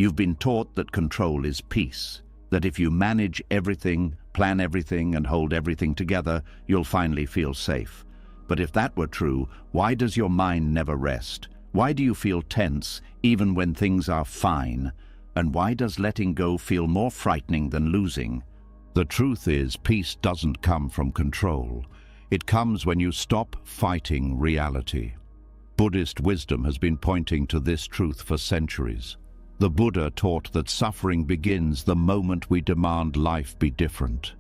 You've been taught that control is peace, that if you manage everything, plan everything, and hold everything together, you'll finally feel safe. But if that were true, why does your mind never rest? Why do you feel tense even when things are fine? And why does letting go feel more frightening than losing? The truth is, peace doesn't come from control. It comes when you stop fighting reality. Buddhist wisdom has been pointing to this truth for centuries. The Buddha taught that suffering begins the moment we demand life be different,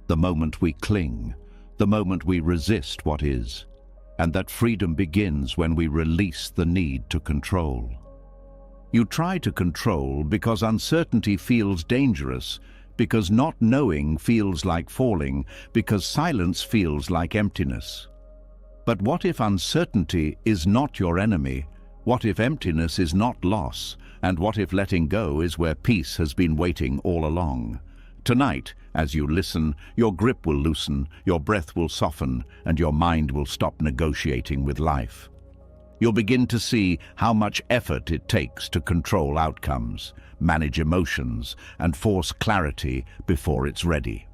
the moment we cling, the moment we resist what is, and that freedom begins when we release the need to control. You try to control because uncertainty feels dangerous, because not knowing feels like falling, because silence feels like emptiness. But what if uncertainty is not your enemy? What if emptiness is not loss? And what if letting go is where peace has been waiting all along? Tonight, as you listen, your grip will loosen, your breath will soften, and your mind will stop negotiating with life. You'll begin to see how much effort it takes to control outcomes, manage emotions, and force clarity before it's ready.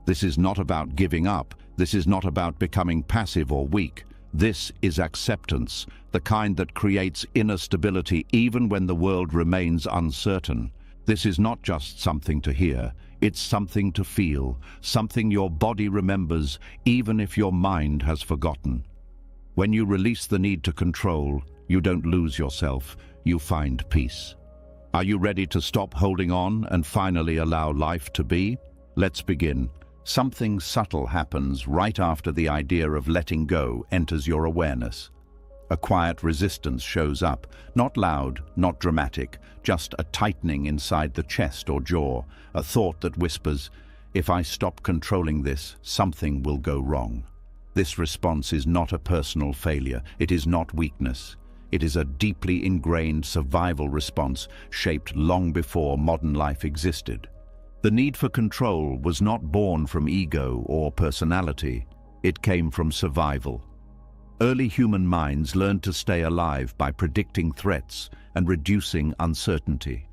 This is not about giving up. This is not about becoming passive or weak. This is acceptance, the kind that creates inner stability even when the world remains uncertain. This is not just something to hear, it's something to feel, something your body remembers even if your mind has forgotten. When you release the need to control, you don't lose yourself, you find peace. Are you ready to stop holding on and finally allow life to be? Let's begin. Something subtle happens right after the idea of letting go enters your awareness. A quiet resistance shows up, not loud, not dramatic, just a tightening inside the chest or jaw, a thought that whispers, "If I stop controlling this, something will go wrong." This response is not a personal failure, it is not weakness. It is a deeply ingrained survival response shaped long before modern life existed. The need for control was not born from ego or personality, it came from survival. Early human minds learned to stay alive by predicting threats and reducing uncertainty.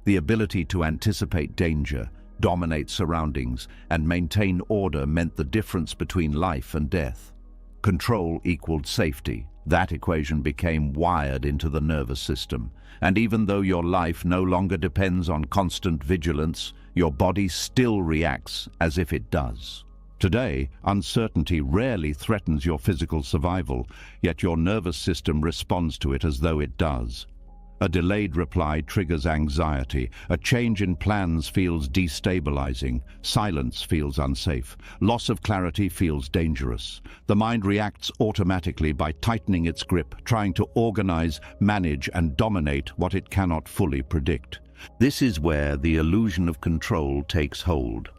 The ability to anticipate danger, dominate surroundings, and maintain order meant the difference between life and death. Control equaled safety. That equation became wired into the nervous system. And even though your life no longer depends on constant vigilance, your body still reacts as if it does. Today, uncertainty rarely threatens your physical survival, yet your nervous system responds to it as though it does. A delayed reply triggers anxiety. A change in plans feels destabilizing. Silence feels unsafe. Loss of clarity feels dangerous. The mind reacts automatically by tightening its grip, trying to organize, manage, and dominate what it cannot fully predict. This is where the illusion of control takes hold.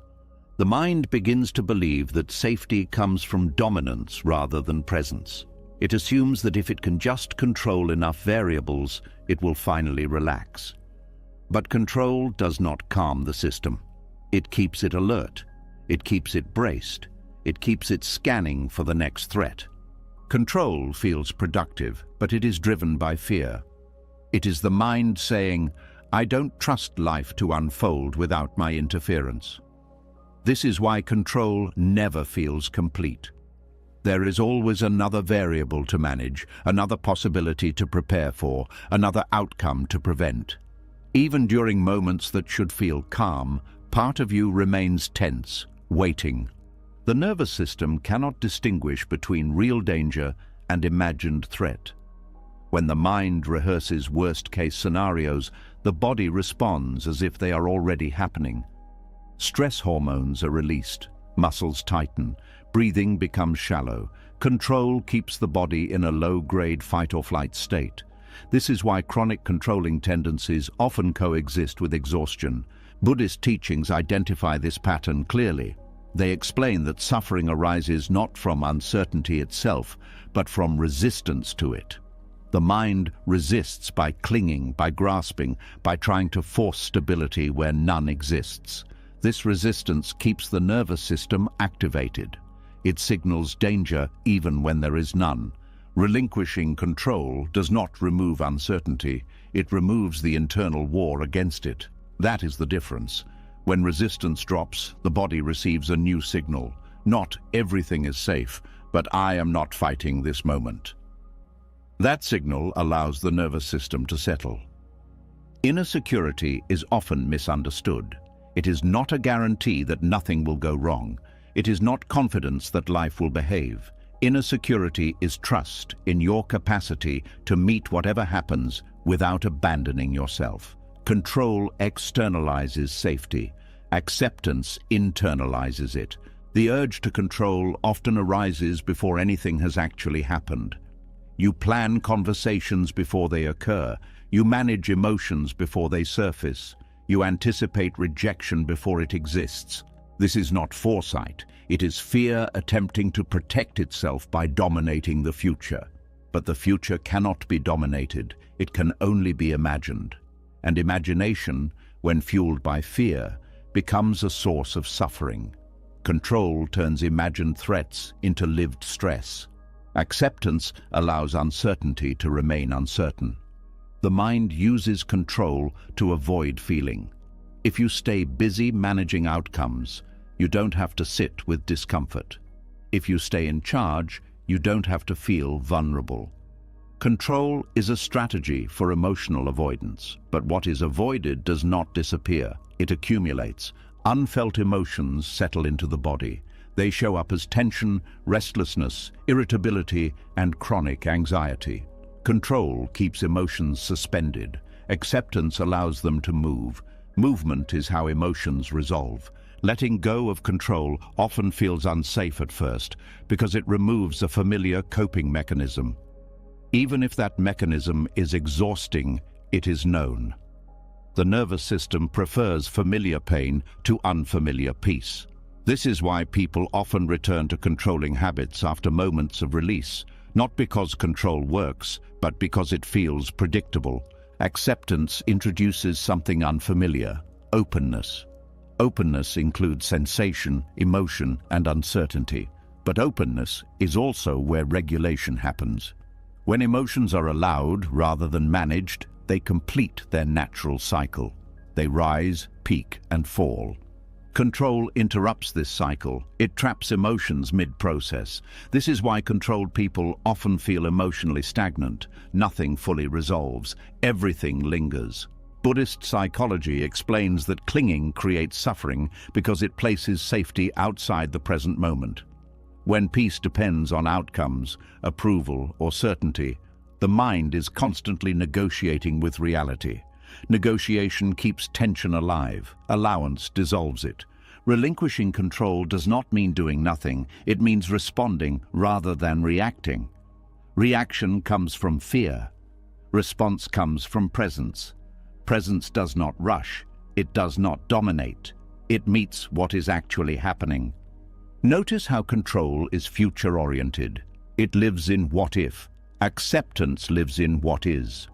The mind begins to believe that safety comes from dominance rather than presence. It assumes that if it can just control enough variables, it will finally relax. But control does not calm the system. It keeps it alert. It keeps it braced. It keeps it scanning for the next threat. Control feels productive, but it is driven by fear. It is the mind saying, "I don't trust life to unfold without my interference." This is why control never feels complete. There is always another variable to manage, another possibility to prepare for, another outcome to prevent. Even during moments that should feel calm, part of you remains tense, waiting. The nervous system cannot distinguish between real danger and imagined threat. When the mind rehearses worst-case scenarios, the body responds as if they are already happening. Stress hormones are released, muscles tighten, breathing becomes shallow. Control keeps the body in a low-grade fight-or-flight state. This is why chronic controlling tendencies often coexist with exhaustion. Buddhist teachings identify this pattern clearly. They explain that suffering arises not from uncertainty itself, but from resistance to it. The mind resists by clinging, by grasping, by trying to force stability where none exists. This resistance keeps the nervous system activated. It signals danger even when there is none. Relinquishing control does not remove uncertainty, it removes the internal war against it. That is the difference. When resistance drops, the body receives a new signal. Not everything is safe, but I am not fighting this moment. That signal allows the nervous system to settle. Inner security is often misunderstood. It is not a guarantee that nothing will go wrong. It is not confidence that life will behave. Inner security is trust in your capacity to meet whatever happens without abandoning yourself. Control externalizes safety. Acceptance internalizes it. The urge to control often arises before anything has actually happened. You plan conversations before they occur. You manage emotions before they surface. You anticipate rejection before it exists. This is not foresight. It is fear attempting to protect itself by dominating the future. But the future cannot be dominated. It can only be imagined. And imagination, when fueled by fear, becomes a source of suffering. Control turns imagined threats into lived stress. Acceptance allows uncertainty to remain uncertain. The mind uses control to avoid feeling. If you stay busy managing outcomes, you don't have to sit with discomfort. If you stay in charge, you don't have to feel vulnerable. Control is a strategy for emotional avoidance, but what is avoided does not disappear. It accumulates. Unfelt emotions settle into the body. They show up as tension, restlessness, irritability, and chronic anxiety. Control keeps emotions suspended. Acceptance allows them to move. Movement is how emotions resolve. Letting go of control often feels unsafe at first because it removes a familiar coping mechanism. Even if that mechanism is exhausting, it is known. The nervous system prefers familiar pain to unfamiliar peace. This is why people often return to controlling habits after moments of release, not because control works, but because it feels predictable. Acceptance introduces something unfamiliar: openness. Openness includes sensation, emotion, and uncertainty. But openness is also where regulation happens. When emotions are allowed rather than managed, they complete their natural cycle. They rise, peak, and fall. Control interrupts this cycle. It traps emotions mid-process. This is why controlled people often feel emotionally stagnant. Nothing fully resolves. Everything lingers. Buddhist psychology explains that clinging creates suffering because it places safety outside the present moment. When peace depends on outcomes, approval, or certainty, the mind is constantly negotiating with reality. Negotiation keeps tension alive. Allowance dissolves it. Relinquishing control does not mean doing nothing. It means responding rather than reacting. Reaction comes from fear. Response comes from presence. Presence does not rush. It does not dominate. It meets what is actually happening. Notice how control is future-oriented. It lives in what if. Acceptance lives in what is.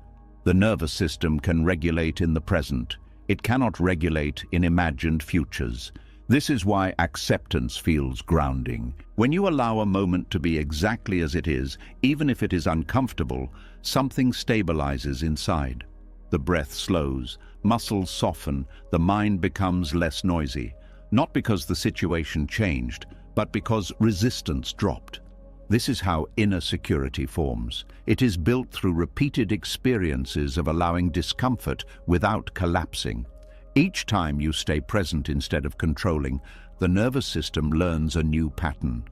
The nervous system can regulate in the present. It cannot regulate in imagined futures. This is why acceptance feels grounding. When you allow a moment to be exactly as it is, even if it is uncomfortable, something stabilizes inside. The breath slows, muscles soften, the mind becomes less noisy. Not because the situation changed, but because resistance dropped. This is how inner security forms. It is built through repeated experiences of allowing discomfort without collapsing. Each time you stay present instead of controlling, the nervous system learns a new pattern.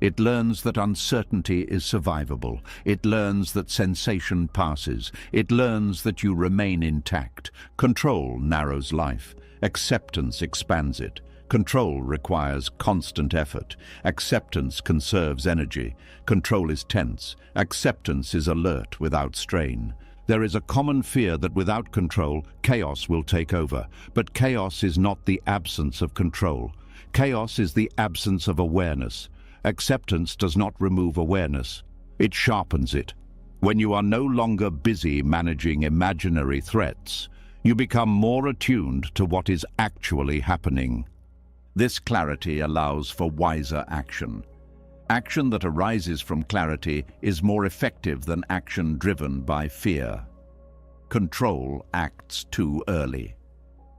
It learns that uncertainty is survivable. It learns that sensation passes. It learns that you remain intact. Control narrows life. Acceptance expands it. Control requires constant effort. Acceptance conserves energy. Control is tense. Acceptance is alert without strain. There is a common fear that without control, chaos will take over. But chaos is not the absence of control. Chaos is the absence of awareness. Acceptance does not remove awareness. It sharpens it. When you are no longer busy managing imaginary threats, you become more attuned to what is actually happening. This clarity allows for wiser action. Action that arises from clarity is more effective than action driven by fear. Control acts too early.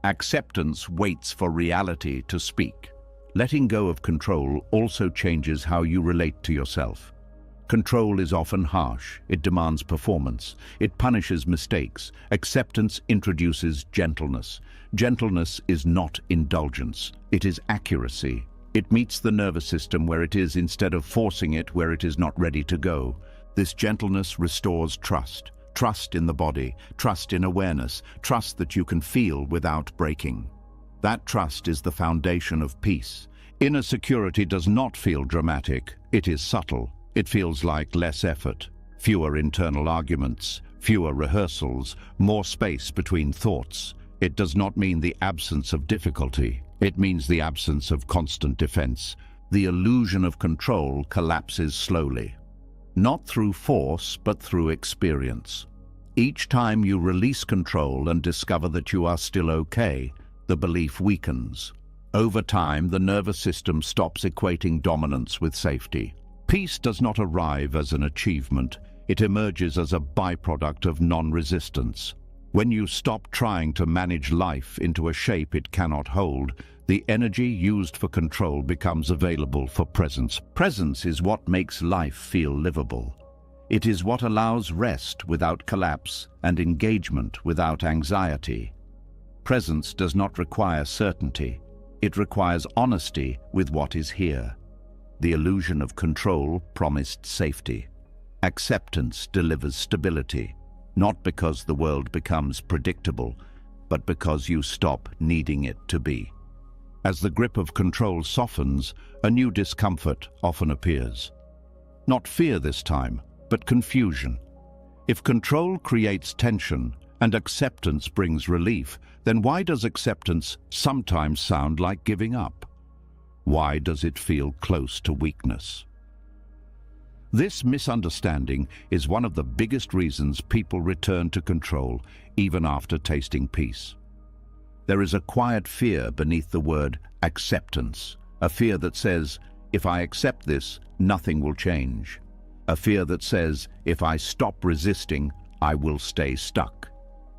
Acceptance waits for reality to speak. Letting go of control also changes how you relate to yourself. Control is often harsh. It demands performance. It punishes mistakes. Acceptance introduces gentleness. Gentleness is not indulgence. It is accuracy. It meets the nervous system where it is instead of forcing it where it is not ready to go. This gentleness restores trust. Trust in the body, trust in awareness, trust that you can feel without breaking. That trust is the foundation of peace. Inner security does not feel dramatic. It is subtle. It feels like less effort, fewer internal arguments, fewer rehearsals, more space between thoughts. It does not mean the absence of difficulty. It means the absence of constant defense. The illusion of control collapses slowly. Not through force, but through experience. Each time you release control and discover that you are still okay, the belief weakens. Over time, the nervous system stops equating dominance with safety. Peace does not arrive as an achievement. It emerges as a byproduct of non-resistance. When you stop trying to manage life into a shape it cannot hold, the energy used for control becomes available for presence. Presence is what makes life feel livable. It is what allows rest without collapse and engagement without anxiety. Presence does not require certainty. It requires honesty with what is here. The illusion of control promised safety. Acceptance delivers stability. Not because the world becomes predictable, but because you stop needing it to be. As the grip of control softens, a new discomfort often appears. Not fear this time, but confusion. If control creates tension and acceptance brings relief, then why does acceptance sometimes sound like giving up? Why does it feel close to weakness? This misunderstanding is one of the biggest reasons people return to control even after tasting peace. There is a quiet fear beneath the word acceptance, a fear that says, if I accept this, nothing will change. A fear that says, if I stop resisting, I will stay stuck.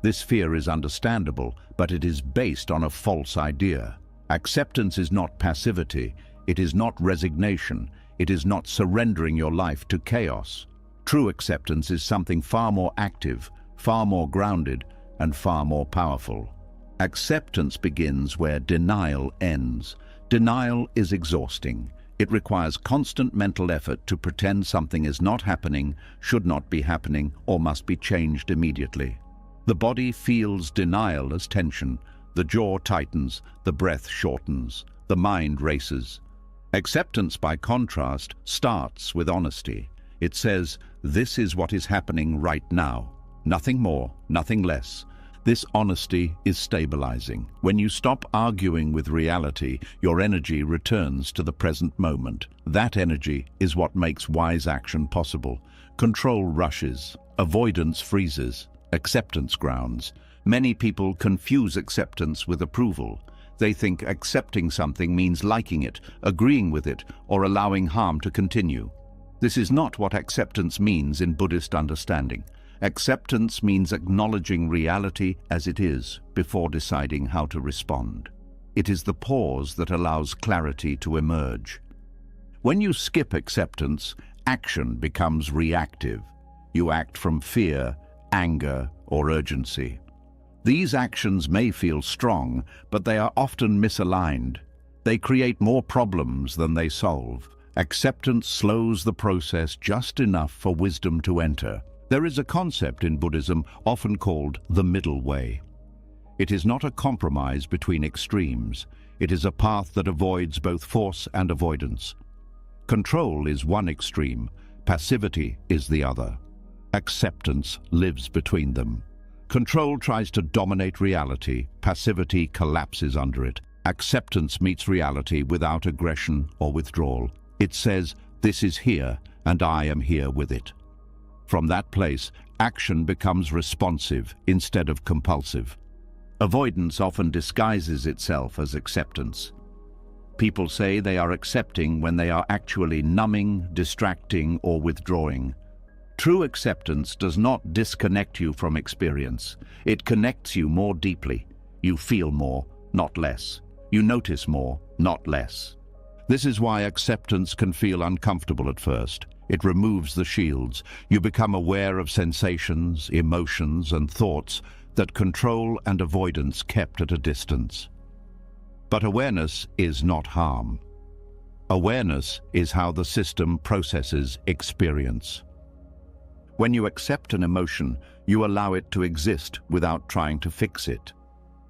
This fear is understandable, but it is based on a false idea. Acceptance is not passivity, it is not resignation, it is not surrendering your life to chaos. True acceptance is something far more active, far more grounded, and far more powerful. Acceptance begins where denial ends. Denial is exhausting. It requires constant mental effort to pretend something is not happening, should not be happening, or must be changed immediately. The body feels denial as tension. The jaw tightens, the breath shortens, the mind races. Acceptance, by contrast, starts with honesty. It says, this is what is happening right now. Nothing more, nothing less. This honesty is stabilizing. When you stop arguing with reality, your energy returns to the present moment. That energy is what makes wise action possible. Control rushes, avoidance freezes, acceptance grounds. Many people confuse acceptance with approval. They think accepting something means liking it, agreeing with it, or allowing harm to continue. This is not what acceptance means in Buddhist understanding. Acceptance means acknowledging reality as it is before deciding how to respond. It is the pause that allows clarity to emerge. When you skip acceptance, action becomes reactive. You act from fear, anger, or urgency. These actions may feel strong, but they are often misaligned. They create more problems than they solve. Acceptance slows the process just enough for wisdom to enter. There is a concept in Buddhism often called the middle way. It is not a compromise between extremes. It is a path that avoids both force and avoidance. Control is one extreme, passivity is the other. Acceptance lives between them. Control tries to dominate reality, passivity collapses under it. Acceptance meets reality without aggression or withdrawal. It says, this is here, and I am here with it. From that place, action becomes responsive instead of compulsive. Avoidance often disguises itself as acceptance. People say they are accepting when they are actually numbing, distracting, or withdrawing. True acceptance does not disconnect you from experience. It connects you more deeply. You feel more, not less. You notice more, not less. This is why acceptance can feel uncomfortable at first. It removes the shields. You become aware of sensations, emotions, and thoughts that control and avoidance kept at a distance. But awareness is not harm. Awareness is how the system processes experience. When you accept an emotion, you allow it to exist without trying to fix it.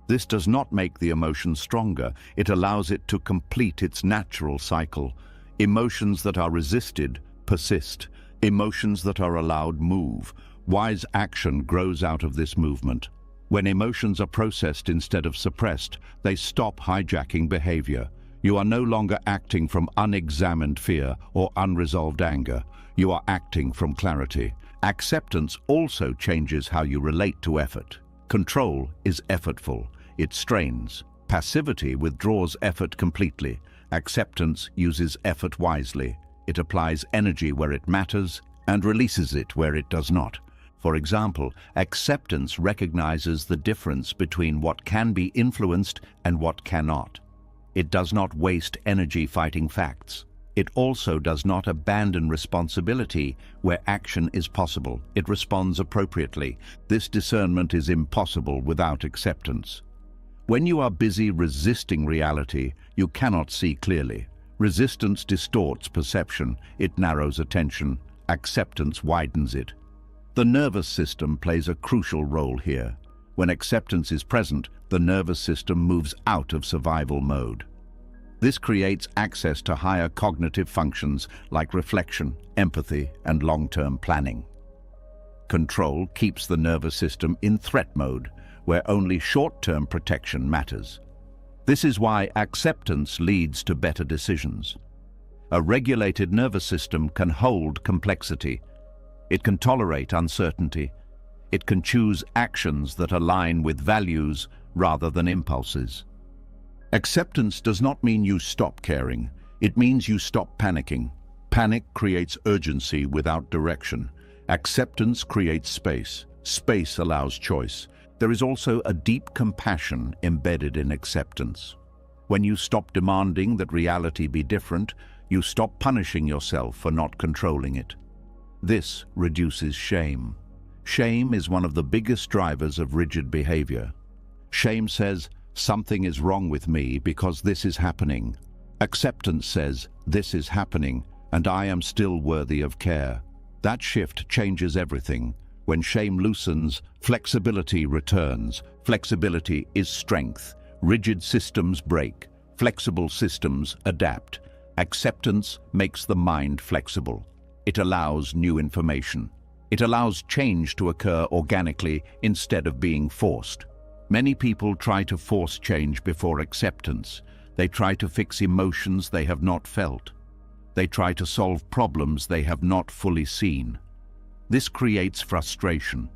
This does not make the emotion stronger. It allows it to complete its natural cycle. Emotions that are resisted persist. Emotions that are allowed move. Wise action grows out of this movement. When emotions are processed instead of suppressed, they stop hijacking behavior. You are no longer acting from unexamined fear or unresolved anger. You are acting from clarity. Acceptance also changes how you relate to effort. Control is effortful. It strains. Passivity withdraws effort completely. Acceptance uses effort wisely. It applies energy where it matters and releases it where it does not. For example, acceptance recognizes the difference between what can be influenced and what cannot. It does not waste energy fighting facts. It also does not abandon responsibility where action is possible. It responds appropriately. This discernment is impossible without acceptance. When you are busy resisting reality, you cannot see clearly. Resistance distorts perception. It narrows attention. Acceptance widens it. The nervous system plays a crucial role here. When acceptance is present, the nervous system moves out of survival mode. This creates access to higher cognitive functions like reflection, empathy, and long-term planning. Control keeps the nervous system in threat mode, where only short-term protection matters. This is why acceptance leads to better decisions. A regulated nervous system can hold complexity. It can tolerate uncertainty. It can choose actions that align with values rather than impulses. Acceptance does not mean you stop caring. It means you stop panicking. Panic creates urgency without direction. Acceptance creates space. Space allows choice. There is also a deep compassion embedded in acceptance. When you stop demanding that reality be different, you stop punishing yourself for not controlling it. This reduces shame. Shame is one of the biggest drivers of rigid behavior. Shame says, something is wrong with me because this is happening. Acceptance says, this is happening, and I am still worthy of care. That shift changes everything. When shame loosens, flexibility returns. Flexibility is strength. Rigid systems break. Flexible systems adapt. Acceptance makes the mind flexible. It allows new information. It allows change to occur organically instead of being forced. Many people try to force change before acceptance. They try to fix emotions they have not felt. They try to solve problems they have not fully seen. This creates frustration.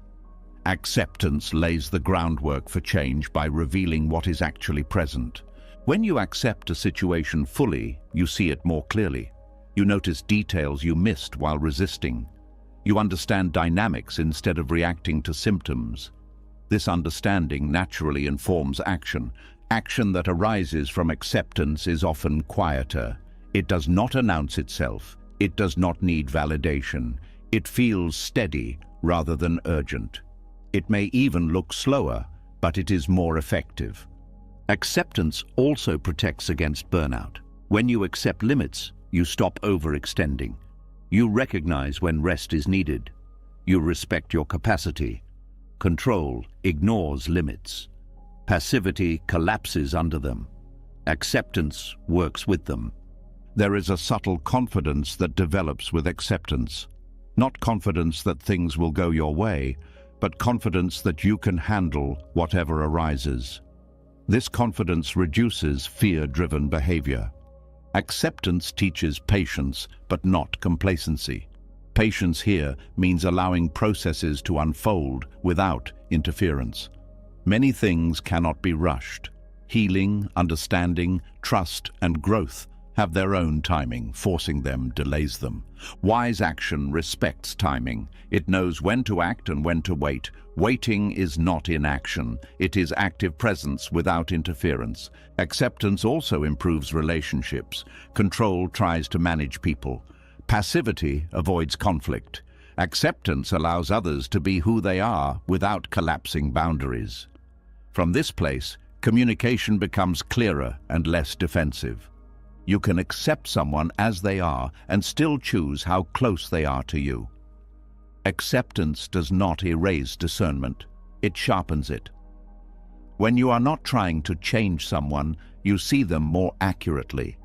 Acceptance lays the groundwork for change by revealing what is actually present. When you accept a situation fully, you see it more clearly. You notice details you missed while resisting. You understand dynamics instead of reacting to symptoms. This understanding naturally informs action. Action that arises from acceptance is often quieter. It does not announce itself. It does not need validation. It feels steady rather than urgent. It may even look slower, but it is more effective. Acceptance also protects against burnout. When you accept limits, you stop overextending. You recognize when rest is needed. You respect your capacity. Control ignores limits. Passivity collapses under them. Acceptance works with them. There is a subtle confidence that develops with acceptance. Not confidence that things will go your way, but confidence that you can handle whatever arises. This confidence reduces fear-driven behavior. Acceptance teaches patience, but not complacency. Patience here means allowing processes to unfold without interference. Many things cannot be rushed. Healing, understanding, trust, and growth have their own timing. Forcing them delays them. Wise action respects timing. It knows when to act and when to wait. Waiting is not inaction. It is active presence without interference. Acceptance also improves relationships. Control tries to manage people. Passivity avoids conflict. Acceptance allows others to be who they are without collapsing boundaries. From this place, communication becomes clearer and less defensive. You can accept someone as they are and still choose how close they are to you. Acceptance does not erase discernment, it sharpens it. When you are not trying to change someone, you see them more accurately.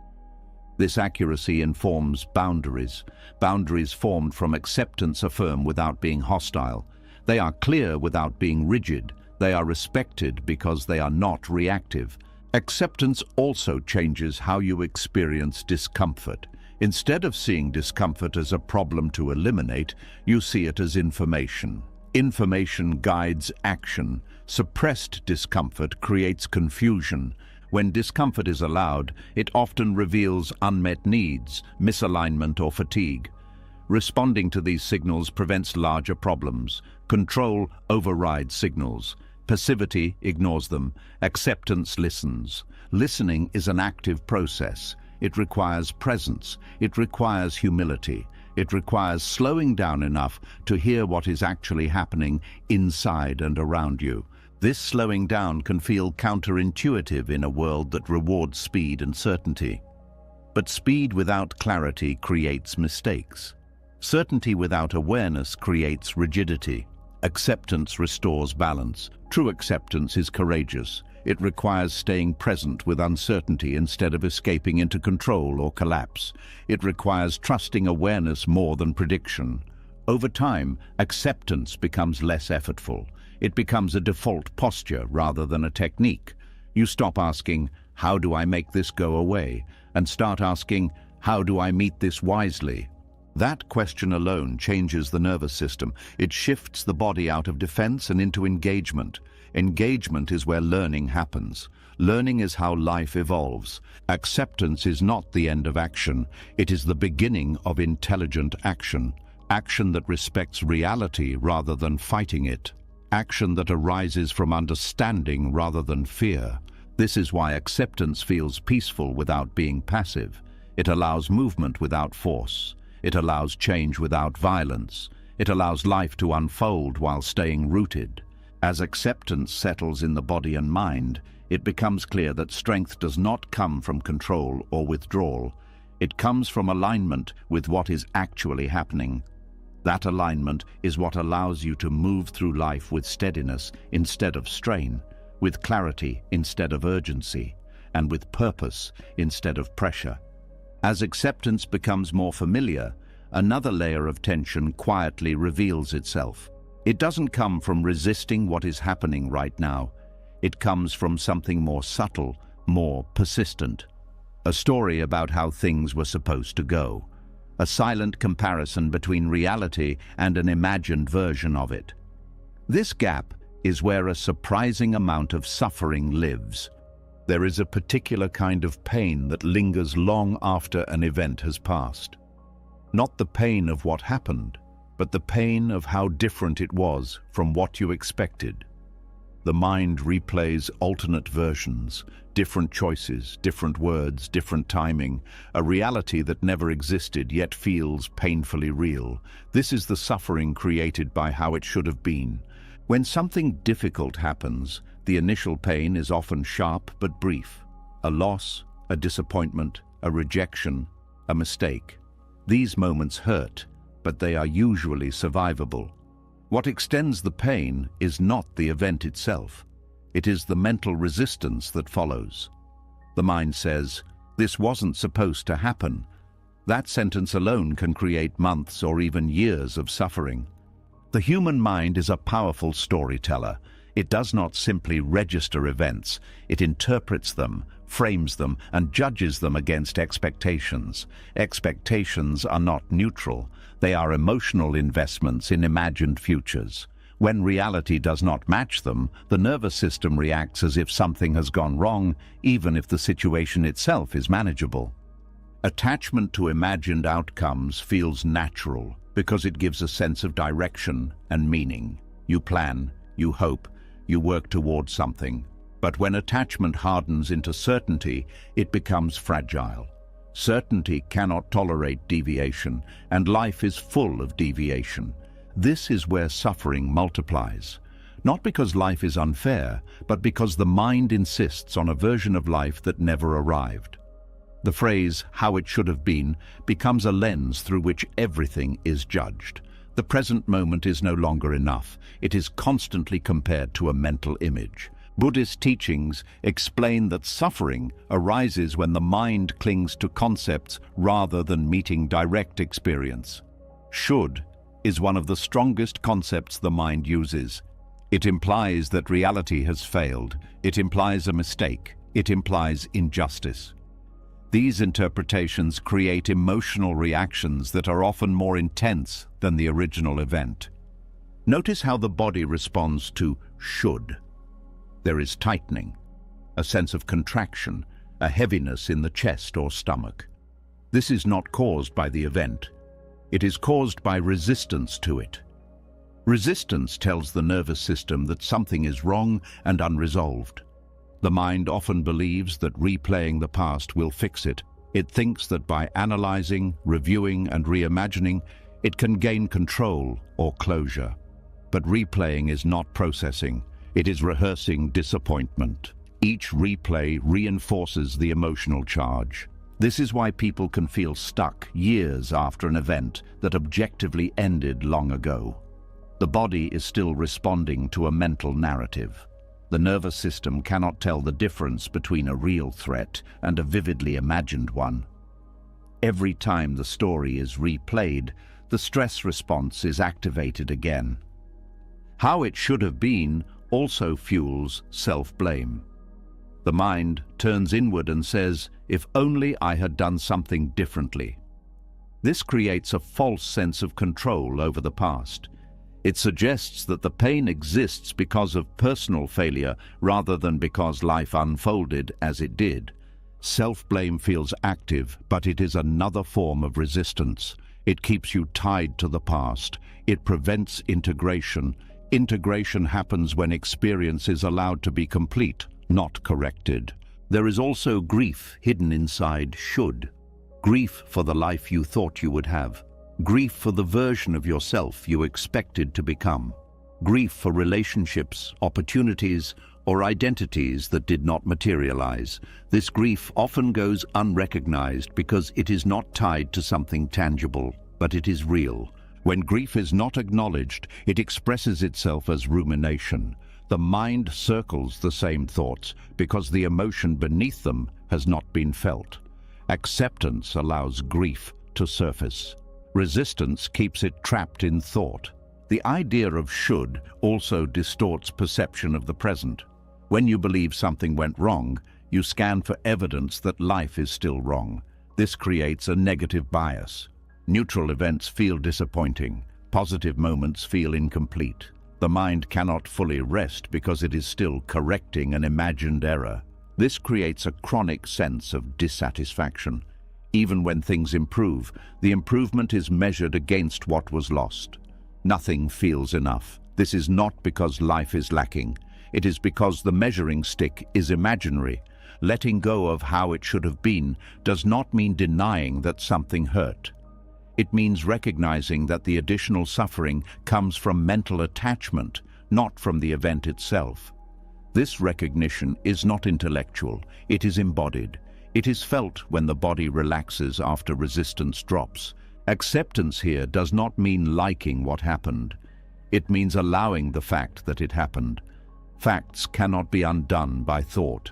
This accuracy informs boundaries. Boundaries formed from acceptance are firm without being hostile. They are clear without being rigid. They are respected because they are not reactive. Acceptance also changes how you experience discomfort. Instead of seeing discomfort as a problem to eliminate, you see it as information. Information guides action. Suppressed discomfort creates confusion. When discomfort is allowed, it often reveals unmet needs, misalignment, or fatigue. Responding to these signals prevents larger problems. Control overrides signals. Passivity ignores them. Acceptance listens. Listening is an active process. It requires presence. It requires humility. It requires slowing down enough to hear what is actually happening inside and around you. This slowing down can feel counterintuitive in a world that rewards speed and certainty. But speed without clarity creates mistakes. Certainty without awareness creates rigidity. Acceptance restores balance. True acceptance is courageous. It requires staying present with uncertainty instead of escaping into control or collapse. It requires trusting awareness more than prediction. Over time, acceptance becomes less effortful. It becomes a default posture rather than a technique. You stop asking, "How do I make this go away?" and start asking, "How do I meet this wisely?" That question alone changes the nervous system. It shifts the body out of defense and into engagement. Engagement is where learning happens. Learning is how life evolves. Acceptance is not the end of action. It is the beginning of intelligent action. Action that respects reality rather than fighting it. Action that arises from understanding rather than fear. This is why acceptance feels peaceful without being passive. It allows movement without force. It allows change without violence. It allows life to unfold while staying rooted. As acceptance settles in the body and mind, it becomes clear that strength does not come from control or withdrawal. It comes from alignment with what is actually happening. That alignment is what allows you to move through life with steadiness instead of strain, with clarity instead of urgency, and with purpose instead of pressure. As acceptance becomes more familiar, another layer of tension quietly reveals itself. It doesn't come from resisting what is happening right now. It comes from something more subtle, more persistent. A story about how things were supposed to go. A silent comparison between reality and an imagined version of it. This gap is where a surprising amount of suffering lives. There is a particular kind of pain that lingers long after an event has passed. Not the pain of what happened, but the pain of how different it was from what you expected. The mind replays alternate versions, different choices, different words, different timing, a reality that never existed yet feels painfully real. This is the suffering created by how it should have been. When something difficult happens, the initial pain is often sharp but brief. A loss, a disappointment, a rejection, a mistake. These moments hurt, but they are usually survivable. What extends the pain is not the event itself. It is the mental resistance that follows. The mind says, "This wasn't supposed to happen." That sentence alone can create months or even years of suffering. The human mind is a powerful storyteller. It does not simply register events. It interprets them, frames them, and judges them against expectations. Expectations are not neutral. They are emotional investments in imagined futures. When reality does not match them, the nervous system reacts as if something has gone wrong, even if the situation itself is manageable. Attachment to imagined outcomes feels natural because it gives a sense of direction and meaning. You plan, you hope, you work towards something. But when attachment hardens into certainty, it becomes fragile. Certainty cannot tolerate deviation, and life is full of deviation. This is where suffering multiplies. Not because life is unfair, but because the mind insists on a version of life that never arrived. The phrase, "how it should have been," becomes a lens through which everything is judged. The present moment is no longer enough. It is constantly compared to a mental image. Buddhist teachings explain that suffering arises when the mind clings to concepts rather than meeting direct experience. Should is one of the strongest concepts the mind uses. It implies that reality has failed. It implies a mistake. It implies injustice. These interpretations create emotional reactions that are often more intense than the original event. Notice how the body responds to should. There is tightening, a sense of contraction, a heaviness in the chest or stomach. This is not caused by the event. It is caused by resistance to it. Resistance tells the nervous system that something is wrong and unresolved. The mind often believes that replaying the past will fix it. It thinks that by analyzing, reviewing, and reimagining, it can gain control or closure. But replaying is not processing. It is rehearsing disappointment. Each replay reinforces the emotional charge. This is why people can feel stuck years after an event that objectively ended long ago. The body is still responding to a mental narrative. The nervous system cannot tell the difference between a real threat and a vividly imagined one. Every time the story is replayed, the stress response is activated again. How it should have been also fuels self-blame. The mind turns inward and says, "If only I had done something differently." This creates a false sense of control over the past. It suggests that the pain exists because of personal failure rather than because life unfolded as it did. Self-blame feels active, but it is another form of resistance. It keeps you tied to the past. It prevents integration. Integration happens when experience is allowed to be complete, not corrected. There is also grief hidden inside should. Grief for the life you thought you would have. Grief for the version of yourself you expected to become. Grief for relationships, opportunities, or identities that did not materialize. This grief often goes unrecognized because it is not tied to something tangible, but it is real. When grief is not acknowledged, it expresses itself as rumination. The mind circles the same thoughts because the emotion beneath them has not been felt. Acceptance allows grief to surface. Resistance keeps it trapped in thought. The idea of should also distorts perception of the present. When you believe something went wrong, you scan for evidence that life is still wrong. This creates a negative bias. Neutral events feel disappointing. Positive moments feel incomplete. The mind cannot fully rest because it is still correcting an imagined error. This creates a chronic sense of dissatisfaction. Even when things improve, the improvement is measured against what was lost. Nothing feels enough. This is not because life is lacking. It is because the measuring stick is imaginary. Letting go of how it should have been does not mean denying that something hurt. It means recognizing that the additional suffering comes from mental attachment, not from the event itself. This recognition is not intellectual, it is embodied. It is felt when the body relaxes after resistance drops. Acceptance here does not mean liking what happened. It means allowing the fact that it happened. Facts cannot be undone by thought.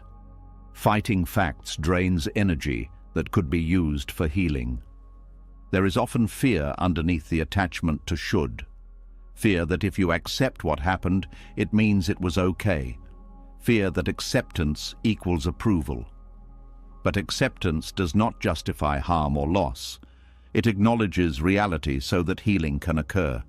Fighting facts drains energy that could be used for healing. There is often fear underneath the attachment to should. Fear that if you accept what happened, it means it was okay. Fear that acceptance equals approval. But acceptance does not justify harm or loss. It acknowledges reality so that healing can occur.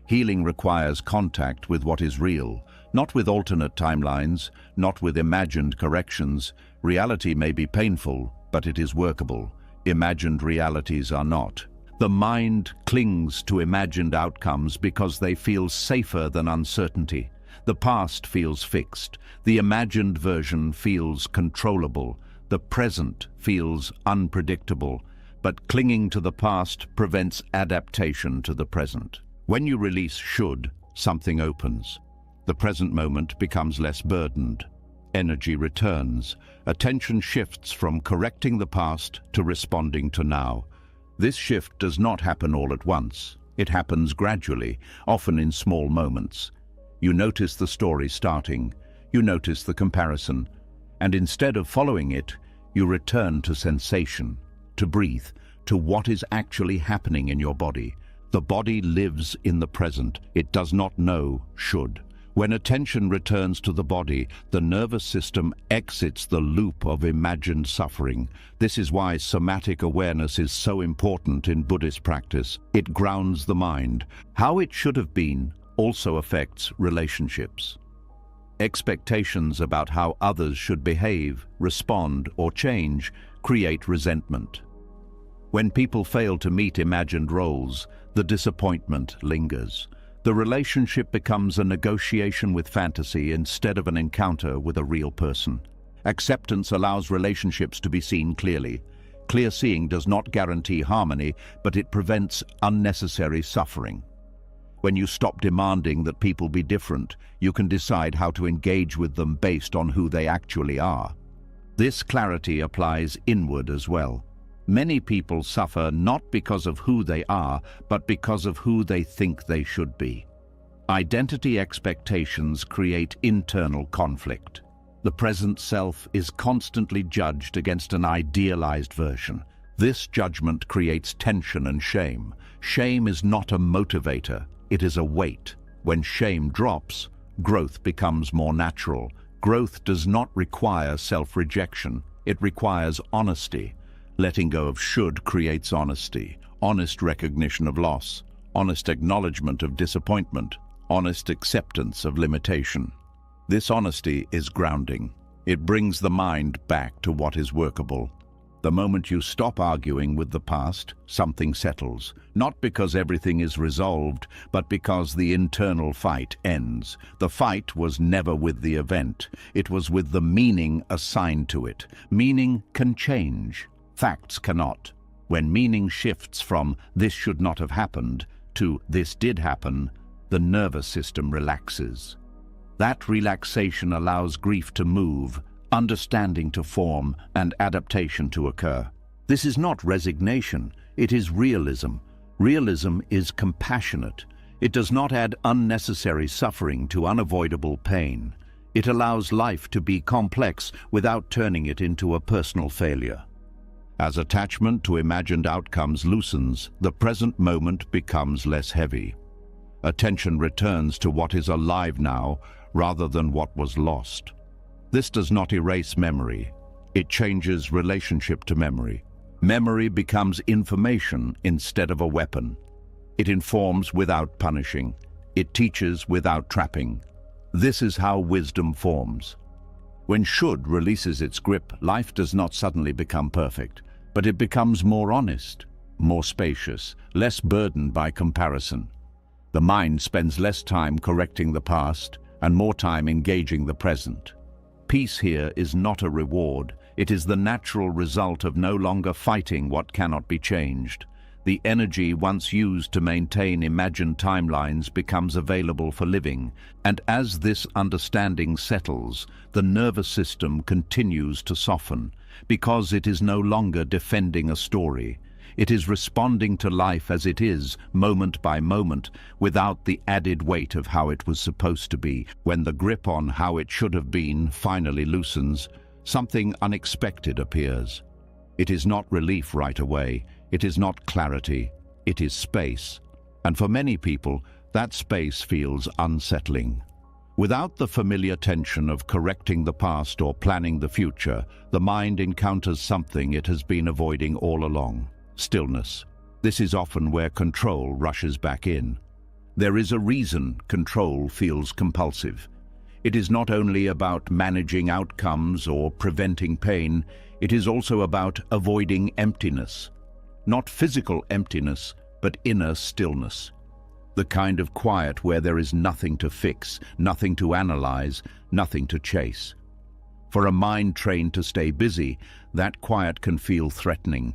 Healing requires contact with what is real, not with alternate timelines, not with imagined corrections. Reality may be painful, but it is workable. Imagined realities are not. The mind clings to imagined outcomes because they feel safer than uncertainty. The past feels fixed. The imagined version feels controllable. The present feels unpredictable. But clinging to the past prevents adaptation to the present. When you release should, something opens. The present moment becomes less burdened. Energy returns. Attention shifts from correcting the past to responding to now. This shift does not happen all at once. It happens gradually, often in small moments. You notice the story starting. You notice the comparison. And instead of following it, you return to sensation, to breathe, to what is actually happening in your body. The body lives in the present. It does not know should. When attention returns to the body, the nervous system exits the loop of imagined suffering. This is why somatic awareness is so important in Buddhist practice. It grounds the mind. How it should have been also affects relationships. Expectations about how others should behave, respond, or change create resentment. When people fail to meet imagined roles, the disappointment lingers. The relationship becomes a negotiation with fantasy instead of an encounter with a real person. Acceptance allows relationships to be seen clearly. Clear seeing does not guarantee harmony, but it prevents unnecessary suffering. When you stop demanding that people be different, you can decide how to engage with them based on who they actually are. This clarity applies inward as well. Many people suffer not because of who they are, but because of who they think they should be. Identity expectations create internal conflict. The present self is constantly judged against an idealized version. This judgment creates tension and shame. Shame is not a motivator, it is a weight. When shame drops, growth becomes more natural. Growth does not require self-rejection, it requires honesty. Letting go of should creates honesty, honest recognition of loss, honest acknowledgement of disappointment, honest acceptance of limitation. This honesty is grounding. It brings the mind back to what is workable. The moment you stop arguing with the past, something settles, not because everything is resolved, but because the internal fight ends. The fight was never with the event, it was with the meaning assigned to it. Meaning can change. Facts cannot. When meaning shifts from "this should not have happened" to "this did happen," the nervous system relaxes. That relaxation allows grief to move, understanding to form, and adaptation to occur. This is not resignation, it is realism. Realism is compassionate. It does not add unnecessary suffering to unavoidable pain. It allows life to be complex without turning it into a personal failure. As attachment to imagined outcomes loosens, the present moment becomes less heavy. Attention returns to what is alive now rather than what was lost. This does not erase memory. It changes relationship to memory. Memory becomes information instead of a weapon. It informs without punishing. It teaches without trapping. This is how wisdom forms. When should releases its grip, life does not suddenly become perfect, but it becomes more honest, more spacious, less burdened by comparison. The mind spends less time correcting the past and more time engaging the present. Peace here is not a reward, it is the natural result of no longer fighting what cannot be changed. The energy once used to maintain imagined timelines becomes available for living, and as this understanding settles, the nervous system continues to soften, because it is no longer defending a story. It is responding to life as it is, moment by moment, without the added weight of how it was supposed to be. When the grip on how it should have been finally loosens, something unexpected appears. It is not relief right away. It is not clarity, it is space. And for many people, that space feels unsettling. Without the familiar tension of correcting the past or planning the future, the mind encounters something it has been avoiding all along: stillness. This is often where control rushes back in. There is a reason control feels compulsive. It is not only about managing outcomes or preventing pain, it is also about avoiding emptiness. Not physical emptiness, but inner stillness. The kind of quiet where there is nothing to fix, nothing to analyze, nothing to chase. For a mind trained to stay busy, that quiet can feel threatening.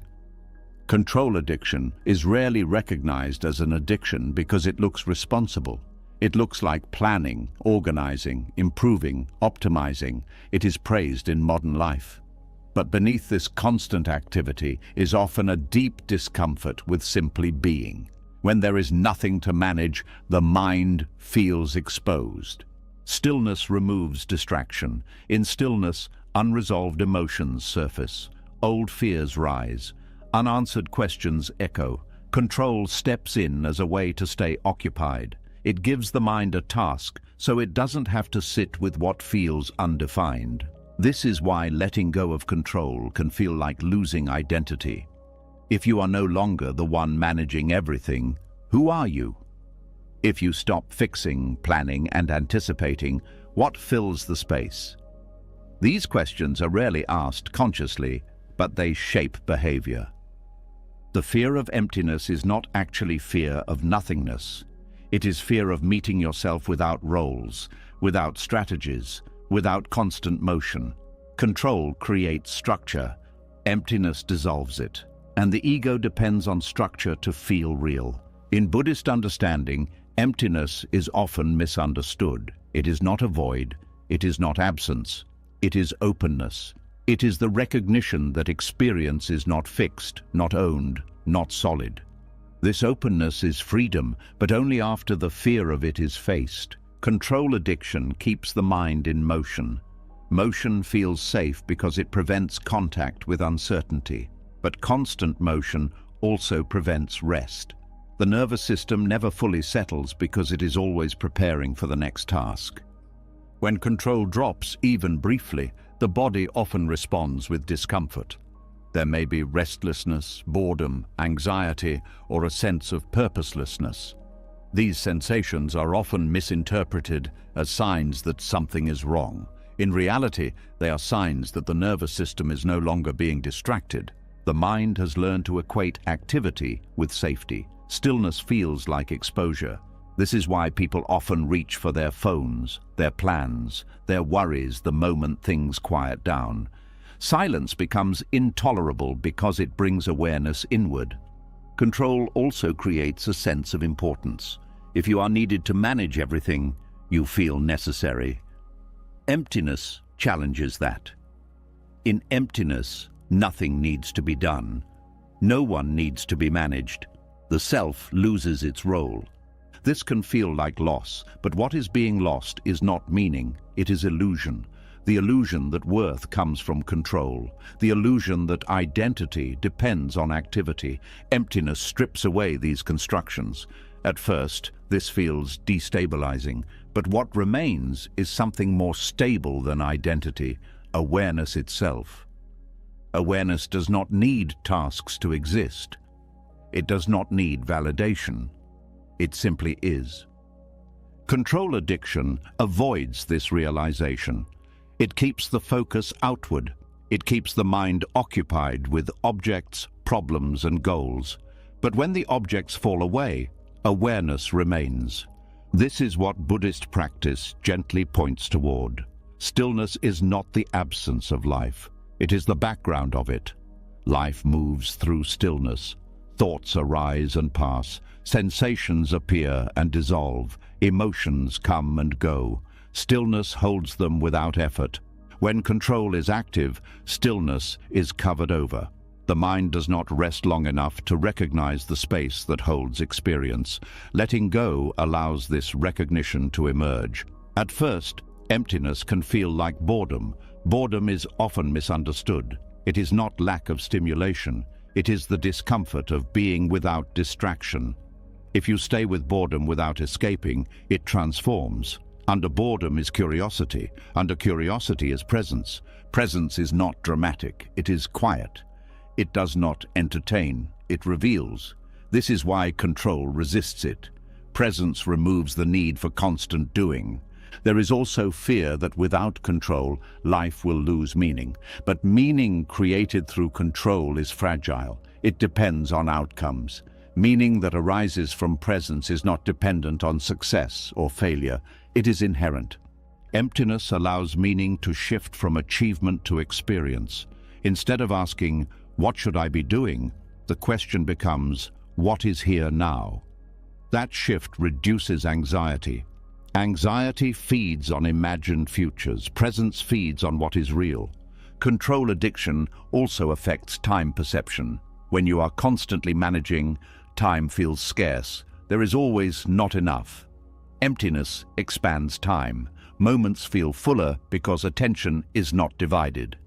Control addiction is rarely recognized as an addiction because it looks responsible. It looks like planning, organizing, improving, optimizing. It is praised in modern life. But beneath this constant activity is often a deep discomfort with simply being. When there is nothing to manage, the mind feels exposed. Stillness removes distraction. In stillness, unresolved emotions surface. Old fears rise. Unanswered questions echo. Control steps in as a way to stay occupied. It gives the mind a task, so it doesn't have to sit with what feels undefined. This is why letting go of control can feel like losing identity. If you are no longer the one managing everything, who are you? If you stop fixing, planning, and anticipating, what fills the space? These questions are rarely asked consciously, but they shape behavior. The fear of emptiness is not actually fear of nothingness. It is fear of meeting yourself without roles, without strategies, without constant motion. Control creates structure. Emptiness dissolves it. And the ego depends on structure to feel real. In Buddhist understanding, emptiness is often misunderstood. It is not a void. It is not absence. It is openness. It is the recognition that experience is not fixed, not owned, not solid. This openness is freedom, but only after the fear of it is faced. Control addiction keeps the mind in motion. Motion feels safe because it prevents contact with uncertainty. But constant motion also prevents rest. The nervous system never fully settles because it is always preparing for the next task. When control drops, even briefly, the body often responds with discomfort. There may be restlessness, boredom, anxiety, or a sense of purposelessness. These sensations are often misinterpreted as signs that something is wrong. In reality, they are signs that the nervous system is no longer being distracted. The mind has learned to equate activity with safety. Stillness feels like exposure. This is why people often reach for their phones, their plans, their worries the moment things quiet down. Silence becomes intolerable because it brings awareness inward. Control also creates a sense of importance. If you are needed to manage everything, you feel necessary. Emptiness challenges that. In emptiness, nothing needs to be done. No one needs to be managed. The self loses its role. This can feel like loss, but what is being lost is not meaning, it is illusion. The illusion that worth comes from control. The illusion that identity depends on activity. Emptiness strips away these constructions. At first, this feels destabilizing, but what remains is something more stable than identity, awareness itself. Awareness does not need tasks to exist. It does not need validation. It simply is. Control addiction avoids this realization. It keeps the focus outward. It keeps the mind occupied with objects, problems, and goals. But when the objects fall away, awareness remains. This is what Buddhist practice gently points toward. Stillness is not the absence of life. It is the background of it. Life moves through stillness. Thoughts arise and pass. Sensations appear and dissolve. Emotions come and go. Stillness holds them without effort. When control is active, stillness is covered over. The mind does not rest long enough to recognize the space that holds experience. Letting go allows this recognition to emerge. At first, emptiness can feel like boredom. Boredom is often misunderstood. It is not lack of stimulation. It is the discomfort of being without distraction. If you stay with boredom without escaping, it transforms. Under boredom is curiosity. Under curiosity is presence. Presence is not dramatic. It is quiet. It does not entertain. It reveals. This is why control resists it. Presence removes the need for constant doing. There is also fear that without control, life will lose meaning. But meaning created through control is fragile. It depends on outcomes. Meaning that arises from presence is not dependent on success or failure. It is inherent. Emptiness allows meaning to shift from achievement to experience. Instead of asking, "What should I be doing?" the question becomes, "What is here now?" That shift reduces anxiety. Anxiety feeds on imagined futures. Presence feeds on what is real. Control addiction also affects time perception. When you are constantly managing, time feels scarce. There is always not enough. Emptiness expands time. Moments feel fuller because attention is not divided.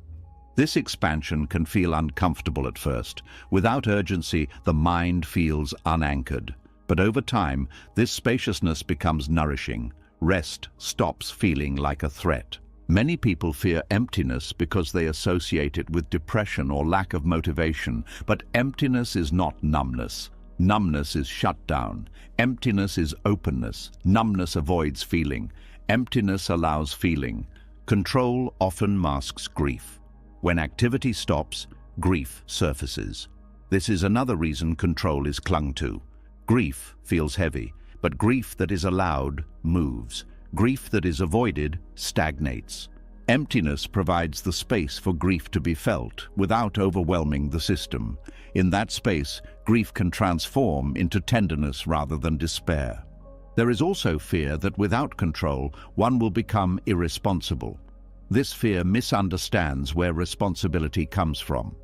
This expansion can feel uncomfortable at first. Without urgency, the mind feels unanchored. But over time, this spaciousness becomes nourishing. Rest stops feeling like a threat. Many people fear emptiness because they associate it with depression or lack of motivation. But emptiness is not numbness. Numbness is shutdown. Emptiness is openness. Numbness avoids feeling. Emptiness allows feeling. Control often masks grief. When activity stops, grief surfaces. This is another reason control is clung to. Grief feels heavy, but grief that is allowed moves. Grief that is avoided stagnates. Emptiness provides the space for grief to be felt without overwhelming the system. In that space, grief can transform into tenderness rather than despair. There is also fear that without control, one will become irresponsible. This fear misunderstands where responsibility comes from.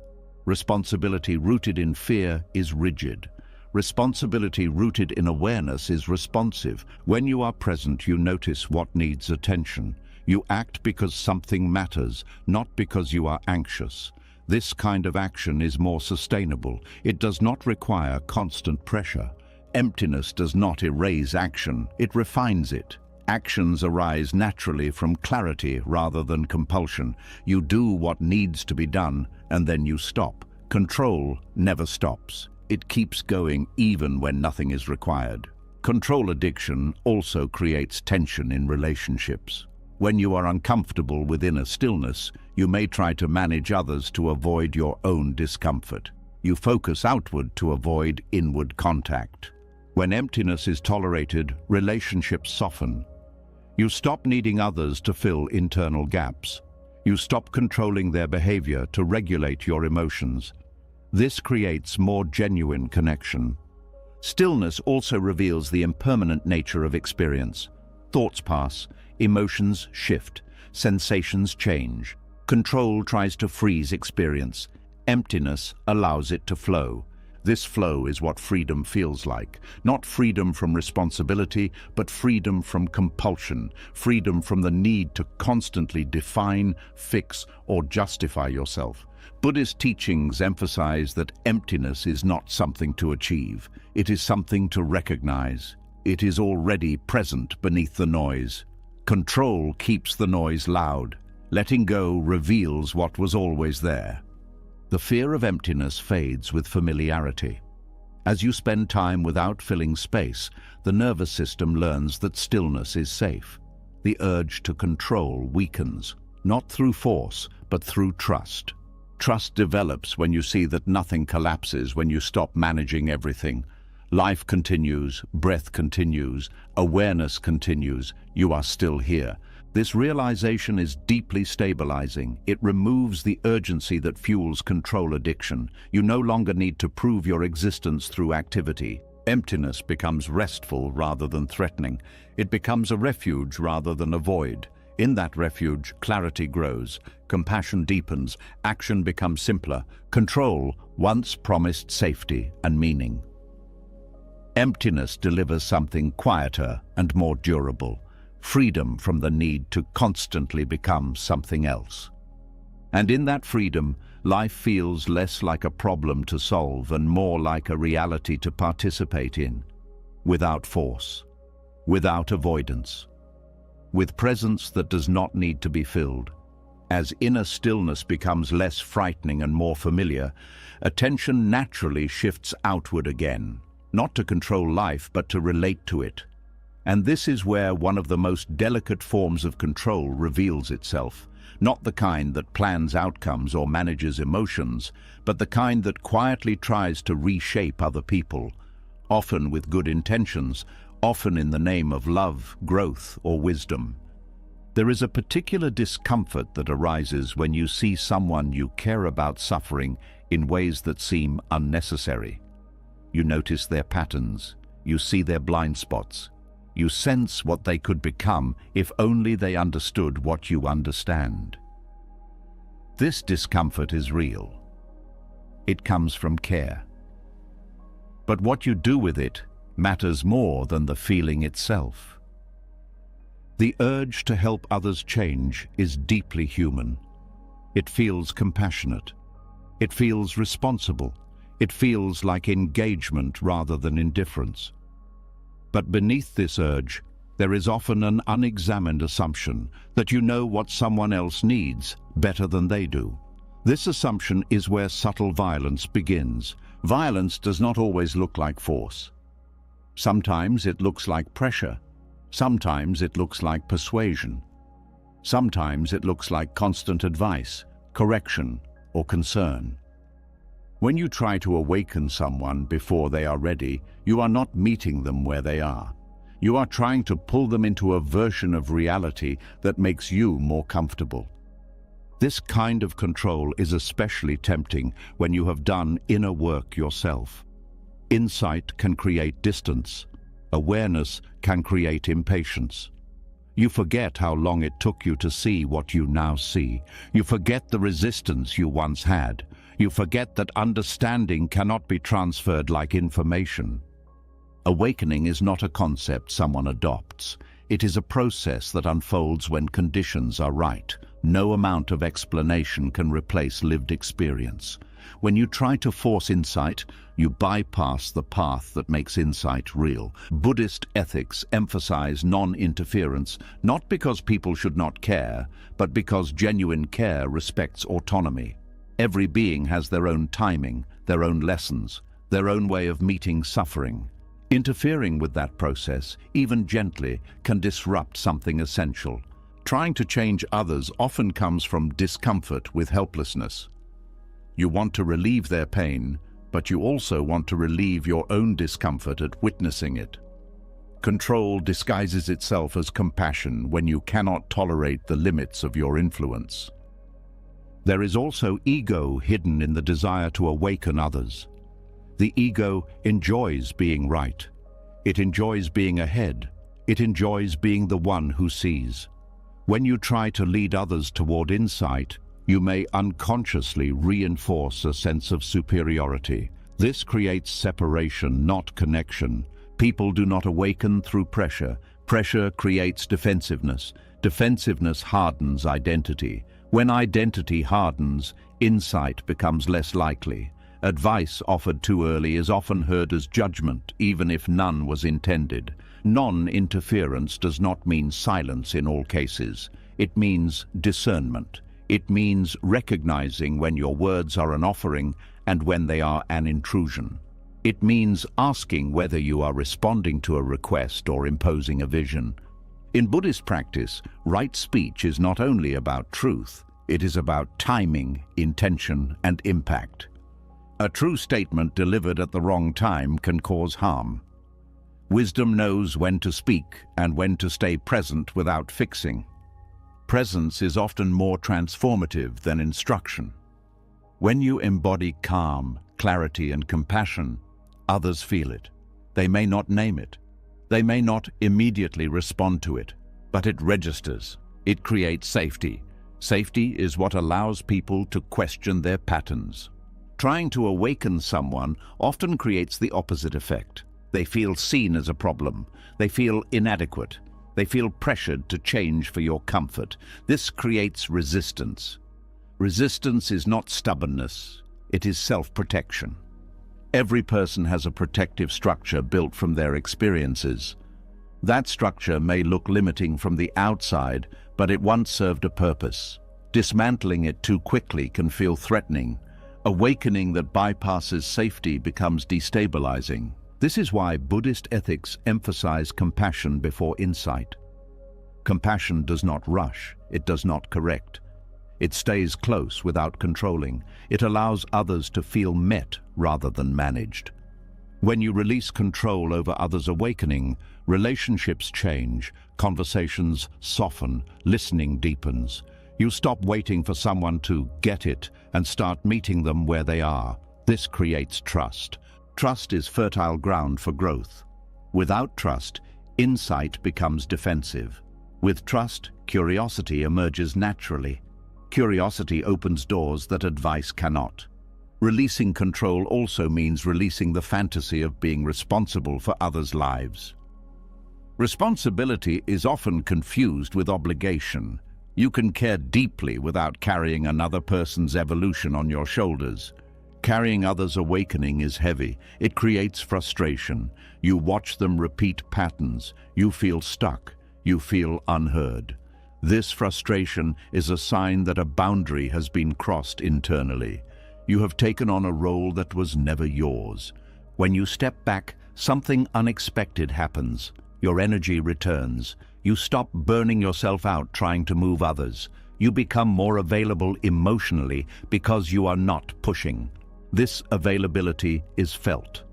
Responsibility rooted in fear is rigid. Responsibility rooted in awareness is responsive. When you are present, you notice what needs attention. You act because something matters, not because you are anxious. This kind of action is more sustainable. It does not require constant pressure. Emptiness does not erase action, it refines it. Actions arise naturally from clarity rather than compulsion. You do what needs to be done, and then you stop. Control never stops. It keeps going even when nothing is required. Control addiction also creates tension in relationships. When you are uncomfortable within a stillness, you may try to manage others to avoid your own discomfort. You focus outward to avoid inward contact. When emptiness is tolerated, relationships soften. You stop needing others to fill internal gaps. You stop controlling their behavior to regulate your emotions. This creates more genuine connection. Stillness also reveals the impermanent nature of experience. Thoughts pass, emotions shift, sensations change. Control tries to freeze experience. Emptiness allows it to flow. This flow is what freedom feels like. Not freedom from responsibility, but freedom from compulsion. Freedom from the need to constantly define, fix, or justify yourself. Buddhist teachings emphasize that emptiness is not something to achieve. It is something to recognize. It is already present beneath the noise. Control keeps the noise loud. Letting go reveals what was always there. The fear of emptiness fades with familiarity. As you spend time without filling space, the nervous system learns that stillness is safe. The urge to control weakens, not through force, but through trust. Trust develops when you see that nothing collapses when you stop managing everything. Life continues, breath continues, awareness continues. You are still here. This realization is deeply stabilizing. It removes the urgency that fuels control addiction. You no longer need to prove your existence through activity. Emptiness becomes restful rather than threatening. It becomes a refuge rather than a void. In that refuge, clarity grows, compassion deepens, action becomes simpler. Control once promised safety and meaning. Emptiness delivers something quieter and more durable. Freedom from the need to constantly become something else. And in that freedom, life feels less like a problem to solve and more like a reality to participate in, without force, without avoidance, with presence that does not need to be filled. As inner stillness becomes less frightening and more familiar, attention naturally shifts outward again. not to control life, but to relate to it. And this is where one of the most delicate forms of control reveals itself, not the kind that plans outcomes or manages emotions, but the kind that quietly tries to reshape other people, often with good intentions, often in the name of love, growth, or wisdom. There is a particular discomfort that arises when you see someone you care about suffering in ways that seem unnecessary. You notice their patterns, you see their blind spots, you sense what they could become if only they understood what you understand. This discomfort is real. It comes from care. But what you do with it matters more than the feeling itself. The urge to help others change is deeply human. It feels compassionate. It feels responsible. It feels like engagement rather than indifference. But beneath this urge, there is often an unexamined assumption that you know what someone else needs better than they do. This assumption is where subtle violence begins. Violence does not always look like force. Sometimes it looks like pressure. Sometimes it looks like persuasion. Sometimes it looks like constant advice, correction, or concern. When you try to awaken someone before they are ready, you are not meeting them where they are. You are trying to pull them into a version of reality that makes you more comfortable. This kind of control is especially tempting when you have done inner work yourself. Insight can create distance. Awareness can create impatience. You forget how long it took you to see what you now see. You forget the resistance you once had. You forget that understanding cannot be transferred like information. Awakening is not a concept someone adopts. It is a process that unfolds when conditions are right. No amount of explanation can replace lived experience. When you try to force insight, you bypass the path that makes insight real. Buddhist ethics emphasize non-interference, not because people should not care, but because genuine care respects autonomy. Every being has their own timing, their own lessons, their own way of meeting suffering. Interfering with that process, even gently, can disrupt something essential. Trying to change others often comes from discomfort with helplessness. You want to relieve their pain, but you also want to relieve your own discomfort at witnessing it. Control disguises itself as compassion when you cannot tolerate the limits of your influence. There is also ego hidden in the desire to awaken others. The ego enjoys being right. It enjoys being ahead. It enjoys being the one who sees. When you try to lead others toward insight, you may unconsciously reinforce a sense of superiority. This creates separation, not connection. People do not awaken through pressure. Pressure creates defensiveness. Defensiveness hardens identity. When identity hardens, insight becomes less likely. Advice offered too early is often heard as judgment, even if none was intended. Non-interference does not mean silence in all cases. It means discernment. It means recognizing when your words are an offering and when they are an intrusion. It means asking whether you are responding to a request or imposing a vision. In Buddhist practice, right speech is not only about truth, it is about timing, intention, and impact. A true statement delivered at the wrong time can cause harm. Wisdom knows when to speak and when to stay present without fixing. Presence is often more transformative than instruction. When you embody calm, clarity, and compassion, others feel it. They may not name it. They may not immediately respond to it, but it registers. It creates safety. Safety is what allows people to question their patterns. Trying to awaken someone often creates the opposite effect. They feel seen as a problem. They feel inadequate. They feel pressured to change for your comfort. This creates resistance. Resistance is not stubbornness. It is self-protection. Every person has a protective structure built from their experiences. That structure may look limiting from the outside, but it once served a purpose. Dismantling it too quickly can feel threatening. Awakening that bypasses safety becomes destabilizing. This is why Buddhist ethics emphasize compassion before insight. Compassion does not rush, it does not correct. It stays close without controlling. It allows others to feel met rather than managed. When you release control over others' awakening, relationships change, conversations soften, listening deepens. You stop waiting for someone to get it and start meeting them where they are. This creates trust. Trust is fertile ground for growth. Without trust, insight becomes defensive. With trust, curiosity emerges naturally. Curiosity opens doors that advice cannot. Releasing control also means releasing the fantasy of being responsible for others' lives. Responsibility is often confused with obligation. You can care deeply without carrying another person's evolution on your shoulders. Carrying others' awakening is heavy. It creates frustration. You watch them repeat patterns. You feel stuck. You feel unheard. This frustration is a sign that a boundary has been crossed internally. You have taken on a role that was never yours. When you step back, something unexpected happens. Your energy returns. You stop burning yourself out trying to move others. You become more available emotionally because you are not pushing. This availability is felt.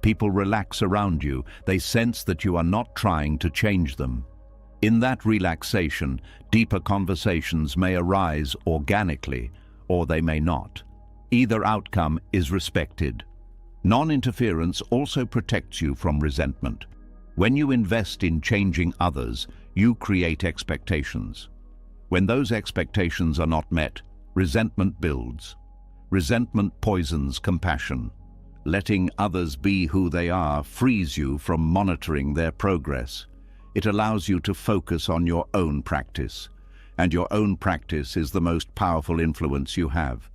People relax around you. They sense that you are not trying to change them. In that relaxation, deeper conversations may arise organically, or they may not. Either outcome is respected. Non-interference also protects you from resentment. When you invest in changing others, you create expectations. When those expectations are not met, resentment builds. Resentment poisons compassion. Letting others be who they are frees you from monitoring their progress. It allows you to focus on your own practice. And your own practice is the most powerful influence you have.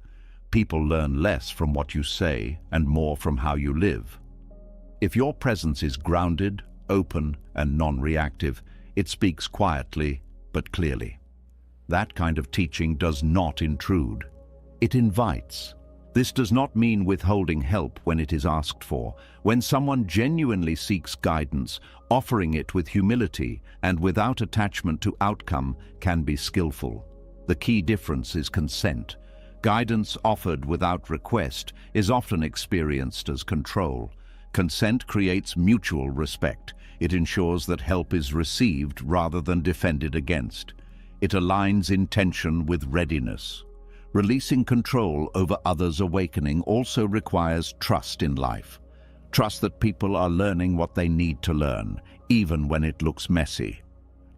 People learn less from what you say and more from how you live. If your presence is grounded, open, and non-reactive, it speaks quietly but clearly. That kind of teaching does not intrude. It invites. This does not mean withholding help when it is asked for. When someone genuinely seeks guidance, offering it with humility and without attachment to outcome can be skillful. The key difference is consent. Guidance offered without request is often experienced as control. Consent creates mutual respect. It ensures that help is received rather than defended against. It aligns intention with readiness. Releasing control over others' awakening also requires trust in life. Trust that people are learning what they need to learn, even when it looks messy.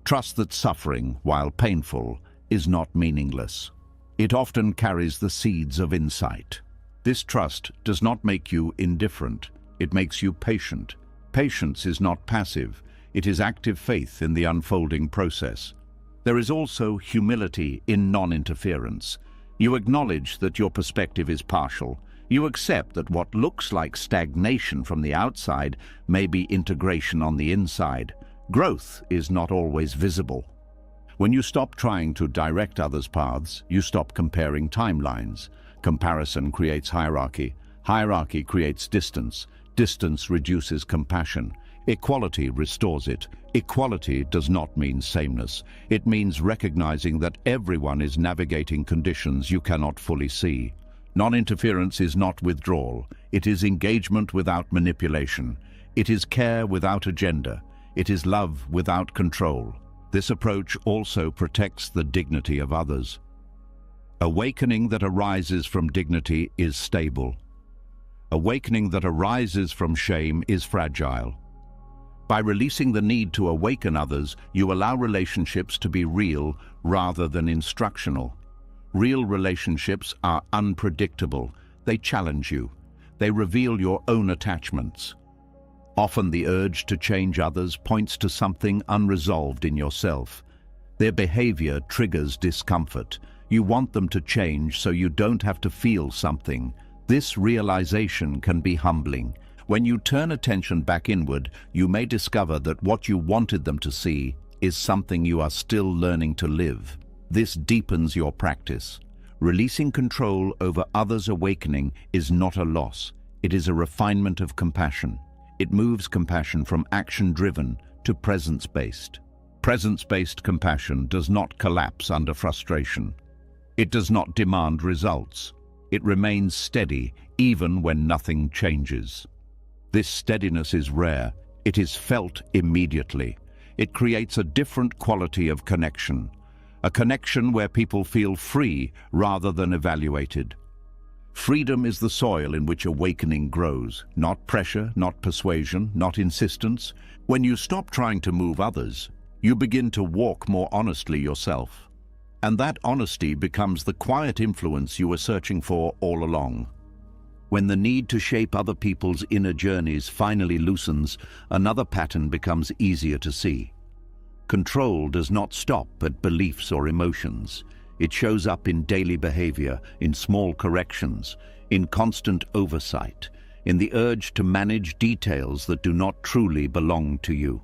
Trust that suffering, while painful, is not meaningless. It often carries the seeds of insight. This trust does not make you indifferent. It makes you patient. Patience is not passive. It is active faith in the unfolding process. There is also humility in non-interference. You acknowledge that your perspective is partial. You accept that what looks like stagnation from the outside may be integration on the inside. Growth is not always visible. When you stop trying to direct others' paths, you stop comparing timelines. Comparison creates hierarchy. Hierarchy creates distance. Distance reduces compassion. Equality restores it. Equality does not mean sameness. It means recognizing that everyone is navigating conditions you cannot fully see. Non-interference is not withdrawal. It is engagement without manipulation. It is care without agenda. It is love without control. This approach also protects the dignity of others. Awakening that arises from dignity is stable. Awakening that arises from shame is fragile. By releasing the need to awaken others, you allow relationships to be real rather than instructional. Real relationships are unpredictable. They challenge you. They reveal your own attachments. Often the urge to change others points to something unresolved in yourself. Their behavior triggers discomfort. You want them to change so you don't have to feel something. This realization can be humbling. When you turn attention back inward, you may discover that what you wanted them to see is something you are still learning to live. This deepens your practice. Releasing control over others' awakening is not a loss. It is a refinement of compassion. It moves compassion from action-driven to presence-based. Presence-based compassion does not collapse under frustration. It does not demand results. It remains steady even when nothing changes. This steadiness is rare. It is felt immediately. It creates a different quality of connection, a connection where people feel free rather than evaluated. Freedom is the soil in which awakening grows, not pressure, not persuasion, not insistence. When you stop trying to move others, you begin to walk more honestly yourself. And that honesty becomes the quiet influence you were searching for all along. When the need to shape other people's inner journeys finally loosens, another pattern becomes easier to see. Control does not stop at beliefs or emotions. It shows up in daily behavior, in small corrections, in constant oversight, in the urge to manage details that do not truly belong to you.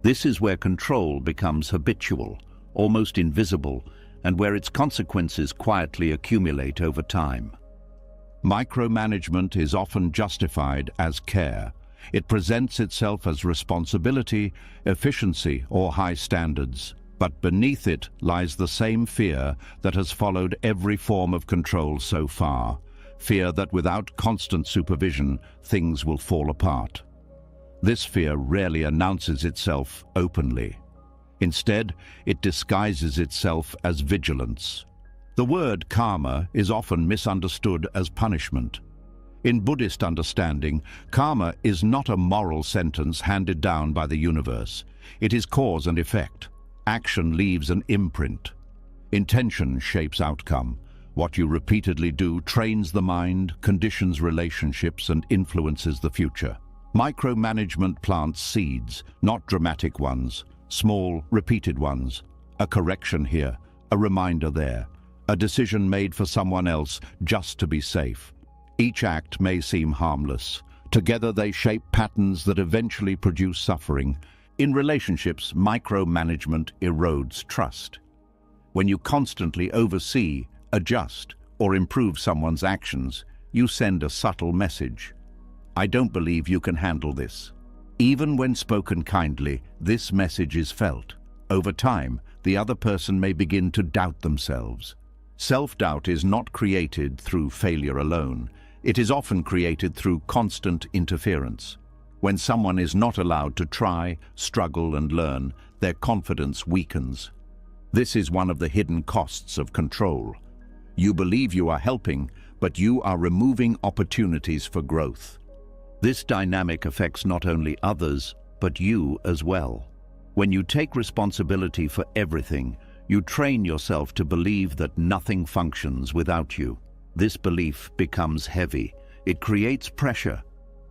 This is where control becomes habitual, almost invisible, and where its consequences quietly accumulate over time. Micromanagement is often justified as care. It presents itself as responsibility, efficiency, or high standards. But beneath it lies the same fear that has followed every form of control so far. Fear that without constant supervision, things will fall apart. This fear rarely announces itself openly. Instead, it disguises itself as vigilance. The word karma is often misunderstood as punishment. In Buddhist understanding, karma is not a moral sentence handed down by the universe. It is cause and effect. Action leaves an imprint. Intention shapes outcome. What you repeatedly do trains the mind, conditions relationships, and influences the future. Micromanagement plants seeds, not dramatic ones, small, repeated ones. A correction here, a reminder there, a decision made for someone else just to be safe. Each act may seem harmless. Together they shape patterns that eventually produce suffering. In relationships, micromanagement erodes trust. When you constantly oversee, adjust, or improve someone's actions, you send a subtle message. I don't believe you can handle this. Even when spoken kindly, this message is felt. Over time, the other person may begin to doubt themselves. Self-doubt is not created through failure alone. It is often created through constant interference. When someone is not allowed to try, struggle, and learn, their confidence weakens. This is one of the hidden costs of control. You believe you are helping, but you are removing opportunities for growth. This dynamic affects not only others, but you as well. When you take responsibility for everything, you train yourself to believe that nothing functions without you. This belief becomes heavy. It creates pressure.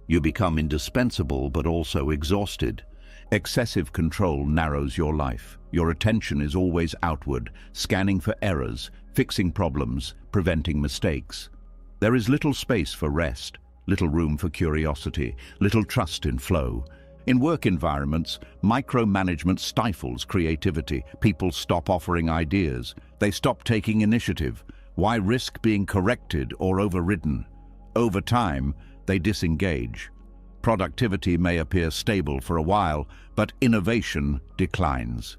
You become indispensable but also exhausted. Excessive control narrows your life. Your attention is always outward, scanning for errors, fixing problems, preventing mistakes. There is little space for rest, little room for curiosity, little trust in flow. In work environments, micromanagement stifles creativity. People stop offering ideas. They stop taking initiative. Why risk being corrected or overridden? Over time, they disengage. Productivity may appear stable for a while, but innovation declines.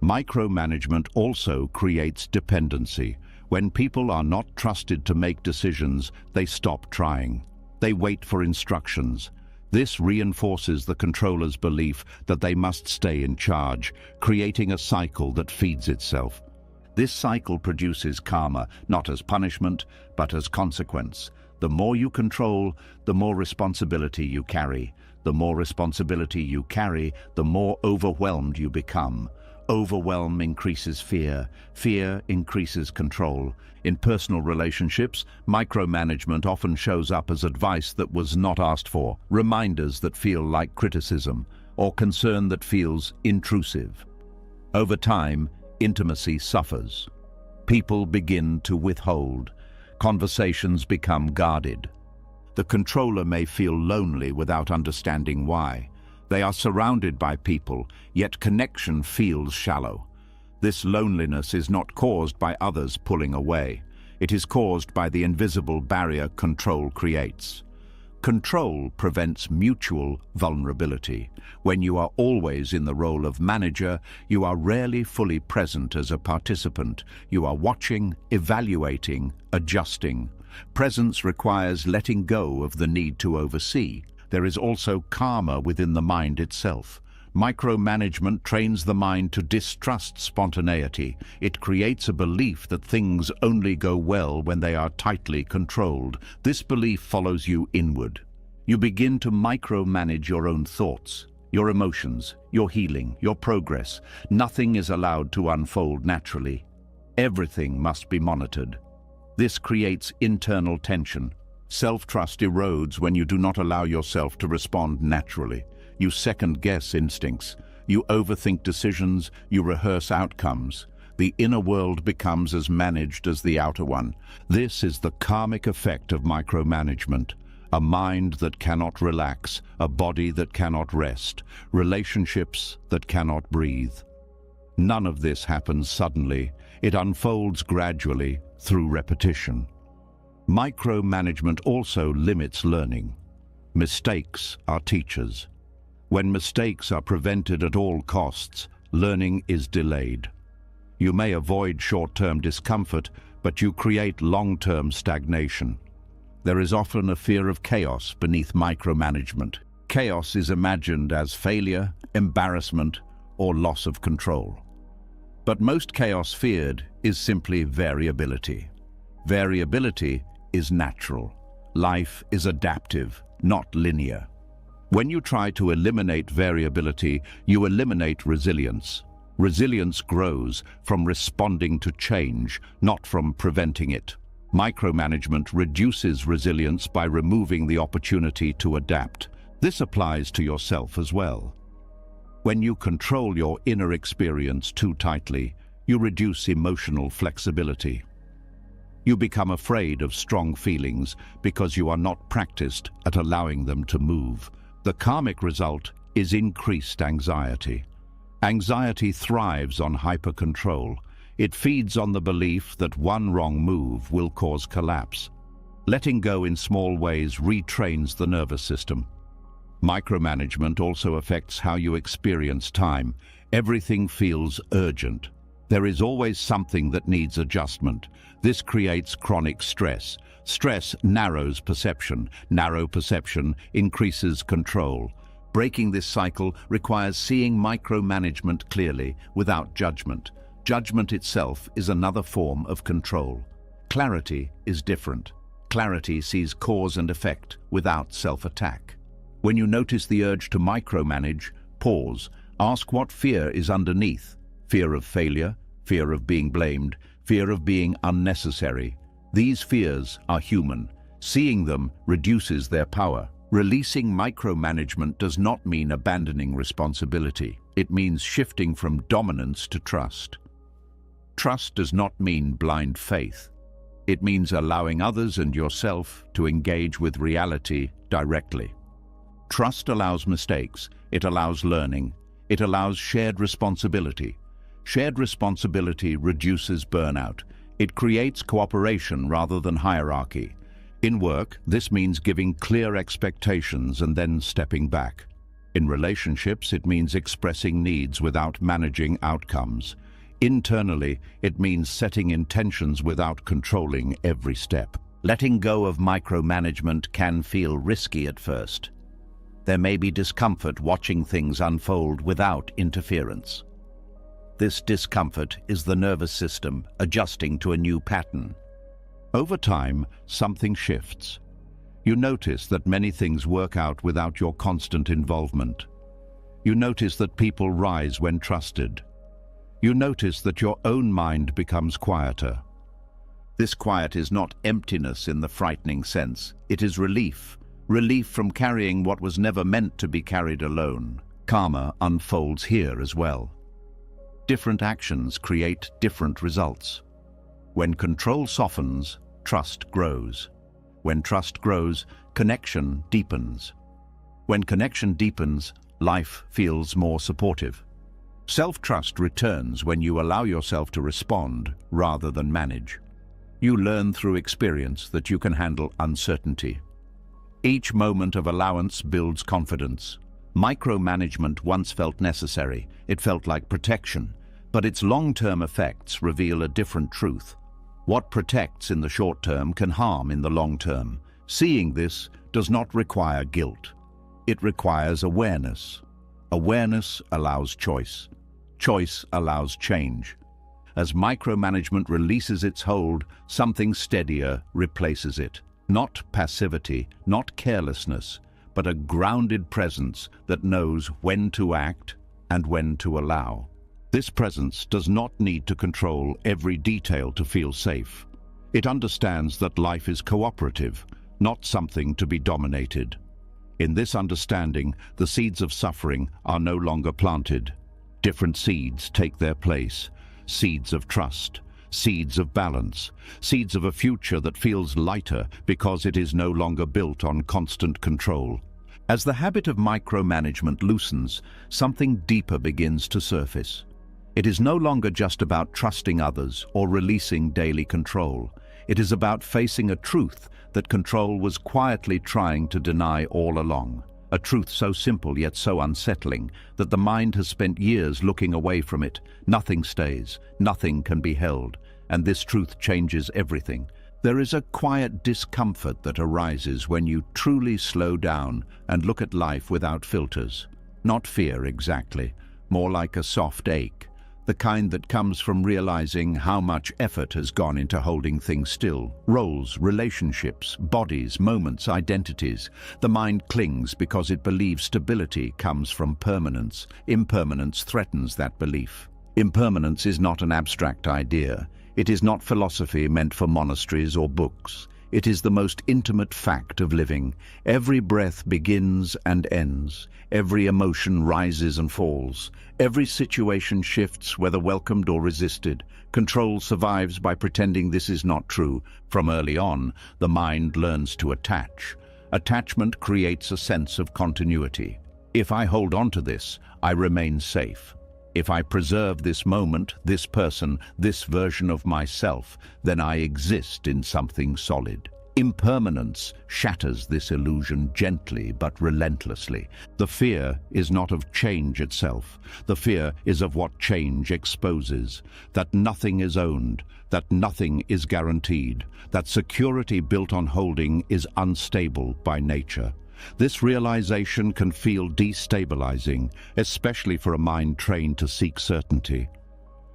Micromanagement also creates dependency. When people are not trusted to make decisions, they stop trying. They wait for instructions. This reinforces the controller's belief that they must stay in charge, creating a cycle that feeds itself. This cycle produces karma, not as punishment, but as consequence. The more you control, the more responsibility you carry. The more responsibility you carry, the more overwhelmed you become. Overwhelm increases fear. Fear increases control. In personal relationships, micromanagement often shows up as advice that was not asked for, reminders that feel like criticism, or concern that feels intrusive. Over time, intimacy suffers. People begin to withhold. Conversations become guarded. The controller may feel lonely without understanding why. They are surrounded by people, yet connection feels shallow. This loneliness is not caused by others pulling away. It is caused by the invisible barrier control creates. Control prevents mutual vulnerability. When you are always in the role of manager, you are rarely fully present as a participant. You are watching, evaluating, adjusting. Presence requires letting go of the need to oversee. There is also karma within the mind itself. Micromanagement trains the mind to distrust spontaneity. It creates a belief that things only go well when they are tightly controlled. This belief follows you inward. You begin to micromanage your own thoughts, your emotions, your healing, your progress. Nothing is allowed to unfold naturally. Everything must be monitored. This creates internal tension. Self-trust erodes when you do not allow yourself to respond naturally. You second-guess instincts. You overthink decisions. You rehearse outcomes. The inner world becomes as managed as the outer one. This is the karmic effect of micromanagement. A mind that cannot relax, a body that cannot rest, relationships that cannot breathe. None of this happens suddenly. It unfolds gradually through repetition. Micromanagement also limits learning. Mistakes are teachers. When mistakes are prevented at all costs, learning is delayed. You may avoid short-term discomfort, but you create long-term stagnation. There is often a fear of chaos beneath micromanagement. Chaos is imagined as failure, embarrassment, or loss of control. But most chaos feared is simply variability. Variability is natural. Life is adaptive, not linear. When you try to eliminate variability, you eliminate resilience. Resilience grows from responding to change, not from preventing it. Micromanagement reduces resilience by removing the opportunity to adapt. This applies to yourself as well. When you control your inner experience too tightly, you reduce emotional flexibility. You become afraid of strong feelings because you are not practiced at allowing them to move. The karmic result is increased anxiety. Anxiety thrives on hyper-control. It feeds on the belief that one wrong move will cause collapse. Letting go in small ways retrains the nervous system. Micromanagement also affects how you experience time. Everything feels urgent. There is always something that needs adjustment. This creates chronic stress. Stress narrows perception. Narrow perception increases control. Breaking this cycle requires seeing micromanagement clearly, without judgment. Judgment itself is another form of control. Clarity is different. Clarity sees cause and effect without self-attack. When you notice the urge to micromanage, pause. Ask what fear is underneath. Fear of failure, fear of being blamed, fear of being unnecessary. These fears are human. Seeing them reduces their power. Releasing micromanagement does not mean abandoning responsibility. It means shifting from dominance to trust. Trust does not mean blind faith. It means allowing others and yourself to engage with reality directly. Trust allows mistakes. It allows learning. It allows shared responsibility. Shared responsibility reduces burnout. It creates cooperation rather than hierarchy. In work, this means giving clear expectations and then stepping back. In relationships, it means expressing needs without managing outcomes. Internally, it means setting intentions without controlling every step. Letting go of micromanagement can feel risky at first. There may be discomfort watching things unfold without interference. This discomfort is the nervous system adjusting to a new pattern. Over time, something shifts. You notice that many things work out without your constant involvement. You notice that people rise when trusted. You notice that your own mind becomes quieter. This quiet is not emptiness in the frightening sense. It is relief. Relief from carrying what was never meant to be carried alone. Karma unfolds here as well. Different actions create different results. When control softens, trust grows. When trust grows, connection deepens. When connection deepens, life feels more supportive. Self-trust returns when you allow yourself to respond rather than manage. You learn through experience that you can handle uncertainty. Each moment of allowance builds confidence. Micromanagement once felt necessary. It felt like protection. But its long-term effects reveal a different truth. What protects in the short term can harm in the long term. Seeing this does not require guilt. It requires awareness. Awareness allows choice. Choice allows change. As micromanagement releases its hold, something steadier replaces it. Not passivity, not carelessness, but a grounded presence that knows when to act and when to allow. This presence does not need to control every detail to feel safe. It understands that life is cooperative, not something to be dominated. In this understanding, the seeds of suffering are no longer planted. Different seeds take their place. Seeds of trust, seeds of balance, seeds of a future that feels lighter because it is no longer built on constant control. As the habit of micromanagement loosens, something deeper begins to surface. It is no longer just about trusting others or releasing daily control. It is about facing a truth that control was quietly trying to deny all along. A truth so simple yet so unsettling that the mind has spent years looking away from it. Nothing stays, nothing can be held, and this truth changes everything. There is a quiet discomfort that arises when you truly slow down and look at life without filters. Not fear exactly, more like a soft ache. The kind that comes from realizing how much effort has gone into holding things still. Roles, relationships, bodies, moments, identities. The mind clings because it believes stability comes from permanence. Impermanence threatens that belief. Impermanence is not an abstract idea. It is not philosophy meant for monasteries or books. It is the most intimate fact of living. Every breath begins and ends. Every emotion rises and falls. Every situation shifts, whether welcomed or resisted. Control survives by pretending this is not true. From early on, the mind learns to attach. Attachment creates a sense of continuity. If I hold on to this, I remain safe. If I preserve this moment, this person, this version of myself, then I exist in something solid. Impermanence shatters this illusion gently but relentlessly. The fear is not of change itself. The fear is of what change exposes. That nothing is owned, that nothing is guaranteed, that security built on holding is unstable by nature. This realization can feel destabilizing, especially for a mind trained to seek certainty.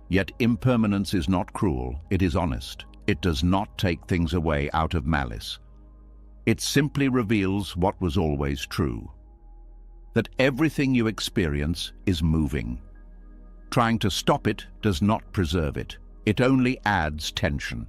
Yet impermanence is not cruel, it is honest. It does not take things away out of malice. It simply reveals what was always true. That everything you experience is moving. Trying to stop it does not preserve it. It only adds tension.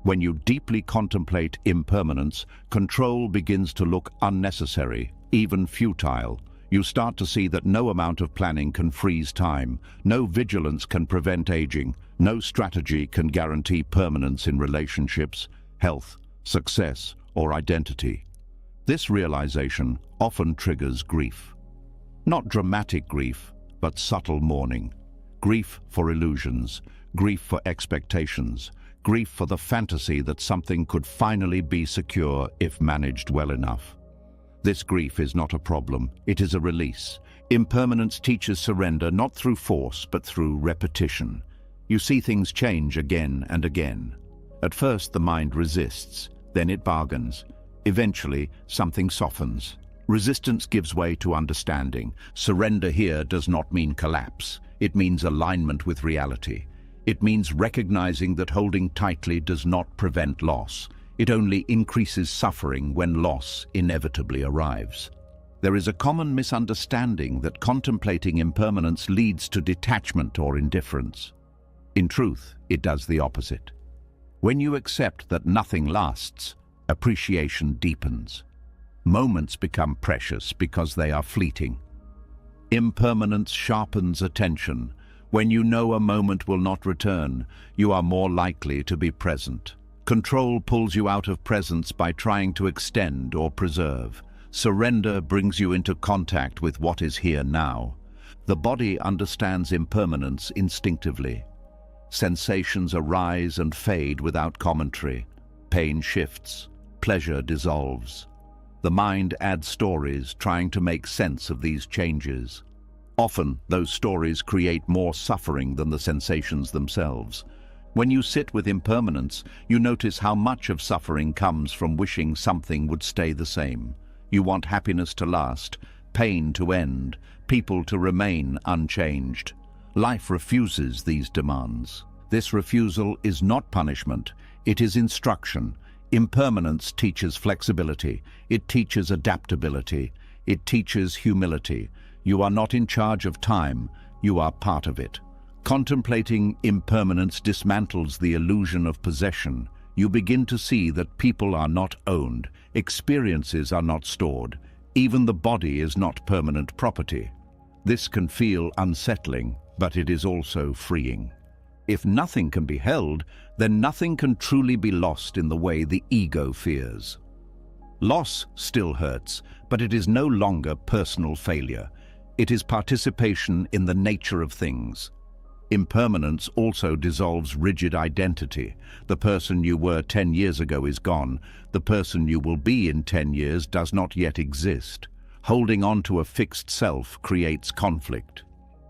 When you deeply contemplate impermanence, control begins to look unnecessary, even futile. You start to see that no amount of planning can freeze time, no vigilance can prevent aging, no strategy can guarantee permanence in relationships, health, success, or identity. This realization often triggers grief. Not dramatic grief, but subtle mourning. Grief for illusions, grief for expectations, grief for the fantasy that something could finally be secure if managed well enough. This grief is not a problem, it is a release. Impermanence teaches surrender not through force but through repetition. You see things change again and again. At first the mind resists, then it bargains. Eventually something softens. Resistance gives way to understanding. Surrender here does not mean collapse. It means alignment with reality. It means recognizing that holding tightly does not prevent loss. It only increases suffering when loss inevitably arrives. There is a common misunderstanding that contemplating impermanence leads to detachment or indifference. In truth, it does the opposite. When you accept that nothing lasts, appreciation deepens. Moments become precious because they are fleeting. Impermanence sharpens attention. When you know a moment will not return, you are more likely to be present. Control pulls you out of presence by trying to extend or preserve. Surrender brings you into contact with what is here now. The body understands impermanence instinctively. Sensations arise and fade without commentary. Pain shifts, pleasure dissolves. The mind adds stories, trying to make sense of these changes. Often, those stories create more suffering than the sensations themselves. When you sit with impermanence, you notice how much of suffering comes from wishing something would stay the same. You want happiness to last, pain to end, people to remain unchanged. Life refuses these demands. This refusal is not punishment, it is instruction. Impermanence teaches flexibility, it teaches adaptability, it teaches humility. You are not in charge of time, you are part of it. Contemplating impermanence dismantles the illusion of possession. You begin to see that people are not owned, experiences are not stored, even the body is not permanent property. This can feel unsettling, but it is also freeing. If nothing can be held, then nothing can truly be lost in the way the ego fears. Loss still hurts, but it is no longer personal failure. It is participation in the nature of things. Impermanence also dissolves rigid identity. The person you were 10 years ago is gone. The person you will be in 10 years does not yet exist. Holding on to a fixed self creates conflict.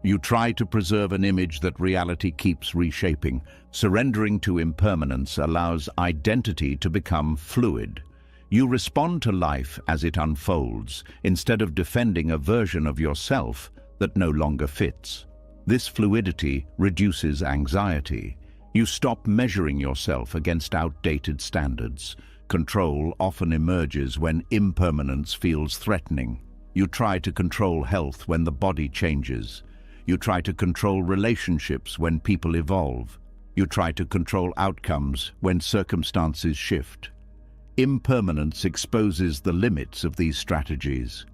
You try to preserve an image that reality keeps reshaping. Surrendering to impermanence allows identity to become fluid. You respond to life as it unfolds, instead of defending a version of yourself that no longer fits. This fluidity reduces anxiety. You stop measuring yourself against outdated standards. Control often emerges when impermanence feels threatening. You try to control health when the body changes. You try to control relationships when people evolve. You try to control outcomes when circumstances shift. Impermanence exposes the limits of these strategies.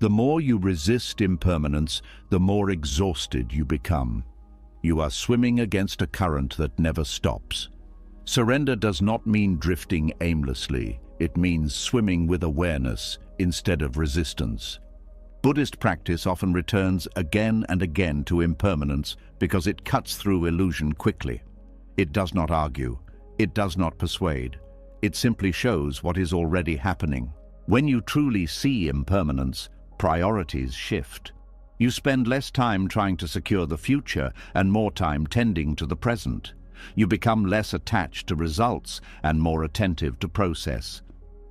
The more you resist impermanence, the more exhausted you become. You are swimming against a current that never stops. Surrender does not mean drifting aimlessly. It means swimming with awareness instead of resistance. Buddhist practice often returns again and again to impermanence because it cuts through illusion quickly. It does not argue. It does not persuade. It simply shows what is already happening. When you truly see impermanence, priorities shift. You spend less time trying to secure the future and more time tending to the present. You become less attached to results and more attentive to process.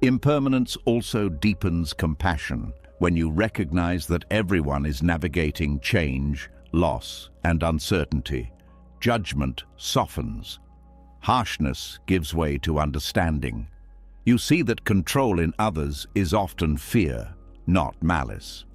Impermanence also deepens compassion. When you recognize that everyone is navigating change, loss, and uncertainty, judgment softens. Harshness gives way to understanding. You see that control in others is often fear, not malice.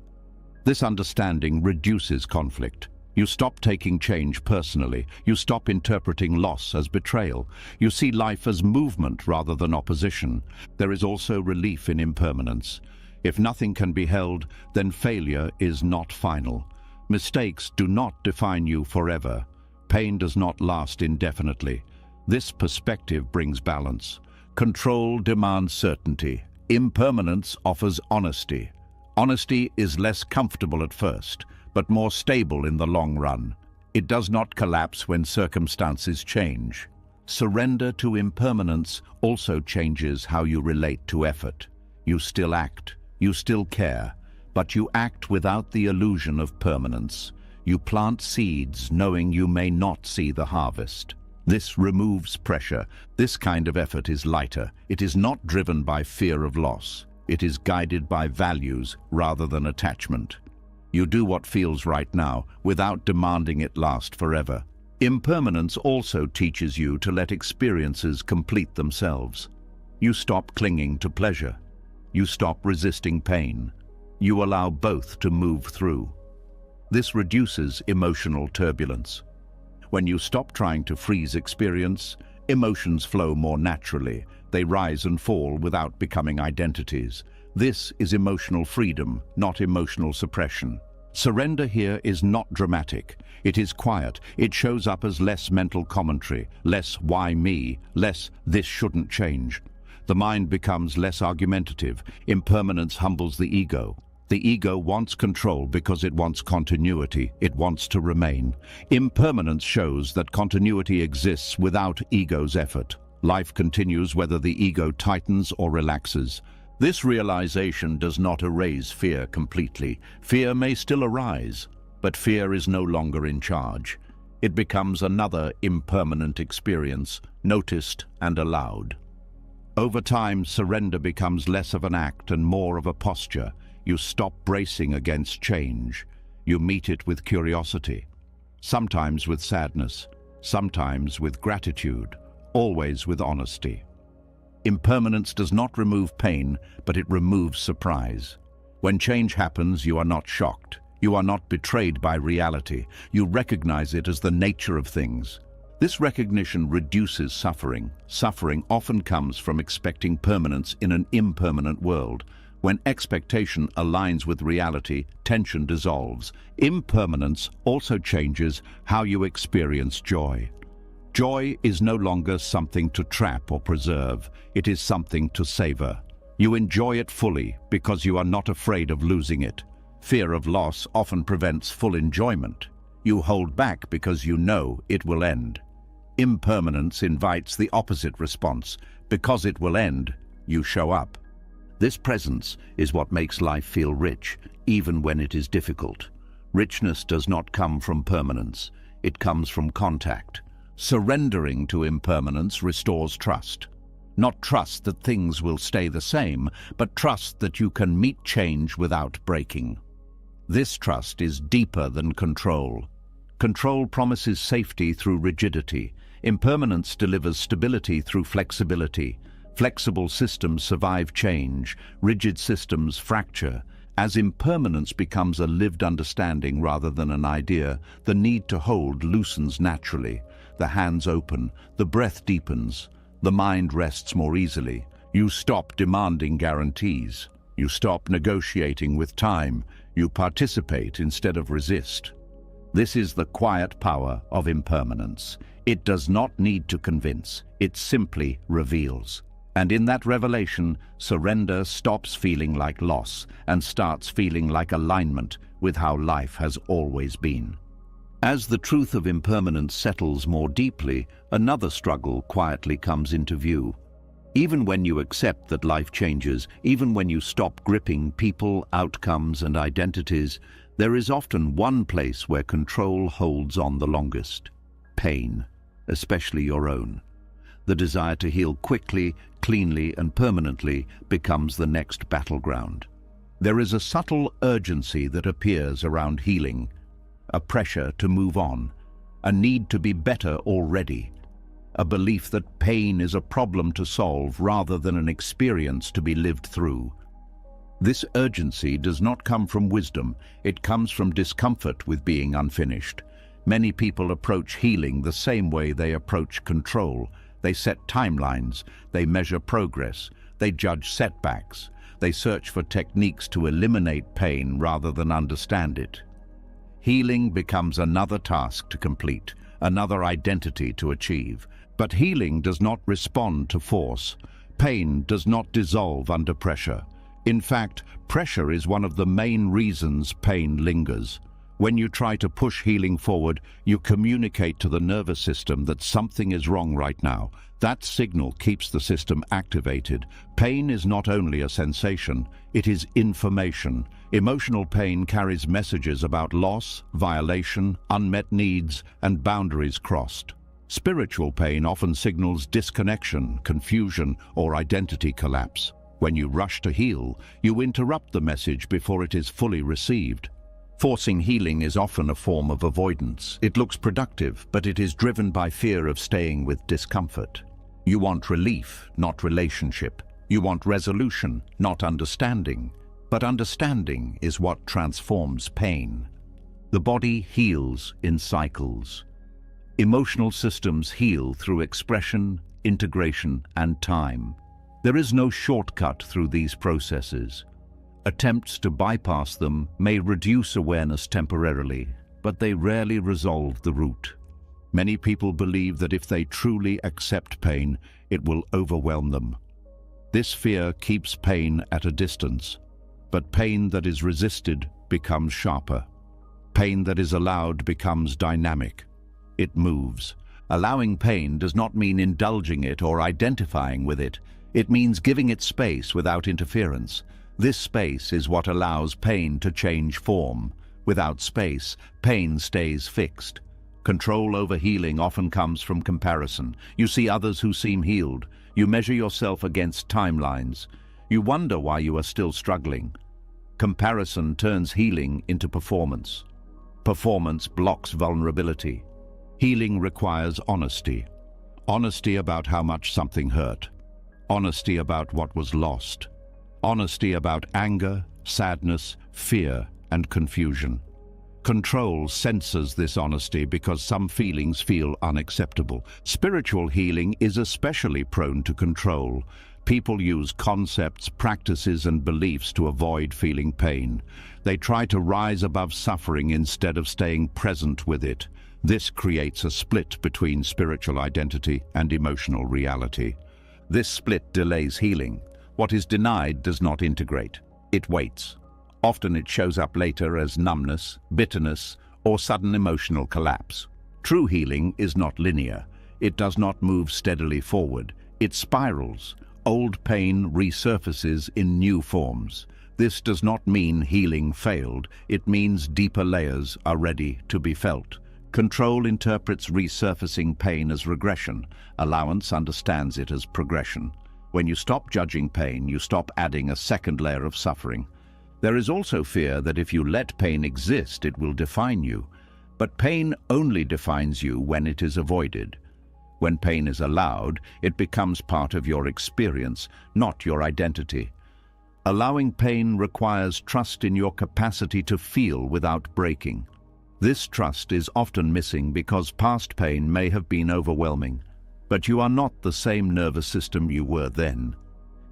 This understanding reduces conflict. You stop taking change personally. You stop interpreting loss as betrayal. You see life as movement rather than opposition. There is also relief in impermanence. If nothing can be held, then failure is not final. Mistakes do not define you forever. Pain does not last indefinitely. This perspective brings balance. Control demands certainty. Impermanence offers honesty. Honesty is less comfortable at first, but more stable in the long run. It does not collapse when circumstances change. Surrender to impermanence also changes how you relate to effort. You still act. You still care, but you act without the illusion of permanence. You plant seeds knowing you may not see the harvest. This removes pressure. This kind of effort is lighter. It is not driven by fear of loss. It is guided by values rather than attachment. You do what feels right now without demanding it last forever. Impermanence also teaches you to let experiences complete themselves. You stop clinging to pleasure. You stop resisting pain. You allow both to move through. This reduces emotional turbulence. When you stop trying to freeze experience, emotions flow more naturally. They rise and fall without becoming identities. This is emotional freedom, not emotional suppression. Surrender here is not dramatic. It is quiet. It shows up as less mental commentary, less why me, less this shouldn't change. The mind becomes less argumentative. Impermanence humbles the ego. The ego wants control because it wants continuity. It wants to remain. Impermanence shows that continuity exists without ego's effort. Life continues whether the ego tightens or relaxes. This realization does not erase fear completely. Fear may still arise, but fear is no longer in charge. It becomes another impermanent experience, noticed and allowed. Over time, surrender becomes less of an act and more of a posture. You stop bracing against change. You meet it with curiosity, sometimes with sadness, sometimes with gratitude, always with honesty. Impermanence does not remove pain, but it removes surprise. When change happens, you are not shocked. You are not betrayed by reality. You recognize it as the nature of things. This recognition reduces suffering. Suffering often comes from expecting permanence in an impermanent world. When expectation aligns with reality, tension dissolves. Impermanence also changes how you experience joy. Joy is no longer something to trap or preserve. It is something to savor. You enjoy it fully because you are not afraid of losing it. Fear of loss often prevents full enjoyment. You hold back because you know it will end. Impermanence invites the opposite response. Because it will end, you show up. This presence is what makes life feel rich, even when it is difficult. Richness does not come from permanence. It comes from contact. Surrendering to impermanence restores trust. Not trust that things will stay the same, but trust that you can meet change without breaking. This trust is deeper than control. Control promises safety through rigidity. Impermanence delivers stability through flexibility. Flexible systems survive change. Rigid systems fracture. As impermanence becomes a lived understanding rather than an idea, the need to hold loosens naturally. The hands open, the breath deepens, the mind rests more easily. You stop demanding guarantees. You stop negotiating with time. You participate instead of resist. This is the quiet power of impermanence. It does not need to convince. It simply reveals. And in that revelation, surrender stops feeling like loss and starts feeling like alignment with how life has always been. As the truth of impermanence settles more deeply, another struggle quietly comes into view. Even when you accept that life changes, even when you stop gripping people, outcomes, and identities, there is often one place where control holds on the longest: pain, especially your own. The desire to heal quickly, cleanly, and permanently becomes the next battleground. There is a subtle urgency that appears around healing, a pressure to move on, a need to be better already, a belief that pain is a problem to solve rather than an experience to be lived through. This urgency does not come from wisdom, it comes from discomfort with being unfinished. Many people approach healing the same way they approach control. They set timelines, they measure progress, they judge setbacks, they search for techniques to eliminate pain rather than understand it. Healing becomes another task to complete, another identity to achieve. But healing does not respond to force. Pain does not dissolve under pressure. In fact, pressure is one of the main reasons pain lingers. When you try to push healing forward, you communicate to the nervous system that something is wrong right now. That signal keeps the system activated. Pain is not only a sensation, it is information. Emotional pain carries messages about loss, violation, unmet needs, and boundaries crossed. Spiritual pain often signals disconnection, confusion, or identity collapse. When you rush to heal, you interrupt the message before it is fully received. Forcing healing is often a form of avoidance. It looks productive, but it is driven by fear of staying with discomfort. You want relief, not relationship. You want resolution, not understanding. But understanding is what transforms pain. The body heals in cycles. Emotional systems heal through expression, integration, and time. There is no shortcut through these processes. Attempts to bypass them may reduce awareness temporarily, but they rarely resolve the root. Many people believe that if they truly accept pain, it will overwhelm them. This fear keeps pain at a distance, but pain that is resisted becomes sharper. Pain that is allowed becomes dynamic. It moves. Allowing pain does not mean indulging it or identifying with it. It means giving it space without interference. This space is what allows pain to change form. Without space, pain stays fixed. Control over healing often comes from comparison. You see others who seem healed. You measure yourself against timelines. You wonder why you are still struggling. Comparison turns healing into performance. Performance blocks vulnerability. Healing requires honesty. Honesty about how much something hurt. Honesty about what was lost. Honesty about anger, sadness, fear, and confusion. Control censors this honesty because some feelings feel unacceptable. Spiritual healing is especially prone to control. People use concepts, practices, and beliefs to avoid feeling pain. They try to rise above suffering instead of staying present with it. This creates a split between spiritual identity and emotional reality. This split delays healing. What is denied does not integrate. It waits. Often it shows up later as numbness, bitterness, or sudden emotional collapse. True healing is not linear. It does not move steadily forward. It spirals. Old pain resurfaces in new forms. This does not mean healing failed. It means deeper layers are ready to be felt. Control interprets resurfacing pain as regression. Allowance understands it as progression. When you stop judging pain, you stop adding a second layer of suffering. There is also fear that if you let pain exist, it will define you. But pain only defines you when it is avoided. When pain is allowed, it becomes part of your experience, not your identity. Allowing pain requires trust in your capacity to feel without breaking. This trust is often missing because past pain may have been overwhelming, but you are not the same nervous system you were then.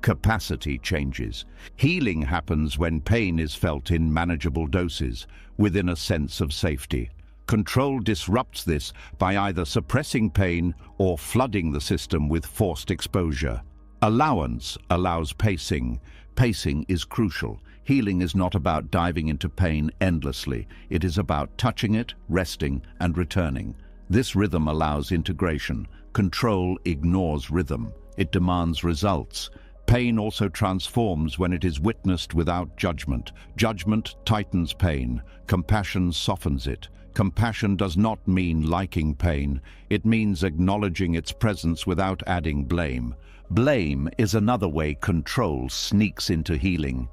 Capacity changes. Healing happens when pain is felt in manageable doses, within a sense of safety. Control disrupts this by either suppressing pain or flooding the system with forced exposure. Allowance allows pacing. Pacing is crucial. Healing is not about diving into pain endlessly. It is about touching it, resting, and returning. This rhythm allows integration. Control ignores rhythm. It demands results. Pain also transforms when it is witnessed without judgment. Judgment tightens pain. Compassion softens it. Compassion does not mean liking pain. It means acknowledging its presence without adding blame. Blame is another way control sneaks into healing.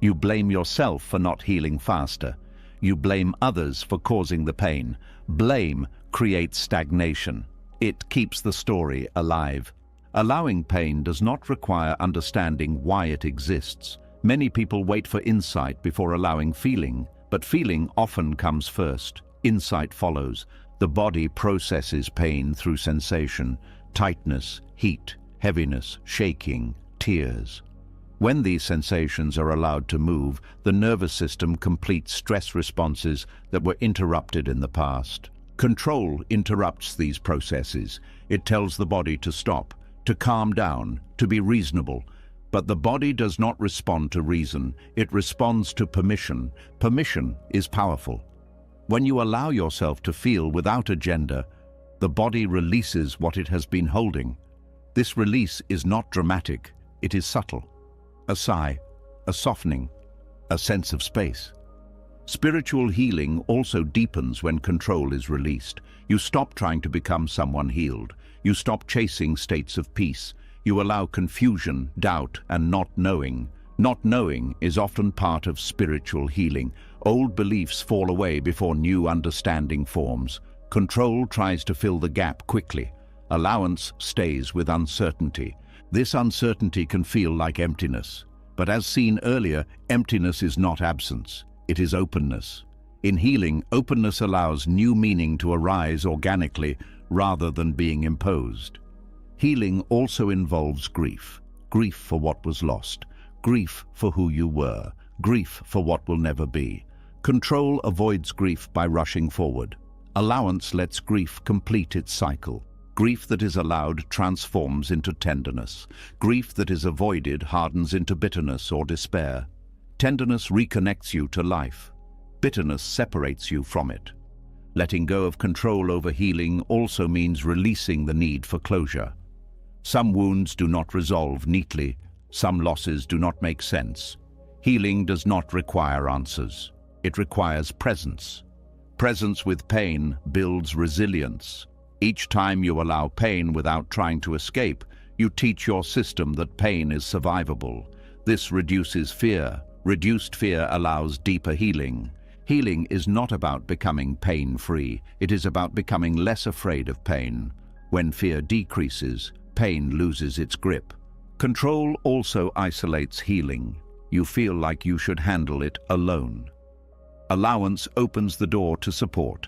You blame yourself for not healing faster. You blame others for causing the pain. Blame creates stagnation. It keeps the story alive. Allowing pain does not require understanding why it exists. Many people wait for insight before allowing feeling, but feeling often comes first. Insight follows. The body processes pain through sensation, tightness, heat, heaviness, shaking, tears. When these sensations are allowed to move, the nervous system completes stress responses that were interrupted in the past. Control interrupts these processes. It tells the body to stop, to calm down, to be reasonable. But the body does not respond to reason. It responds to permission. Permission is powerful. When you allow yourself to feel without agenda, the body releases what it has been holding. This release is not dramatic. It is subtle. A sigh, a softening, a sense of space. Spiritual healing also deepens when control is released. You stop trying to become someone healed. You stop chasing states of peace. You allow confusion, doubt, and not knowing. Not knowing is often part of spiritual healing. Old beliefs fall away before new understanding forms. Control tries to fill the gap quickly. Allowance stays with uncertainty. This uncertainty can feel like emptiness. But as seen earlier, emptiness is not absence. It is openness. In healing, openness allows new meaning to arise organically rather than being imposed. Healing also involves grief. Grief for what was lost. Grief for who you were. Grief for what will never be. Control avoids grief by rushing forward. Allowance lets grief complete its cycle. Grief that is allowed transforms into tenderness. Grief that is avoided hardens into bitterness or despair. Tenderness reconnects you to life. Bitterness separates you from it. Letting go of control over healing also means releasing the need for closure. Some wounds do not resolve neatly. Some losses do not make sense. Healing does not require answers. It requires presence. Presence with pain builds resilience. Each time you allow pain without trying to escape, you teach your system that pain is survivable. This reduces fear. Reduced fear allows deeper healing. Healing is not about becoming pain-free. It is about becoming less afraid of pain. When fear decreases, pain loses its grip. Control also isolates healing. You feel like you should handle it alone. Allowance opens the door to support.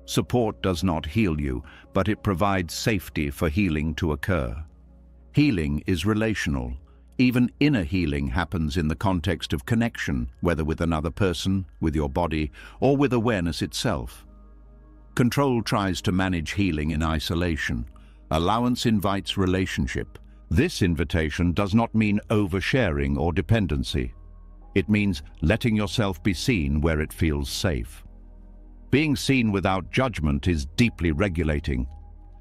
Support does not heal you, but it provides safety for healing to occur. Healing is relational. Even inner healing happens in the context of connection, whether with another person, with your body, or with awareness itself. Control tries to manage healing in isolation. Allowance invites relationship. This invitation does not mean oversharing or dependency. It means letting yourself be seen where it feels safe. Being seen without judgment is deeply regulating.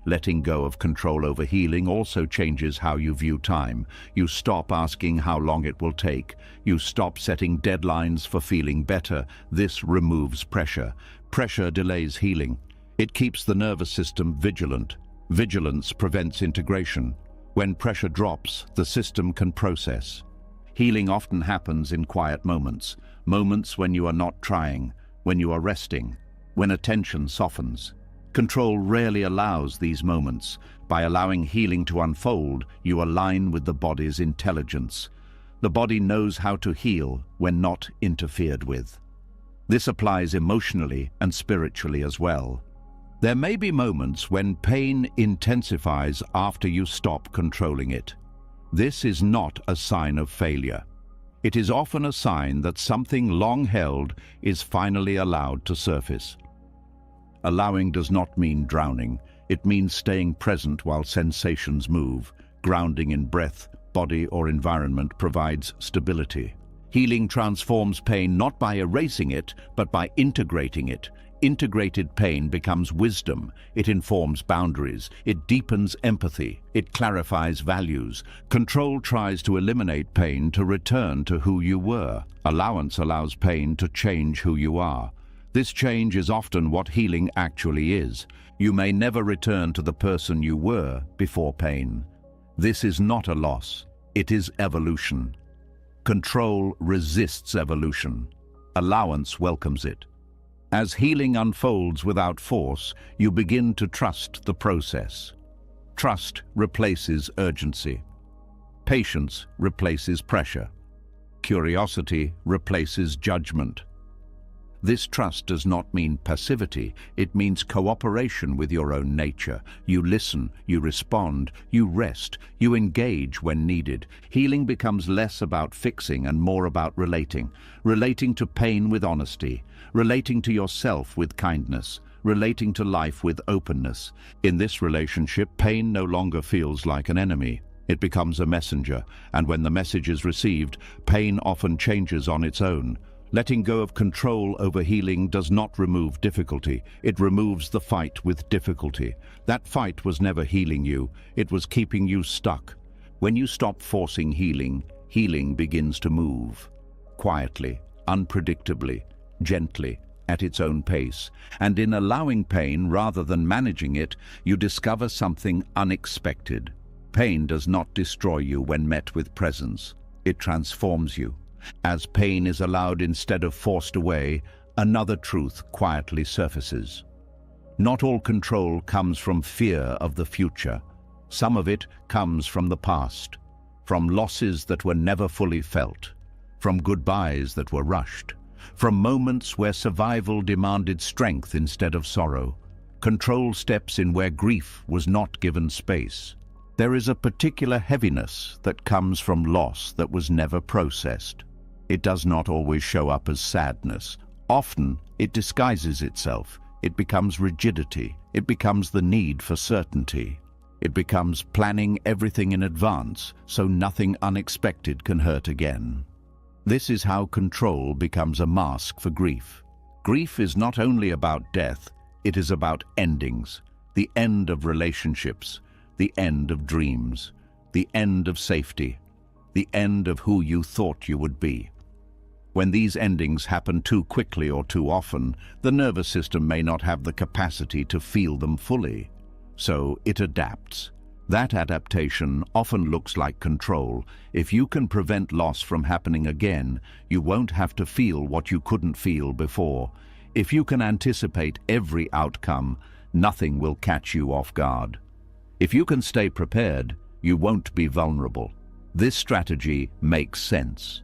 Letting go of control over healing also changes how you view time. You stop asking how long it will take. You stop setting deadlines for feeling better. This removes pressure. Pressure delays healing. It keeps the nervous system vigilant. Vigilance prevents integration. When pressure drops, the system can process. Healing often happens in quiet moments. Moments when you are not trying, when you are resting, when attention softens. Control rarely allows these moments. By allowing healing to unfold, you align with the body's intelligence. The body knows how to heal when not interfered with. This applies emotionally and spiritually as well. There may be moments when pain intensifies after you stop controlling it. This is not a sign of failure. It is often a sign that something long held is finally allowed to surface. Allowing does not mean drowning. It means staying present while sensations move. Grounding in breath, body, or environment provides stability. Healing transforms pain not by erasing it, but by integrating it. Integrated pain becomes wisdom. It informs boundaries. It deepens empathy. It clarifies values. Control tries to eliminate pain to return to who you were. Allowance allows pain to change who you are. This change is often what healing actually is. You may never return to the person you were before pain. This is not a loss. It is evolution. Control resists evolution. Allowance welcomes it. As healing unfolds without force, you begin to trust the process. Trust replaces urgency. Patience replaces pressure. Curiosity replaces judgment. This trust does not mean passivity. It means cooperation with your own nature. You listen, you respond, you rest, you engage when needed. Healing becomes less about fixing and more about relating. Relating to pain with honesty. Relating to yourself with kindness. Relating to life with openness. In this relationship, pain no longer feels like an enemy. It becomes a messenger, and when the message is received, pain often changes on its own. Letting go of control over healing does not remove difficulty. It removes the fight with difficulty. That fight was never healing you. It was keeping you stuck. When you stop forcing healing, healing begins to move. Quietly, unpredictably, gently, at its own pace. And in allowing pain rather than managing it, you discover something unexpected. Pain does not destroy you when met with presence. It transforms you. As pain is allowed instead of forced away, another truth quietly surfaces. Not all control comes from fear of the future. Some of it comes from the past, from losses that were never fully felt, from goodbyes that were rushed, from moments where survival demanded strength instead of sorrow. Control steps in where grief was not given space. There is a particular heaviness that comes from loss that was never processed. It does not always show up as sadness. Often, it disguises itself. It becomes rigidity. It becomes the need for certainty. It becomes planning everything in advance so nothing unexpected can hurt again. This is how control becomes a mask for grief. Grief is not only about death, it is about endings, the end of relationships, the end of dreams, the end of safety, the end of who you thought you would be. When these endings happen too quickly or too often, the nervous system may not have the capacity to feel them fully. So it adapts. That adaptation often looks like control. If you can prevent loss from happening again, you won't have to feel what you couldn't feel before. If you can anticipate every outcome, nothing will catch you off guard. If you can stay prepared, you won't be vulnerable. This strategy makes sense.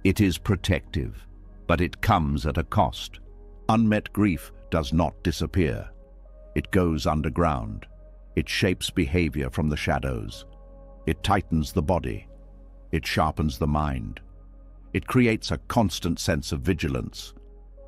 It is protective, but it comes at a cost. Unmet grief does not disappear. It goes underground. It shapes behavior from the shadows. It tightens the body. It sharpens the mind. It creates a constant sense of vigilance.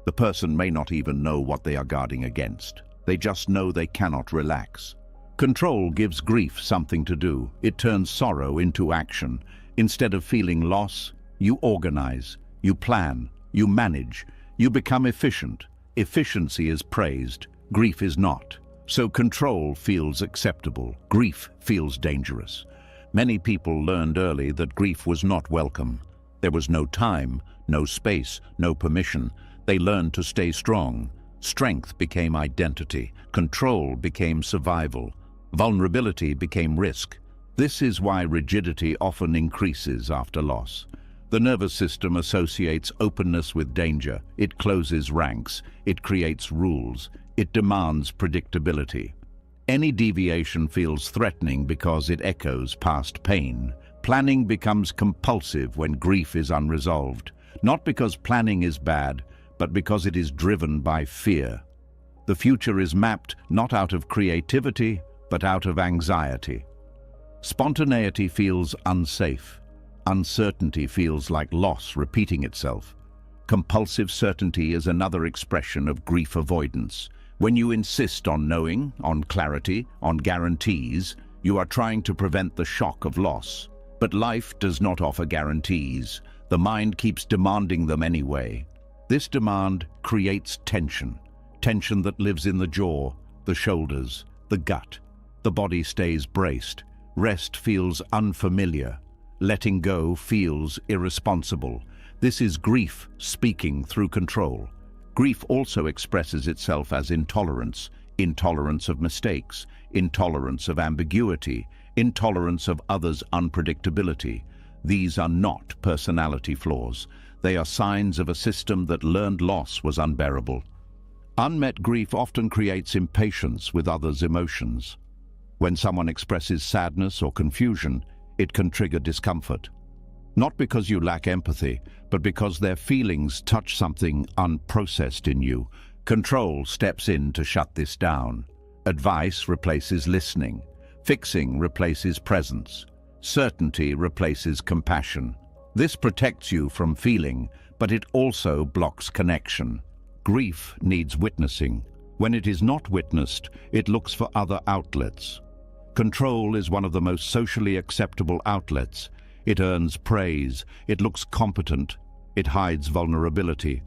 The person may not even know what they are guarding against. They just know they cannot relax. Control gives grief something to do. It turns sorrow into action. Instead of feeling loss, you organize, you plan, you manage, you become efficient. Efficiency is praised, grief is not. So control feels acceptable, grief feels dangerous. Many people learned early that grief was not welcome. There was no time, no space, no permission. They learned to stay strong. Strength became identity, control became survival, vulnerability became risk. This is why rigidity often increases after loss. The nervous system associates openness with danger. It closes ranks. It creates rules. It demands predictability. Any deviation feels threatening because it echoes past pain. Planning becomes compulsive when grief is unresolved, not because planning is bad, but because it is driven by fear. The future is mapped not out of creativity, but out of anxiety. Spontaneity feels unsafe. Uncertainty feels like loss repeating itself. Compulsive certainty is another expression of grief avoidance. When you insist on knowing, on clarity, on guarantees, you are trying to prevent the shock of loss. But life does not offer guarantees. The mind keeps demanding them anyway. This demand creates tension. Tension that lives in the jaw, the shoulders, the gut. The body stays braced. Rest feels unfamiliar. Letting go feels irresponsible. This is grief speaking through control. Grief also expresses itself as intolerance, intolerance of mistakes, intolerance of ambiguity, intolerance of others' unpredictability. These are not personality flaws. They are signs of a system that learned loss was unbearable. Unmet grief often creates impatience with others' emotions. When someone expresses sadness or confusion, it can trigger discomfort. Not because you lack empathy, but because their feelings touch something unprocessed in you. Control steps in to shut this down. Advice replaces listening. Fixing replaces presence. Certainty replaces compassion. This protects you from feeling, but it also blocks connection. Grief needs witnessing. When it is not witnessed, it looks for other outlets. Control is one of the most socially acceptable outlets. It earns praise, it looks competent, it hides vulnerability.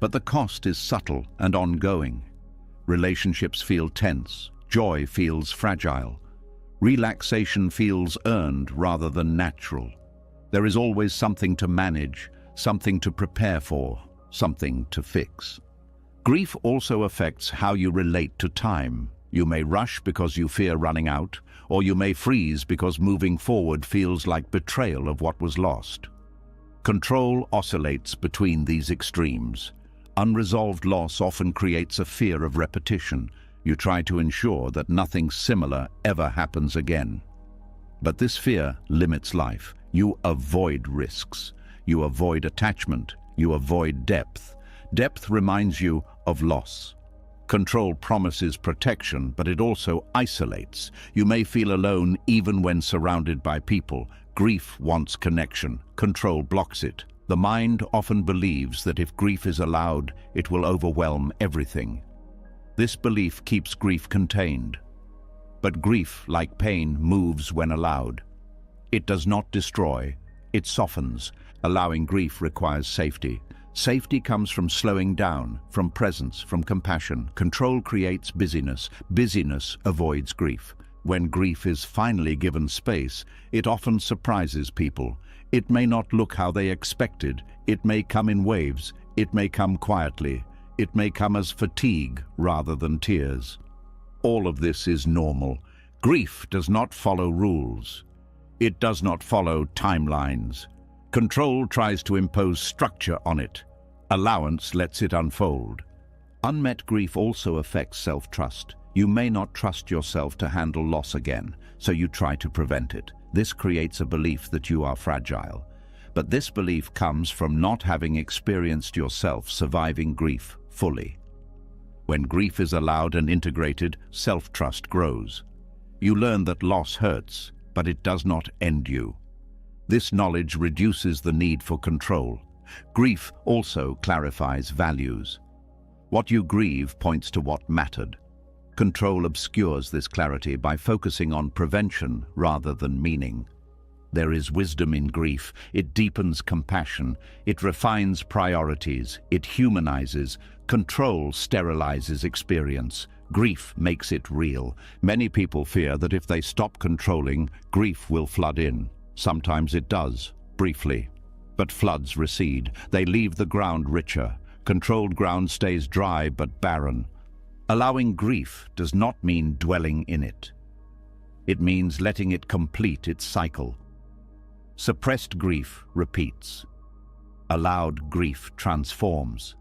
But the cost is subtle and ongoing. Relationships feel tense, joy feels fragile. Relaxation feels earned rather than natural. There is always something to manage, something to prepare for, something to fix. Grief also affects how you relate to time. You may rush because you fear running out, or you may freeze because moving forward feels like betrayal of what was lost. Control oscillates between these extremes. Unresolved loss often creates a fear of repetition. You try to ensure that nothing similar ever happens again. But this fear limits life. You avoid risks. You avoid attachment. You avoid depth. Depth reminds you of loss. Control promises protection, but it also isolates. You may feel alone even when surrounded by people. Grief wants connection. Control blocks it. The mind often believes that if grief is allowed, it will overwhelm everything. This belief keeps grief contained. But grief, like pain, moves when allowed. It does not destroy, it softens. Allowing grief requires safety. Safety comes from slowing down, from presence, from compassion. Control creates busyness. Busyness avoids grief. When grief is finally given space, it often surprises people. It may not look how they expected. It may come in waves. It may come quietly. It may come as fatigue rather than tears. All of this is normal. Grief does not follow rules. It does not follow timelines. Control tries to impose structure on it. Allowance lets it unfold. Unmet grief also affects self-trust. You may not trust yourself to handle loss again, so you try to prevent it. This creates a belief that you are fragile. But this belief comes from not having experienced yourself surviving grief fully. When grief is allowed and integrated, self-trust grows. You learn that loss hurts, but it does not end you. This knowledge reduces the need for control. Grief also clarifies values. What you grieve points to what mattered. Control obscures this clarity by focusing on prevention rather than meaning. There is wisdom in grief. It deepens compassion. It refines priorities. It humanizes. Control sterilizes experience. Grief makes it real. Many people fear that if they stop controlling, grief will flood in. Sometimes it does, briefly. But floods recede. They leave the ground richer. Controlled ground stays dry but barren. Allowing grief does not mean dwelling in it. It means letting it complete its cycle. Suppressed grief repeats. Allowed grief transforms.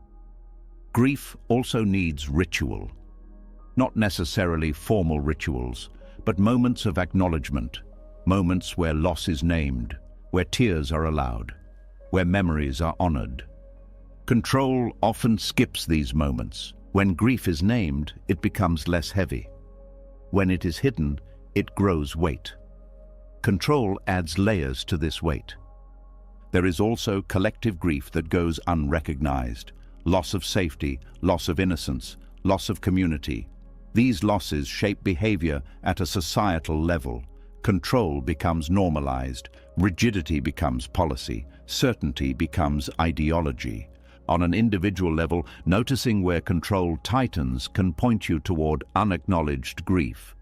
Grief also needs ritual. Not necessarily formal rituals, but moments of acknowledgement, moments where loss is named, where tears are allowed, where memories are honored. Control often skips these moments. When grief is named, it becomes less heavy. When it is hidden, it grows weight. Control adds layers to this weight. There is also collective grief that goes unrecognized. Loss of safety, loss of innocence, loss of community. These losses shape behavior at a societal level. Control becomes normalized. Rigidity becomes policy. Certainty becomes ideology. On an individual level, noticing where control tightens can point you toward unacknowledged grief.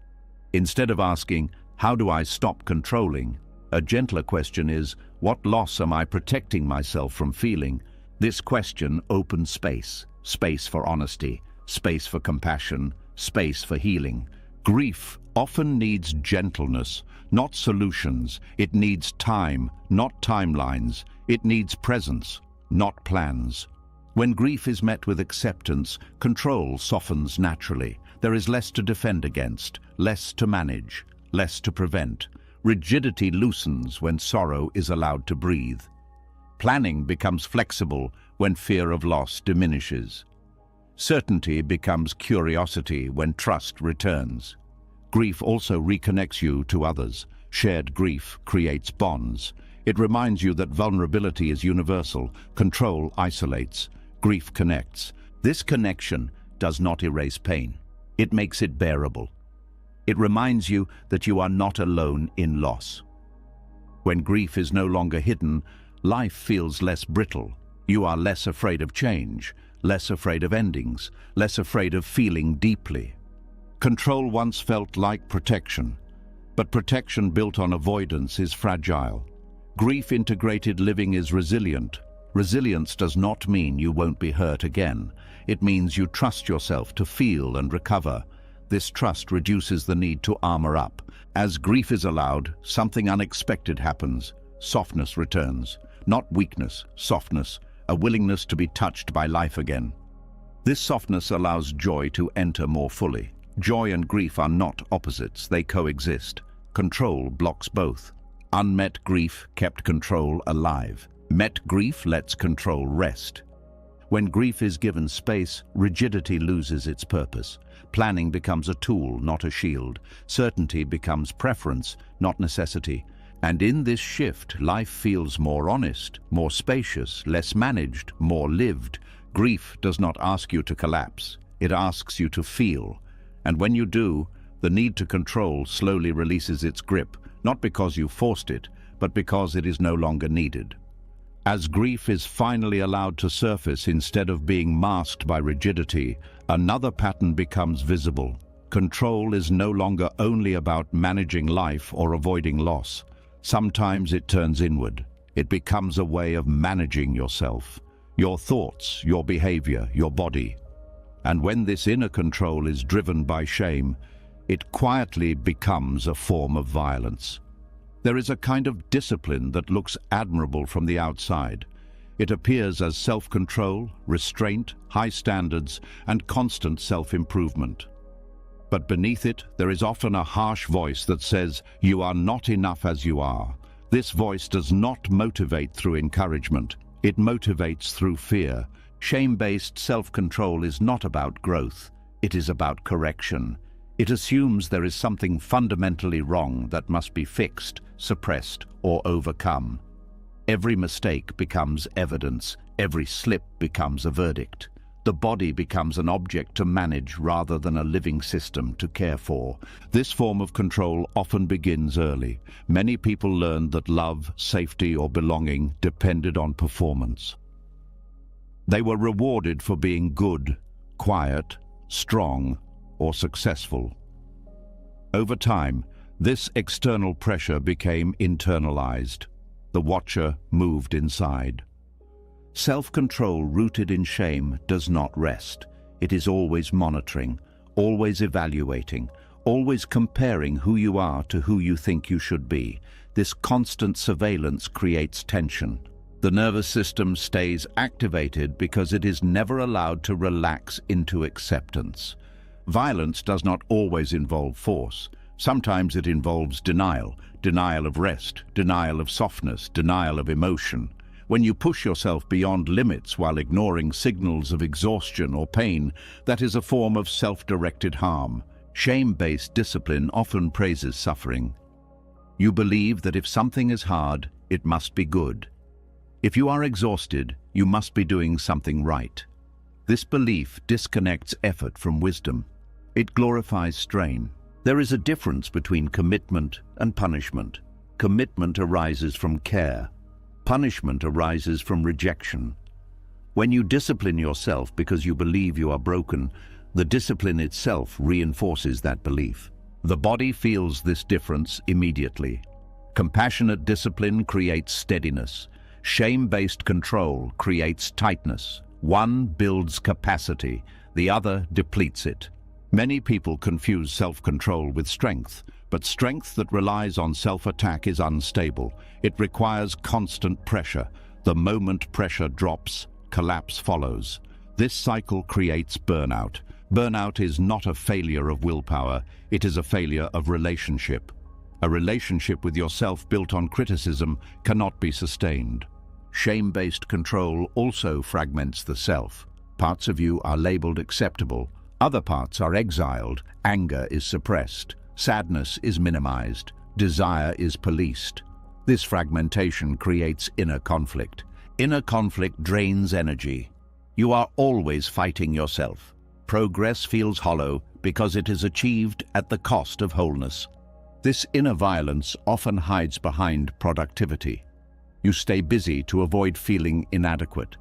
Instead of asking, "How do I stop controlling?" a gentler question is, "What loss am I protecting myself from feeling?" This question opens space. Space for honesty, space for compassion, space for healing. Grief often needs gentleness, not solutions. It needs time, not timelines. It needs presence, not plans. When grief is met with acceptance, control softens naturally. There is less to defend against, less to manage, less to prevent. Rigidity loosens when sorrow is allowed to breathe. Planning becomes flexible when fear of loss diminishes. Certainty becomes curiosity when trust returns. Grief also reconnects you to others. Shared grief creates bonds. It reminds you that vulnerability is universal. Control isolates. Grief connects. This connection does not erase pain. It makes it bearable. It reminds you that you are not alone in loss. When grief is no longer hidden, life feels less brittle. You are less afraid of change, less afraid of endings, less afraid of feeling deeply. Control once felt like protection, but protection built on avoidance is fragile. Grief-integrated living is resilient. Resilience does not mean you won't be hurt again. It means you trust yourself to feel and recover. This trust reduces the need to armor up. As grief is allowed, something unexpected happens. Softness returns. Not weakness, softness, a willingness to be touched by life again. This softness allows joy to enter more fully. Joy and grief are not opposites, they coexist. Control blocks both. Unmet grief kept control alive. Met grief lets control rest. When grief is given space, rigidity loses its purpose. Planning becomes a tool, not a shield. Certainty becomes preference, not necessity. And in this shift, life feels more honest, more spacious, less managed, more lived. Grief does not ask you to collapse. It asks you to feel. And when you do, the need to control slowly releases its grip, not because you forced it, but because it is no longer needed. As grief is finally allowed to surface instead of being masked by rigidity, another pattern becomes visible. Control is no longer only about managing life or avoiding loss. Sometimes it turns inward. It becomes a way of managing yourself, your thoughts, your behavior, your body. And when this inner control is driven by shame, it quietly becomes a form of violence. There is a kind of discipline that looks admirable from the outside. It appears as self-control, restraint, high standards, and constant self-improvement. But beneath it, there is often a harsh voice that says, "You are not enough as you are." This voice does not motivate through encouragement. It motivates through fear. Shame-based self-control is not about growth. It is about correction. It assumes there is something fundamentally wrong that must be fixed, suppressed, or overcome. Every mistake becomes evidence. Every slip becomes a verdict. The body becomes an object to manage rather than a living system to care for. This form of control often begins early. Many people learned that love, safety, or belonging depended on performance. They were rewarded for being good, quiet, strong, or successful. Over time, this external pressure became internalized. The watcher moved inside. Self-control rooted in shame does not rest. It is always monitoring, always evaluating, always comparing who you are to who you think you should be. This constant surveillance creates tension. The nervous system stays activated because it is never allowed to relax into acceptance. Violence does not always involve force. Sometimes it involves denial, denial of rest, denial of softness, denial of emotion. When you push yourself beyond limits while ignoring signals of exhaustion or pain, that is a form of self-directed harm. Shame-based discipline often praises suffering. You believe that if something is hard, it must be good. If you are exhausted, you must be doing something right. This belief disconnects effort from wisdom. It glorifies strain. There is a difference between commitment and punishment. Commitment arises from care. Punishment arises from rejection. When you discipline yourself because you believe you are broken, the discipline itself reinforces that belief. The body feels this difference immediately. Compassionate discipline creates steadiness. Shame-based control creates tightness. One builds capacity, the other depletes it. Many people confuse self-control with strength, but strength that relies on self-attack is unstable. It requires constant pressure. The moment pressure drops, collapse follows. This cycle creates burnout. Burnout is not a failure of willpower, it is a failure of relationship. A relationship with yourself built on criticism cannot be sustained. Shame-based control also fragments the self. Parts of you are labeled acceptable, other parts are exiled, anger is suppressed, sadness is minimized, desire is policed. This fragmentation creates inner conflict. Inner conflict drains energy. You are always fighting yourself. Progress feels hollow because it is achieved at the cost of wholeness. This inner violence often hides behind productivity. You stay busy to avoid feeling inadequate.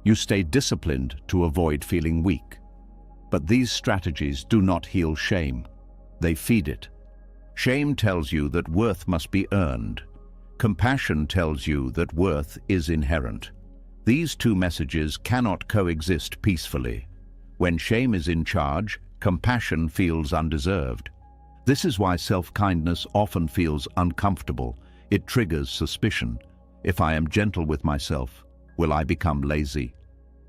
You stay disciplined to avoid feeling weak. But these strategies do not heal shame. They feed it. Shame tells you that worth must be earned. Compassion tells you that worth is inherent. These two messages cannot coexist peacefully. When shame is in charge, compassion feels undeserved. This is why self-kindness often feels uncomfortable. It triggers suspicion. If I am gentle with myself, will I become lazy?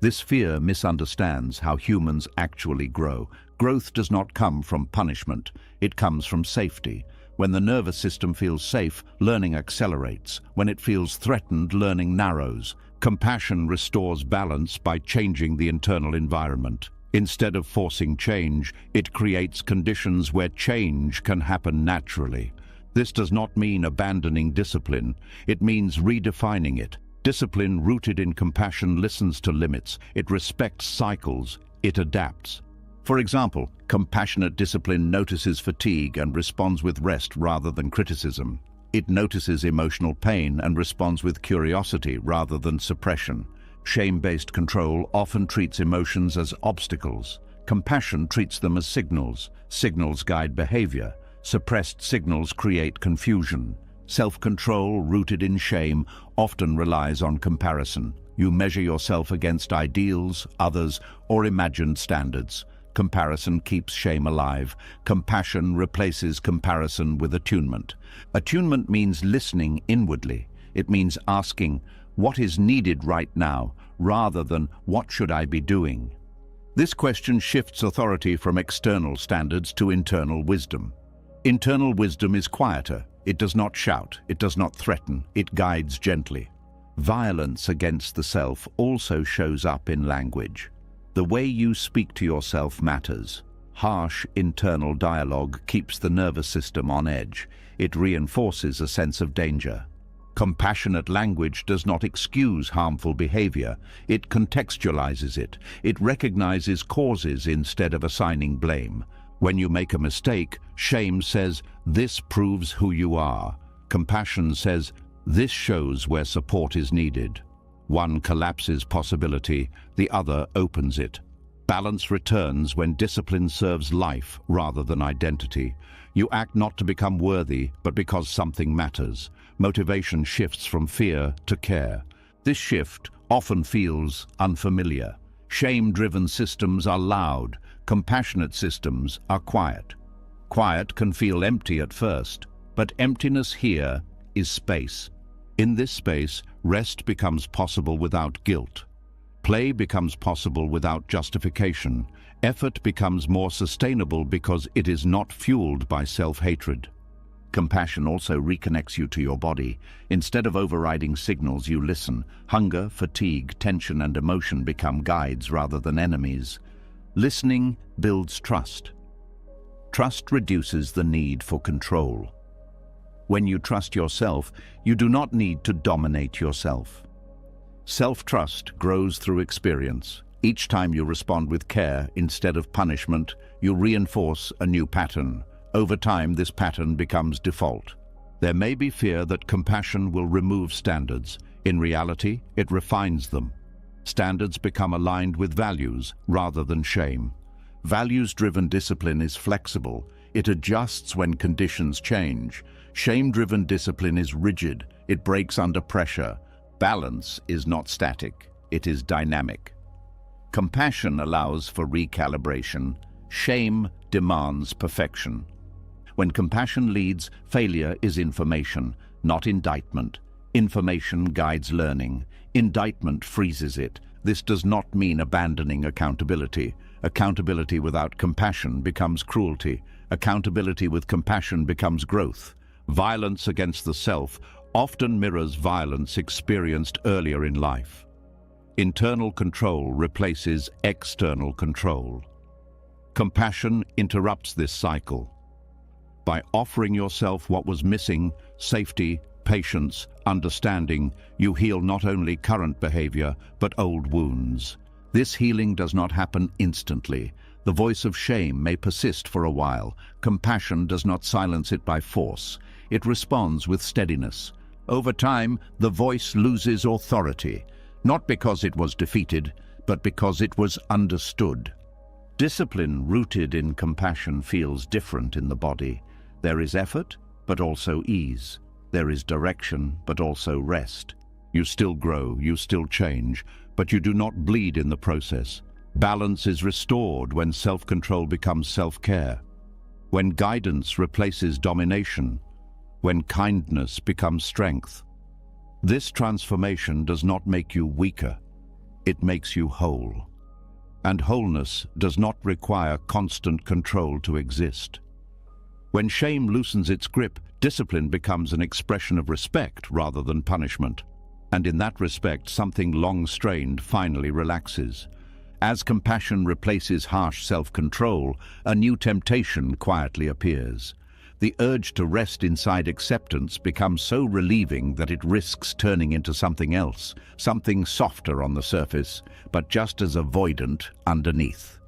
This fear misunderstands how humans actually grow. Growth does not come from punishment, it comes from safety. When the nervous system feels safe, learning accelerates. When it feels threatened, learning narrows. Compassion restores balance by changing the internal environment. Instead of forcing change, it creates conditions where change can happen naturally. This does not mean abandoning discipline, it means redefining it. Discipline rooted in compassion listens to limits, it respects cycles, it adapts. For example, compassionate discipline notices fatigue and responds with rest rather than criticism. It notices emotional pain and responds with curiosity rather than suppression. Shame-based control often treats emotions as obstacles. Compassion treats them as signals. Signals guide behavior. Suppressed signals create confusion. Self-control, rooted in shame, often relies on comparison. You measure yourself against ideals, others, or imagined standards. Comparison keeps shame alive. Compassion replaces comparison with attunement. Attunement means listening inwardly. It means asking, what is needed right now, rather than what should I be doing? This question shifts authority from external standards to internal wisdom. Internal wisdom is quieter. It does not shout. It does not threaten. It guides gently. Violence against the self also shows up in language. The way you speak to yourself matters. Harsh internal dialogue keeps the nervous system on edge. It reinforces a sense of danger. Compassionate language does not excuse harmful behavior. It contextualizes it. It recognizes causes instead of assigning blame. When you make a mistake, shame says, "This proves who you are." Compassion says, "This shows where support is needed." One collapses possibility, the other opens it. Balance returns when discipline serves life rather than identity. You act not to become worthy, but because something matters. Motivation shifts from fear to care. This shift often feels unfamiliar. Shame-driven systems are loud. Compassionate systems are quiet. Quiet can feel empty at first, but emptiness here is space. In this space, rest becomes possible without guilt. Play becomes possible without justification. Effort becomes more sustainable because it is not fueled by self-hatred. Compassion also reconnects you to your body. Instead of overriding signals, you listen. Hunger, fatigue, tension, and emotion become guides rather than enemies. Listening builds trust. Trust reduces the need for control. When you trust yourself, you do not need to dominate yourself. Self-trust grows through experience. Each time you respond with care instead of punishment, you reinforce a new pattern. Over time, this pattern becomes default. There may be fear that compassion will remove standards. In reality, it refines them. Standards become aligned with values rather than shame. Values-driven discipline is flexible. It adjusts when conditions change. Shame-driven discipline is rigid. It breaks under pressure. Balance is not static. It is dynamic. Compassion allows for recalibration. Shame demands perfection. When compassion leads, failure is information, not indictment. Information guides learning. Indictment freezes it. This does not mean abandoning accountability. Accountability without compassion becomes cruelty. Accountability with compassion becomes growth. Violence against the self often mirrors violence experienced earlier in life. Internal control replaces external control. Compassion interrupts this cycle. By offering yourself what was missing, safety, patience, understanding, you heal not only current behavior, but old wounds. This healing does not happen instantly. The voice of shame may persist for a while. Compassion does not silence it by force. It responds with steadiness. Over time, the voice loses authority, not because it was defeated, but because it was understood. Discipline rooted in compassion feels different in the body. There is effort, but also ease. There is direction, but also rest. You still grow, you still change, but you do not bleed in the process. Balance is restored when self-control becomes self-care. When guidance replaces domination. When kindness becomes strength. This transformation does not make you weaker. It makes you whole. And wholeness does not require constant control to exist. When shame loosens its grip, discipline becomes an expression of respect rather than punishment. And in that respect, something long strained finally relaxes. As compassion replaces harsh self-control, a new temptation quietly appears. The urge to rest inside acceptance becomes so relieving that it risks turning into something else, something softer on the surface, but just as avoidant underneath.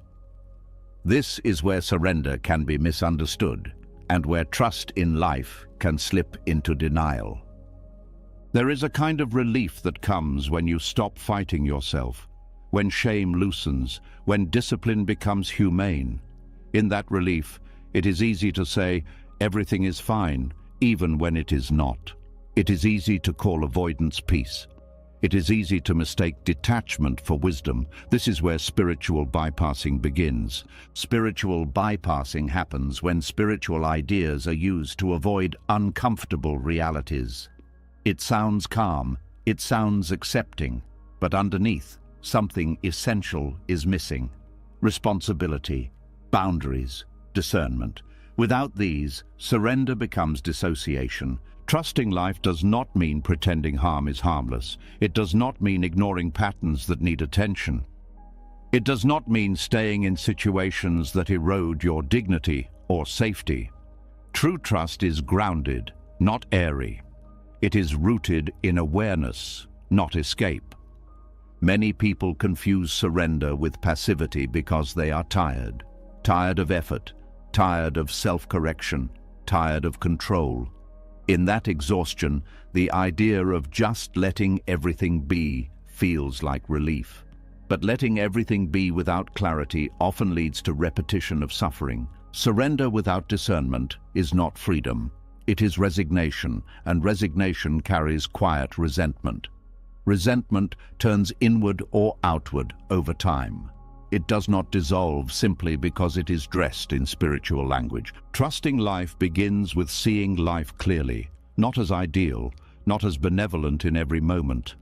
This is where surrender can be misunderstood, and where trust in life can slip into denial. There is a kind of relief that comes when you stop fighting yourself. when shame loosens, when discipline becomes humane. In that relief, it is easy to say, everything is fine, even when it is not. It is easy to call avoidance peace. It is easy to mistake detachment for wisdom. This is where spiritual bypassing begins. Spiritual bypassing happens when spiritual ideas are used to avoid uncomfortable realities. It sounds calm, it sounds accepting, but underneath, something essential is missing. Responsibility, boundaries, discernment. Without these, surrender becomes dissociation. Trusting life does not mean pretending harm is harmless. It does not mean ignoring patterns that need attention. It does not mean staying in situations that erode your dignity or safety. True trust is grounded, not airy. It is rooted in awareness, not escape. Many people confuse surrender with passivity because they are tired. Tired of effort, tired of self-correction, tired of control. In that exhaustion, the idea of just letting everything be feels like relief. But letting everything be without clarity often leads to repetition of suffering. Surrender without discernment is not freedom. It is resignation, and resignation carries quiet resentment. Resentment turns inward or outward over time. It does not dissolve simply because it is dressed in spiritual language. Trusting life begins with seeing life clearly, not as ideal, not as benevolent in every moment,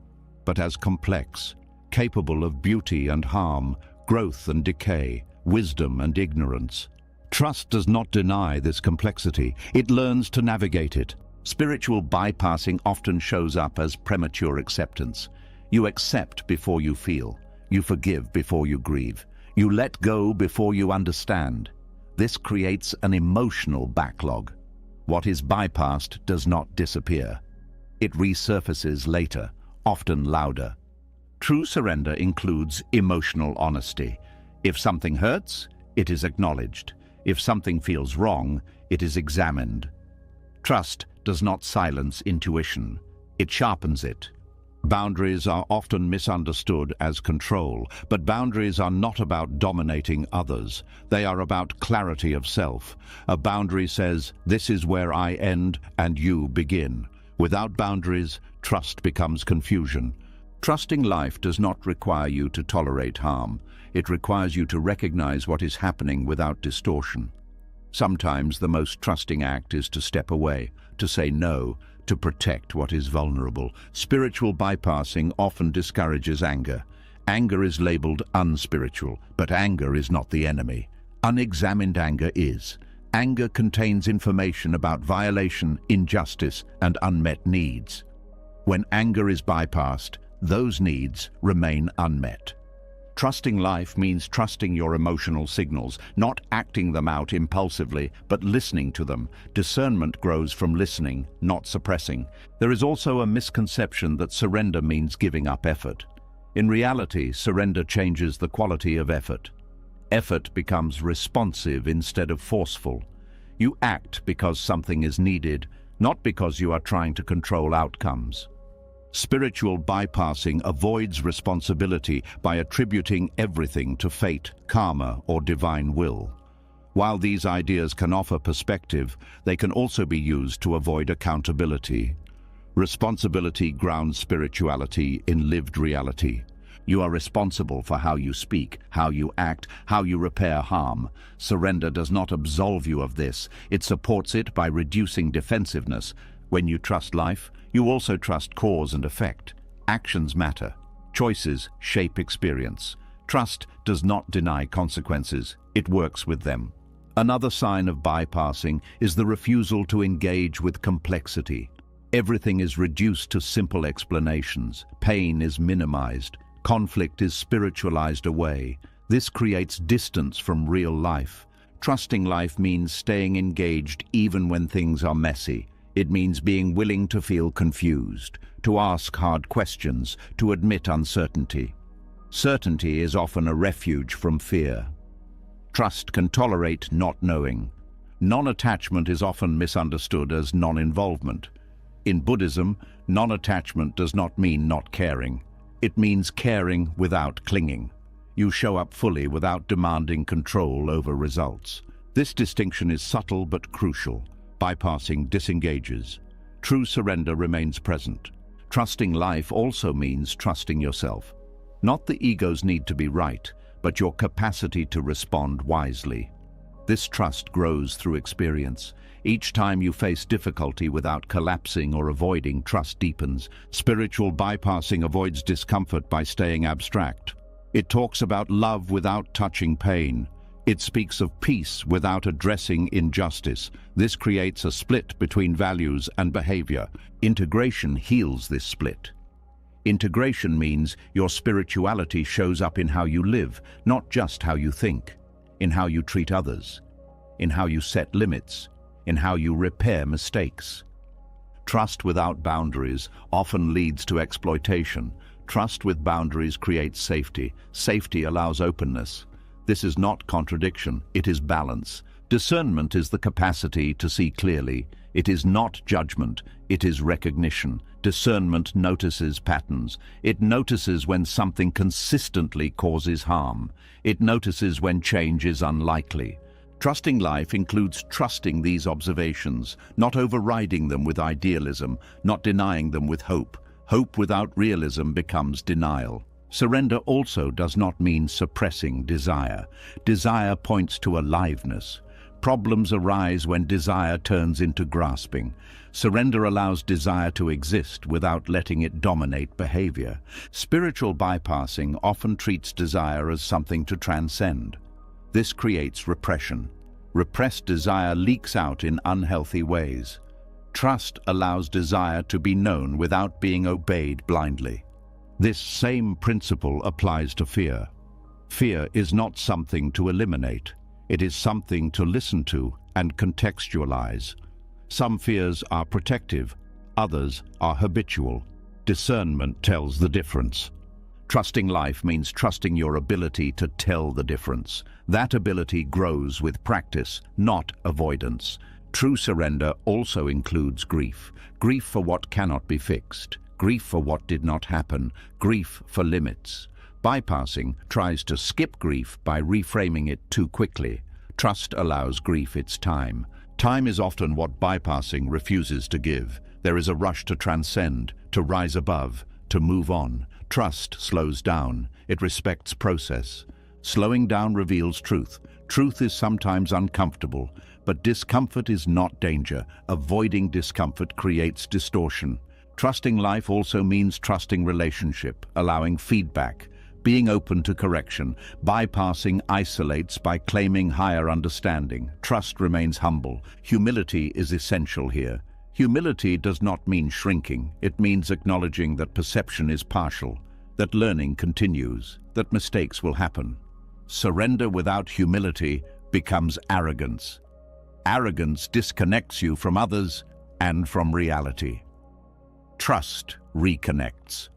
but as complex, capable of beauty and harm, growth and decay, wisdom and ignorance. Trust does not deny this complexity. It learns to navigate it. Spiritual bypassing often shows up as premature acceptance. You accept before you feel. You forgive before you grieve. You let go before you understand. This creates an emotional backlog. What is bypassed does not disappear. It resurfaces later, often louder. True surrender includes emotional honesty. If something hurts, it is acknowledged. If something feels wrong, it is examined. Trust does not silence intuition. It sharpens it. Boundaries are often misunderstood as control, but boundaries are not about dominating others. They are about clarity of self. A boundary says, this is where I end and you begin. Without boundaries, trust becomes confusion. Trusting life does not require you to tolerate harm. It requires you to recognize what is happening without distortion. Sometimes the most trusting act is to step away, to say no, to protect what is vulnerable. Spiritual bypassing often discourages anger. Anger is labeled unspiritual, but anger is not the enemy. Unexamined anger is. Anger contains information about violation, injustice, and unmet needs. When anger is bypassed, those needs remain unmet. Trusting life means trusting your emotional signals, not acting them out impulsively, but listening to them. Discernment grows from listening, not suppressing. There is also a misconception that surrender means giving up effort. In reality, surrender changes the quality of effort. Effort becomes responsive instead of forceful. You act because something is needed, not because you are trying to control outcomes. Spiritual bypassing avoids responsibility by attributing everything to fate, karma, or divine will. While these ideas can offer perspective, they can also be used to avoid accountability. Responsibility grounds spirituality in lived reality. You are responsible for how you speak, how you act, how you repair harm. Surrender does not absolve you of this. It supports it by reducing defensiveness. When you trust life, you also trust cause and effect. Actions matter. Choices shape experience. Trust does not deny consequences. It works with them. Another sign of bypassing is the refusal to engage with complexity. Everything is reduced to simple explanations. Pain is minimized. Conflict is spiritualized away. This creates distance from real life. Trusting life means staying engaged even when things are messy. It means being willing to feel confused, to ask hard questions, to admit uncertainty. Certainty is often a refuge from fear. Trust can tolerate not knowing. Non-attachment is often misunderstood as non-involvement. In Buddhism, non-attachment does not mean not caring. It means caring without clinging. You show up fully without demanding control over results. This distinction is subtle but crucial. Bypassing disengages. True surrender remains present. Trusting life also means trusting yourself. Not the ego's need to be right, but your capacity to respond wisely. This trust grows through experience. Each time you face difficulty without collapsing or avoiding, trust deepens. Spiritual bypassing avoids discomfort by staying abstract. It talks about love without touching pain. It speaks of peace without addressing injustice. This creates a split between values and behavior. Integration heals this split. Integration means your spirituality shows up in how you live, not just how you think, in how you treat others, in how you set limits, in how you repair mistakes. Trust without boundaries often leads to exploitation. Trust with boundaries creates safety. Safety allows openness. This is not contradiction, it is balance. Discernment is the capacity to see clearly. It is not judgment, it is recognition. Discernment notices patterns. It notices when something consistently causes harm. It notices when change is unlikely. Trusting life includes trusting these observations, not overriding them with idealism, not denying them with hope. Hope without realism becomes denial. Surrender also does not mean suppressing desire. Desire points to aliveness. Problems arise when desire turns into grasping. Surrender allows desire to exist without letting it dominate behavior. Spiritual bypassing often treats desire as something to transcend. This creates repression. Repressed desire leaks out in unhealthy ways. Trust allows desire to be known without being obeyed blindly. This same principle applies to fear. Fear is not something to eliminate. It is something to listen to and contextualize. Some fears are protective, others are habitual. Discernment tells the difference. Trusting life means trusting your ability to tell the difference. That ability grows with practice, not avoidance. True surrender also includes grief. Grief for what cannot be fixed. Grief for what did not happen. Grief for limits. Bypassing tries to skip grief by reframing it too quickly. Trust allows grief its time. Time is often what bypassing refuses to give. There is a rush to transcend, to rise above, to move on. Trust slows down. It respects process. Slowing down reveals truth. Truth is sometimes uncomfortable, but discomfort is not danger. Avoiding discomfort creates distortion. Trusting life also means trusting relationship, allowing feedback, being open to correction. Bypassing isolates by claiming higher understanding. Trust remains humble. Humility is essential here. Humility does not mean shrinking. It means acknowledging that perception is partial, that learning continues, that mistakes will happen. Surrender without humility becomes arrogance. Arrogance disconnects you from others and from reality. Trust reconnects.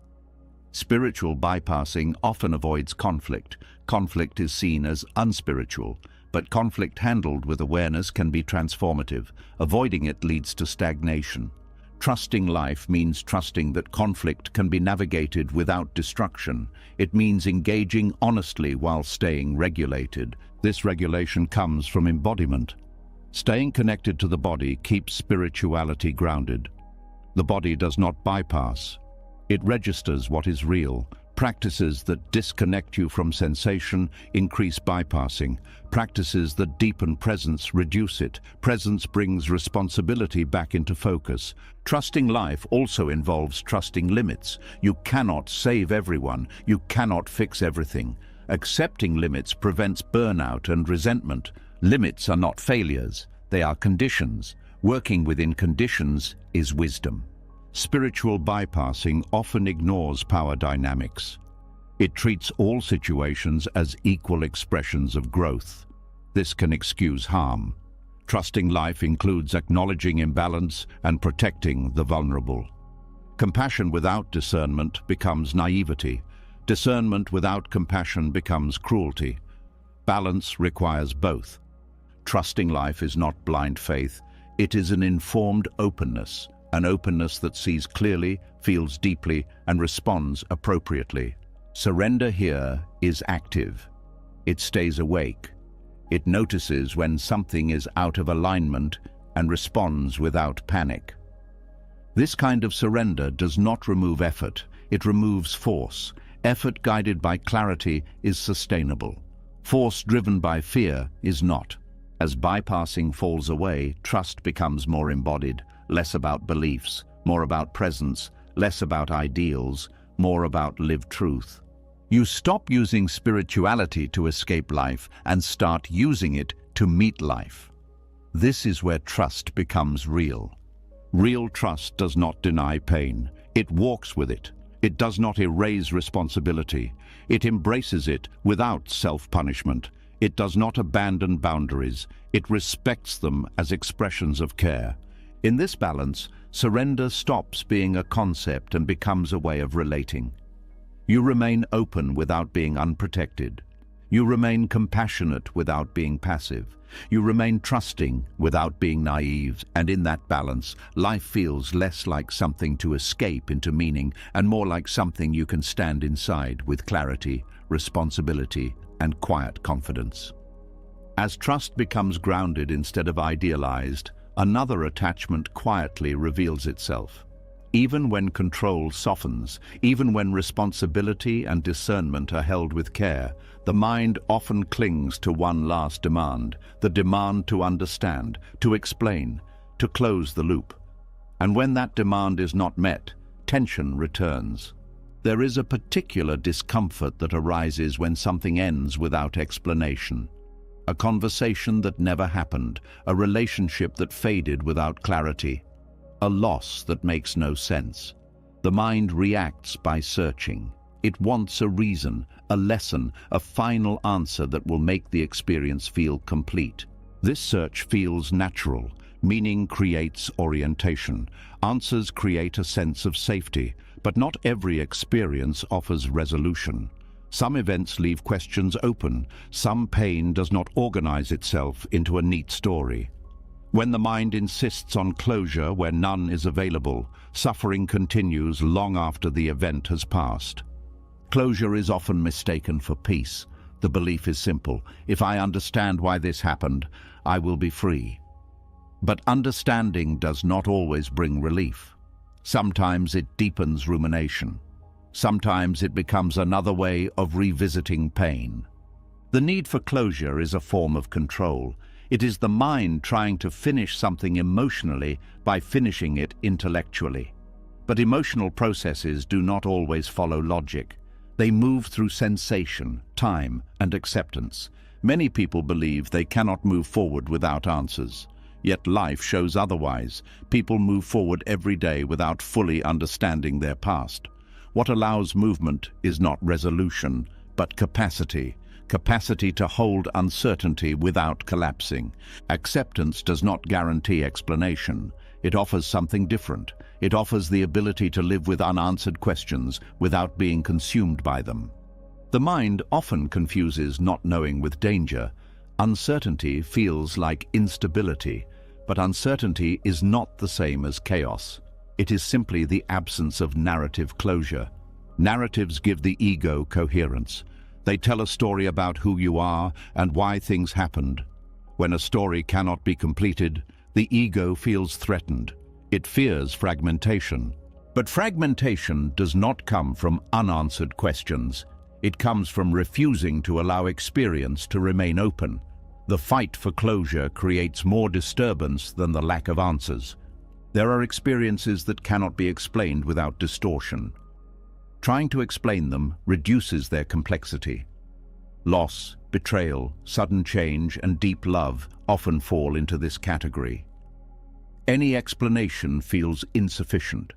Spiritual bypassing often avoids conflict. Conflict is seen as unspiritual, but conflict handled with awareness can be transformative. Avoiding it leads to stagnation. Trusting life means trusting that conflict can be navigated without destruction. It means engaging honestly while staying regulated. This regulation comes from embodiment. Staying connected to the body keeps spirituality grounded. The body does not bypass. It registers what is real. Practices that disconnect you from sensation increase bypassing. Practices that deepen presence reduce it. Presence brings responsibility back into focus. Trusting life also involves trusting limits. You cannot save everyone. You cannot fix everything. Accepting limits prevents burnout and resentment. Limits are not failures. They are conditions. Working within conditions is wisdom. Spiritual bypassing often ignores power dynamics. It treats all situations as equal expressions of growth. This can excuse harm. Trusting life includes acknowledging imbalance and protecting the vulnerable. Compassion without discernment becomes naivety. Discernment without compassion becomes cruelty. Balance requires both. Trusting life is not blind faith. It is an informed openness. an openness that sees clearly, feels deeply, and responds appropriately. Surrender here is active. It stays awake. It notices when something is out of alignment and responds without panic. This kind of surrender does not remove effort, it removes force. Effort guided by clarity is sustainable. Force driven by fear is not. As bypassing falls away, trust becomes more embodied, less about beliefs, more about presence, less about ideals, more about lived truth. You stop using spirituality to escape life and start using it to meet life. This is where trust becomes real. Real trust does not deny pain. It walks with it. It does not erase responsibility. It embraces it without self-punishment. It does not abandon boundaries. It respects them as expressions of care. In this balance, surrender stops being a concept and becomes a way of relating. You remain open without being unprotected. You remain compassionate without being passive. You remain trusting without being naive, and in that balance, life feels less like something to escape into meaning and more like something you can stand inside with clarity, responsibility, and quiet confidence. As trust becomes grounded instead of idealized, another attachment quietly reveals itself. Even when control softens, even when responsibility and discernment are held with care, the mind often clings to one last demand, the demand to understand, to explain, to close the loop. And when that demand is not met, tension returns. There is a particular discomfort that arises when something ends without explanation. A conversation that never happened, a relationship that faded without clarity, a loss that makes no sense. The mind reacts by searching. It wants a reason, a lesson, a final answer that will make the experience feel complete. This search feels natural. Meaning creates orientation. Answers create a sense of safety, but not every experience offers resolution. Some events leave questions open. Some pain does not organize itself into a neat story. When the mind insists on closure where none is available, suffering continues long after the event has passed. Closure is often mistaken for peace. The belief is simple: if I understand why this happened, I will be free. But understanding does not always bring relief. Sometimes it deepens rumination. Sometimes it becomes another way of revisiting pain. The need for closure is a form of control. It is the mind trying to finish something emotionally by finishing it intellectually. But emotional processes do not always follow logic. They move through sensation, time, and acceptance. Many people believe they cannot move forward without answers. Yet life shows otherwise. People move forward every day without fully understanding their past. What allows movement is not resolution, but capacity. Capacity to hold uncertainty without collapsing. Acceptance does not guarantee explanation. It offers something different. It offers the ability to live with unanswered questions without being consumed by them. The mind often confuses not knowing with danger. Uncertainty feels like instability, but uncertainty is not the same as chaos. It is simply the absence of narrative closure. Narratives give the ego coherence. They tell a story about who you are and why things happened. When a story cannot be completed, the ego feels threatened. It fears fragmentation. But fragmentation does not come from unanswered questions. It comes from refusing to allow experience to remain open. The fight for closure creates more disturbance than the lack of answers. There are experiences that cannot be explained without distortion. Trying to explain them reduces their complexity. Loss, betrayal, sudden change, and deep love often fall into this category. Any explanation feels insufficient.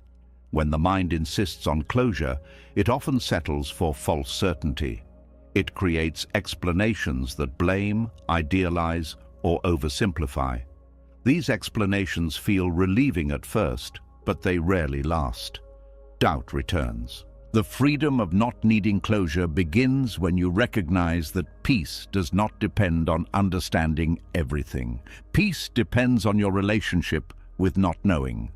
When the mind insists on closure, it often settles for false certainty. It creates explanations that blame, idealize, or oversimplify. These explanations feel relieving at first, but they rarely last. Doubt returns. The freedom of not needing closure begins when you recognize that peace does not depend on understanding everything. Peace depends on your relationship with not knowing.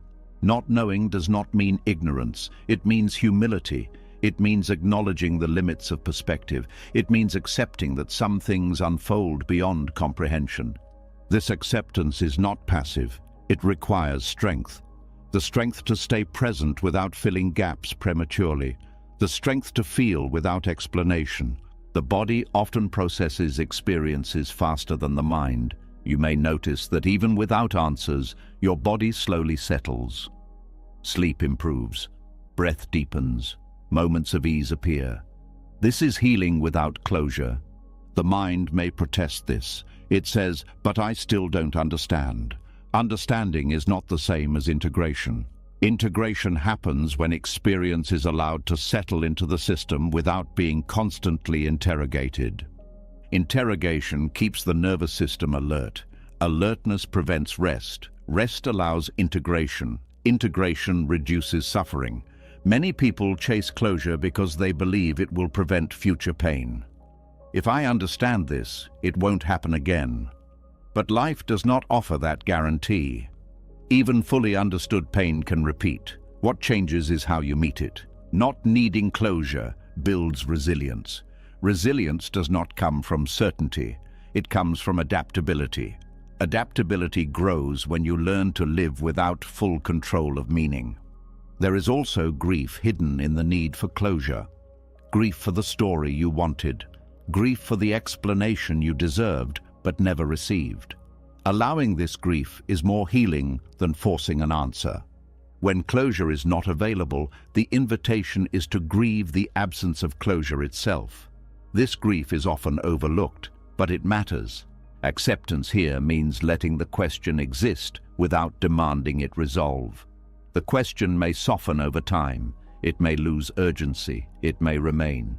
Not knowing does not mean ignorance. It means humility. It means acknowledging the limits of perspective. It means accepting that some things unfold beyond comprehension. This acceptance is not passive. It requires strength. The strength to stay present without filling gaps prematurely. The strength to feel without explanation. The body often processes experiences faster than the mind. You may notice that even without answers, your body slowly settles. Sleep improves. Breath deepens. Moments of ease appear. This is healing without closure. The mind may protest this. It says, "But I still don't understand." Understanding is not the same as integration. Integration happens when experience is allowed to settle into the system without being constantly interrogated. Interrogation keeps the nervous system alert. Alertness prevents rest. Rest allows integration. Integration reduces suffering. Many people chase closure because they believe it will prevent future pain. If I understand this, it won't happen again. But life does not offer that guarantee. Even fully understood pain can repeat. What changes is how you meet it. Not needing closure builds resilience. Resilience does not come from certainty. It comes from adaptability. Adaptability grows when you learn to live without full control of meaning. There is also grief hidden in the need for closure. Grief for the story you wanted. Grief for the explanation you deserved but never received. Allowing this grief is more healing than forcing an answer. When closure is not available, the invitation is to grieve the absence of closure itself. This grief is often overlooked, but it matters. Acceptance here means letting the question exist without demanding it resolve. The question may soften over time. It may lose urgency. It may remain.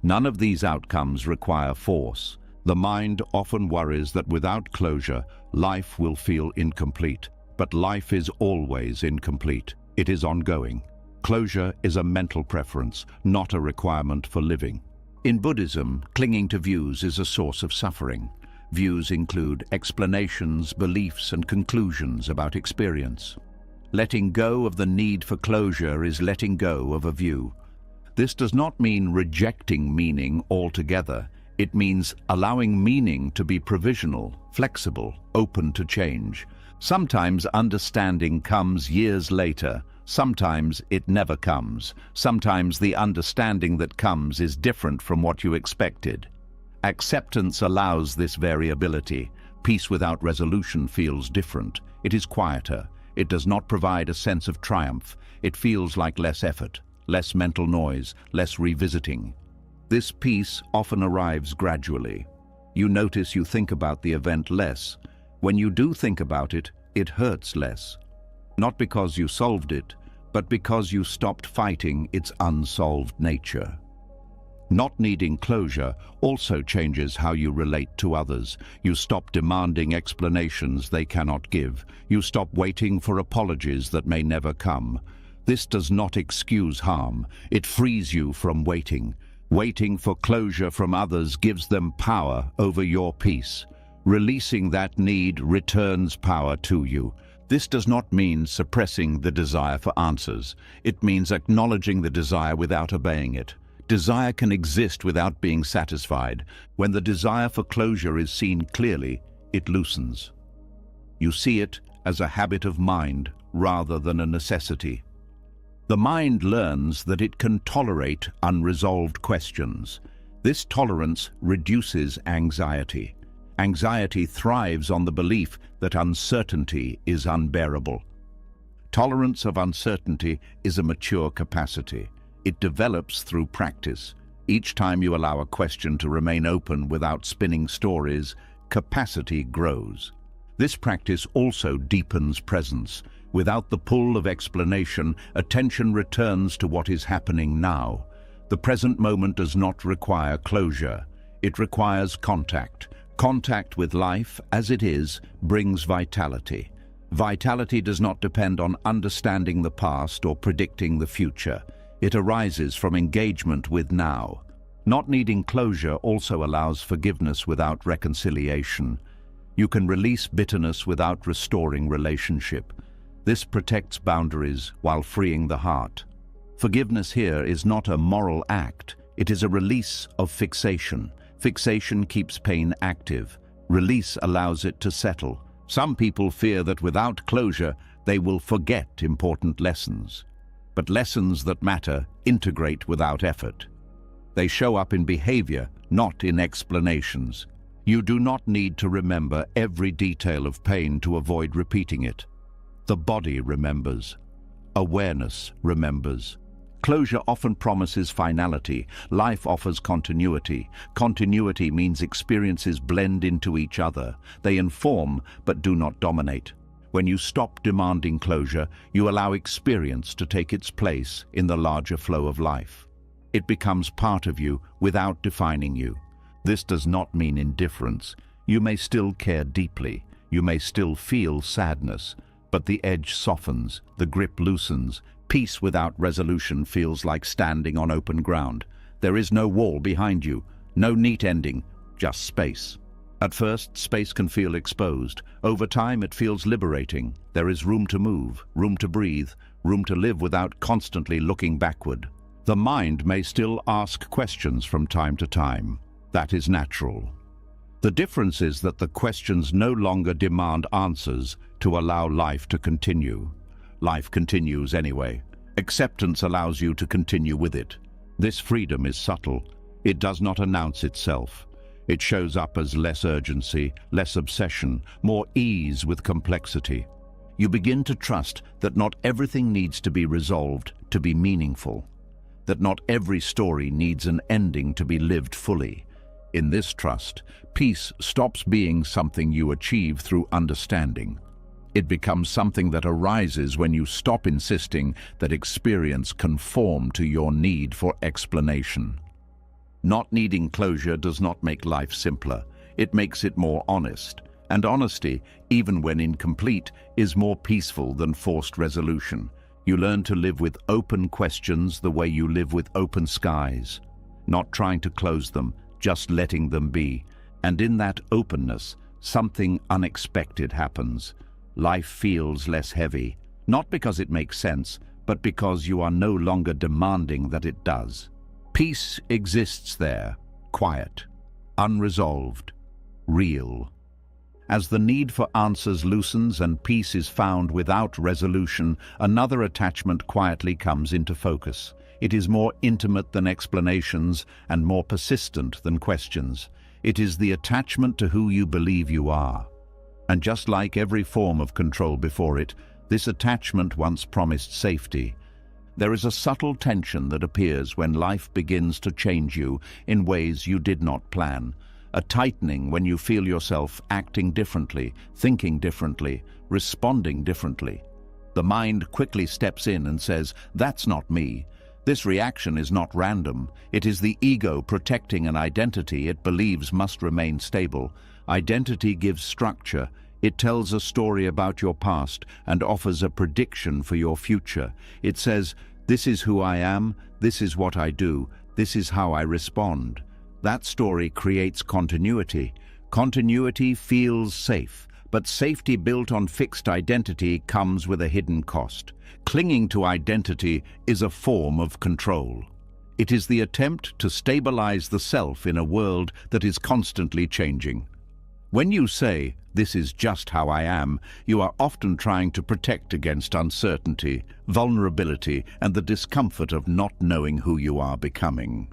None of these outcomes require force. The mind often worries that without closure, life will feel incomplete. But life is always incomplete. It is ongoing. Closure is a mental preference, not a requirement for living. In Buddhism, clinging to views is a source of suffering. Views include explanations, beliefs, and conclusions about experience. Letting go of the need for closure is letting go of a view. This does not mean rejecting meaning altogether. It means allowing meaning to be provisional, flexible, open to change. Sometimes understanding comes years later. Sometimes it never comes. Sometimes the understanding that comes is different from what you expected. Acceptance allows this variability. Peace without resolution feels different. It is quieter. It does not provide a sense of triumph. It feels like less effort, less mental noise, less revisiting. This peace often arrives gradually. You notice you think about the event less. When you do think about it, it hurts less. Not because you solved it, but because you stopped fighting its unsolved nature. Not needing closure also changes how you relate to others. You stop demanding explanations they cannot give. You stop waiting for apologies that may never come. This does not excuse harm. It frees you from waiting. Waiting for closure from others gives them power over your peace. Releasing that need returns power to you. This does not mean suppressing the desire for answers. It means acknowledging the desire without obeying it. Desire can exist without being satisfied. When the desire for closure is seen clearly, it loosens. You see it as a habit of mind rather than a necessity. The mind learns that it can tolerate unresolved questions. This tolerance reduces anxiety. Anxiety thrives on the belief that uncertainty is unbearable. Tolerance of uncertainty is a mature capacity. It develops through practice. Each time you allow a question to remain open without spinning stories, capacity grows. This practice also deepens presence. Without the pull of explanation, attention returns to what is happening now. The present moment does not require closure. It requires contact. Contact with life, as it is, brings vitality. Vitality does not depend on understanding the past or predicting the future. It arises from engagement with now. Not needing closure also allows forgiveness without reconciliation. You can release bitterness without restoring relationship. This protects boundaries while freeing the heart. Forgiveness here is not a moral act, it is a release of fixation. Fixation keeps pain active. Release allows it to settle. Some people fear that without closure, they will forget important lessons. But lessons that matter integrate without effort. They show up in behavior, not in explanations. You do not need to remember every detail of pain to avoid repeating it. The body remembers. Awareness remembers. Closure often promises finality. Life offers continuity. Continuity means experiences blend into each other. They inform, but do not dominate. When you stop demanding closure, you allow experience to take its place in the larger flow of life. It becomes part of you without defining you. This does not mean indifference. You may still care deeply. You may still feel sadness, but the edge softens, the grip loosens. Peace without resolution feels like standing on open ground. There is no wall behind you, no neat ending, just space. At first, space can feel exposed. Over time, it feels liberating. There is room to move, room to breathe, room to live without constantly looking backward. The mind may still ask questions from time to time. That is natural. The difference is that the questions no longer demand answers to allow life to continue. Life continues anyway. Acceptance allows you to continue with it. This freedom is subtle. It does not announce itself. It shows up as less urgency, less obsession, more ease with complexity. You begin to trust that not everything needs to be resolved to be meaningful, that not every story needs an ending to be lived fully. In this trust, peace stops being something you achieve through understanding. It becomes something that arises when you stop insisting that experience conform to your need for explanation. Not needing closure does not make life simpler. It makes it more honest. And honesty, even when incomplete, is more peaceful than forced resolution. You learn to live with open questions the way you live with open skies, not trying to close them, just letting them be. And in that openness, something unexpected happens. Life feels less heavy, not because it makes sense, but because you are no longer demanding that it does. Peace exists there, quiet, unresolved, real. As the need for answers loosens and peace is found without resolution, another attachment quietly comes into focus. It is more intimate than explanations and more persistent than questions. It is the attachment to who you believe you are. And just like every form of control before it, this attachment once promised safety. There is a subtle tension that appears when life begins to change you in ways you did not plan. A tightening when you feel yourself acting differently, thinking differently, responding differently. The mind quickly steps in and says, "That's not me." This reaction is not random. It is the ego protecting an identity it believes must remain stable. Identity gives structure. It tells a story about your past and offers a prediction for your future. It says, "This is who I am, this is what I do, this is how I respond." That story creates continuity. Continuity feels safe, but safety built on fixed identity comes with a hidden cost. Clinging to identity is a form of control. It is the attempt to stabilize the self in a world that is constantly changing. When you say, "This is just how I am," you are often trying to protect against uncertainty, vulnerability, and the discomfort of not knowing who you are becoming.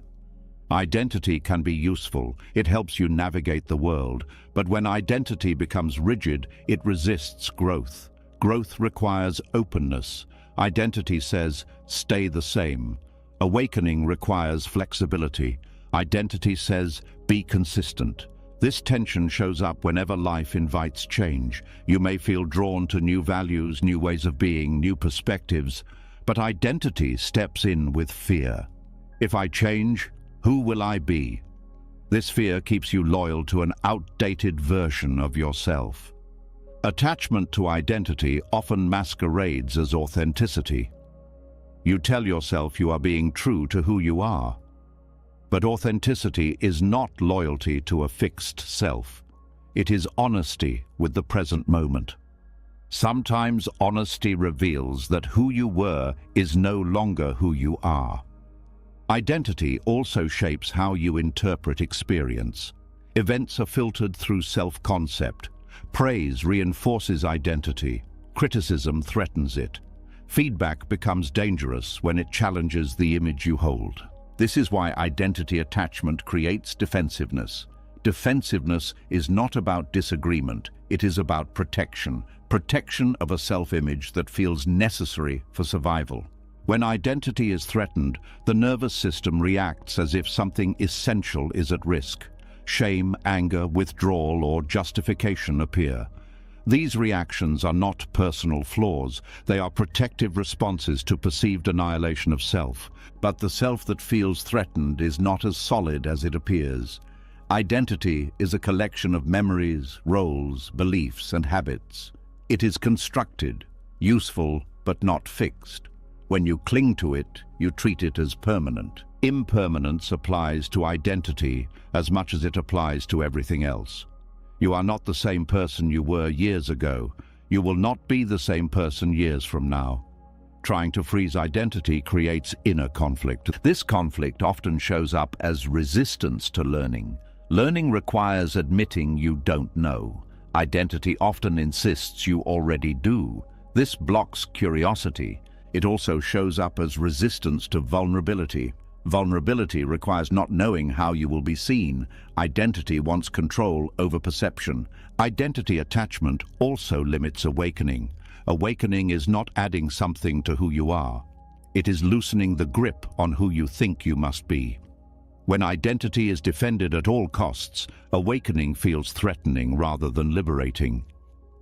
Identity can be useful. It helps you navigate the world. But when identity becomes rigid, it resists growth. Growth requires openness. Identity says, "Stay the same." Awakening requires flexibility. Identity says, "Be consistent." This tension shows up whenever life invites change. You may feel drawn to new values, new ways of being, new perspectives, but identity steps in with fear. If I change, who will I be? This fear keeps you loyal to an outdated version of yourself. Attachment to identity often masquerades as authenticity. You tell yourself you are being true to who you are. But authenticity is not loyalty to a fixed self. It is honesty with the present moment. Sometimes honesty reveals that who you were is no longer who you are. Identity also shapes how you interpret experience. Events are filtered through self-concept. Praise reinforces identity. Criticism threatens it. Feedback becomes dangerous when it challenges the image you hold. This is why identity attachment creates defensiveness. Defensiveness is not about disagreement, it is about protection. Protection of a self-image that feels necessary for survival. When identity is threatened, the nervous system reacts as if something essential is at risk. Shame, anger, withdrawal, or justification appear. These reactions are not personal flaws, they are protective responses to perceived annihilation of self. But the self that feels threatened is not as solid as it appears. Identity is a collection of memories, roles, beliefs, and habits. It is constructed, useful, but not fixed. When you cling to it, you treat it as permanent. Impermanence applies to identity as much as it applies to everything else. You are not the same person you were years ago. You will not be the same person years from now. Trying to freeze identity creates inner conflict. This conflict often shows up as resistance to learning. Learning requires admitting you don't know. Identity often insists you already do. This blocks curiosity. It also shows up as resistance to vulnerability. Vulnerability requires not knowing how you will be seen. Identity wants control over perception. Identity attachment also limits awakening. Awakening is not adding something to who you are. It is loosening the grip on who you think you must be. When identity is defended at all costs, awakening feels threatening rather than liberating.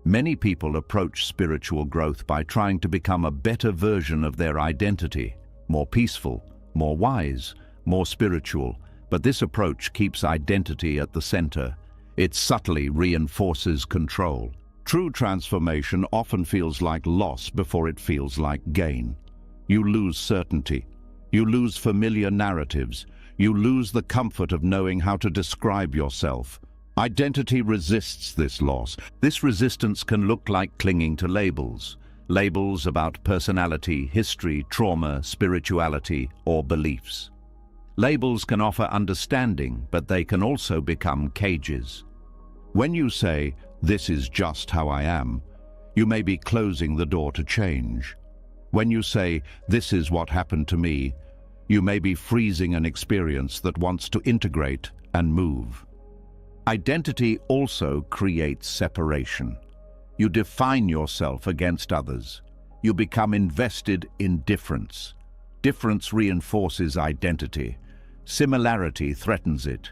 Many people approach spiritual growth by trying to become a better version of their identity, more peaceful, more wise, more spiritual, but this approach keeps identity at the center. It subtly reinforces control. True transformation often feels like loss before it feels like gain. You lose certainty. You lose familiar narratives. You lose the comfort of knowing how to describe yourself. Identity resists this loss. This resistance can look like clinging to labels. Labels about personality, history, trauma, spirituality, or beliefs. Labels can offer understanding, but they can also become cages. When you say, "This is just how I am," you may be closing the door to change. When you say, "This is what happened to me," you may be freezing an experience that wants to integrate and move. Identity also creates separation. You define yourself against others. You become invested in difference. Difference reinforces identity. Similarity threatens it.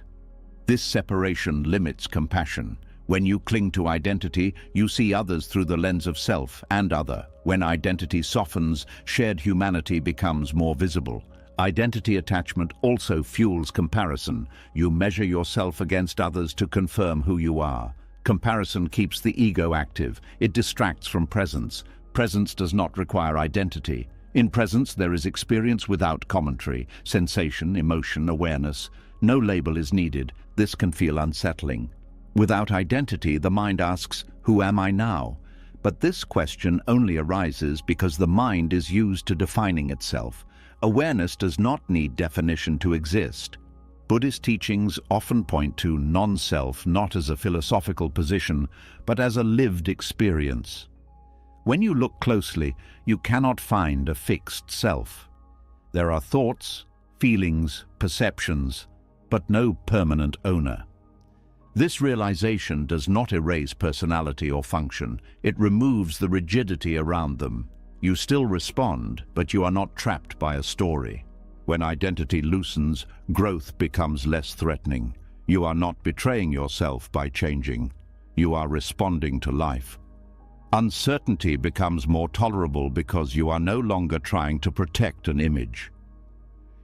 This separation limits compassion. When you cling to identity, you see others through the lens of self and other. When identity softens, shared humanity becomes more visible. Identity attachment also fuels comparison. You measure yourself against others to confirm who you are. Comparison keeps the ego active. It distracts from presence. Presence does not require identity. In presence, there is experience without commentary, sensation, emotion, awareness. No label is needed. This can feel unsettling. Without identity, the mind asks, "Who am I now?" But this question only arises because the mind is used to defining itself. Awareness does not need definition to exist. Buddhist teachings often point to non-self not as a philosophical position, but as a lived experience. When you look closely, you cannot find a fixed self. There are thoughts, feelings, perceptions, but no permanent owner. This realization does not erase personality or function. It removes the rigidity around them. You still respond, but you are not trapped by a story. When identity loosens, growth becomes less threatening. You are not betraying yourself by changing. You are responding to life. Uncertainty becomes more tolerable because you are no longer trying to protect an image.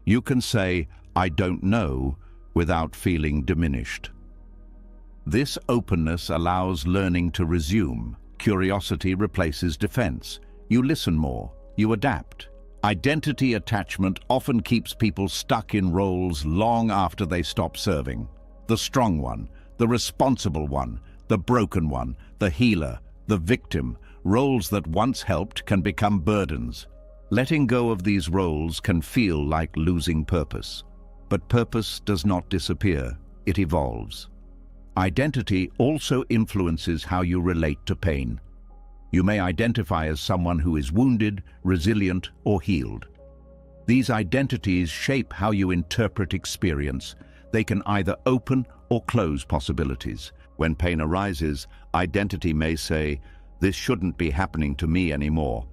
You can say, "I don't know," without feeling diminished. This openness allows learning to resume. Curiosity replaces defense. You listen more. You adapt. Identity attachment often keeps people stuck in roles long after they stop serving. The strong one, the responsible one, the broken one, the healer, the victim. Roles that once helped can become burdens. Letting go of these roles can feel like losing purpose. But purpose does not disappear, it evolves. Identity also influences how you relate to pain. You may identify as someone who is wounded, resilient, or healed. These identities shape how you interpret experience. They can either open or close possibilities. When pain arises, identity may say, "This shouldn't be happening to me anymore."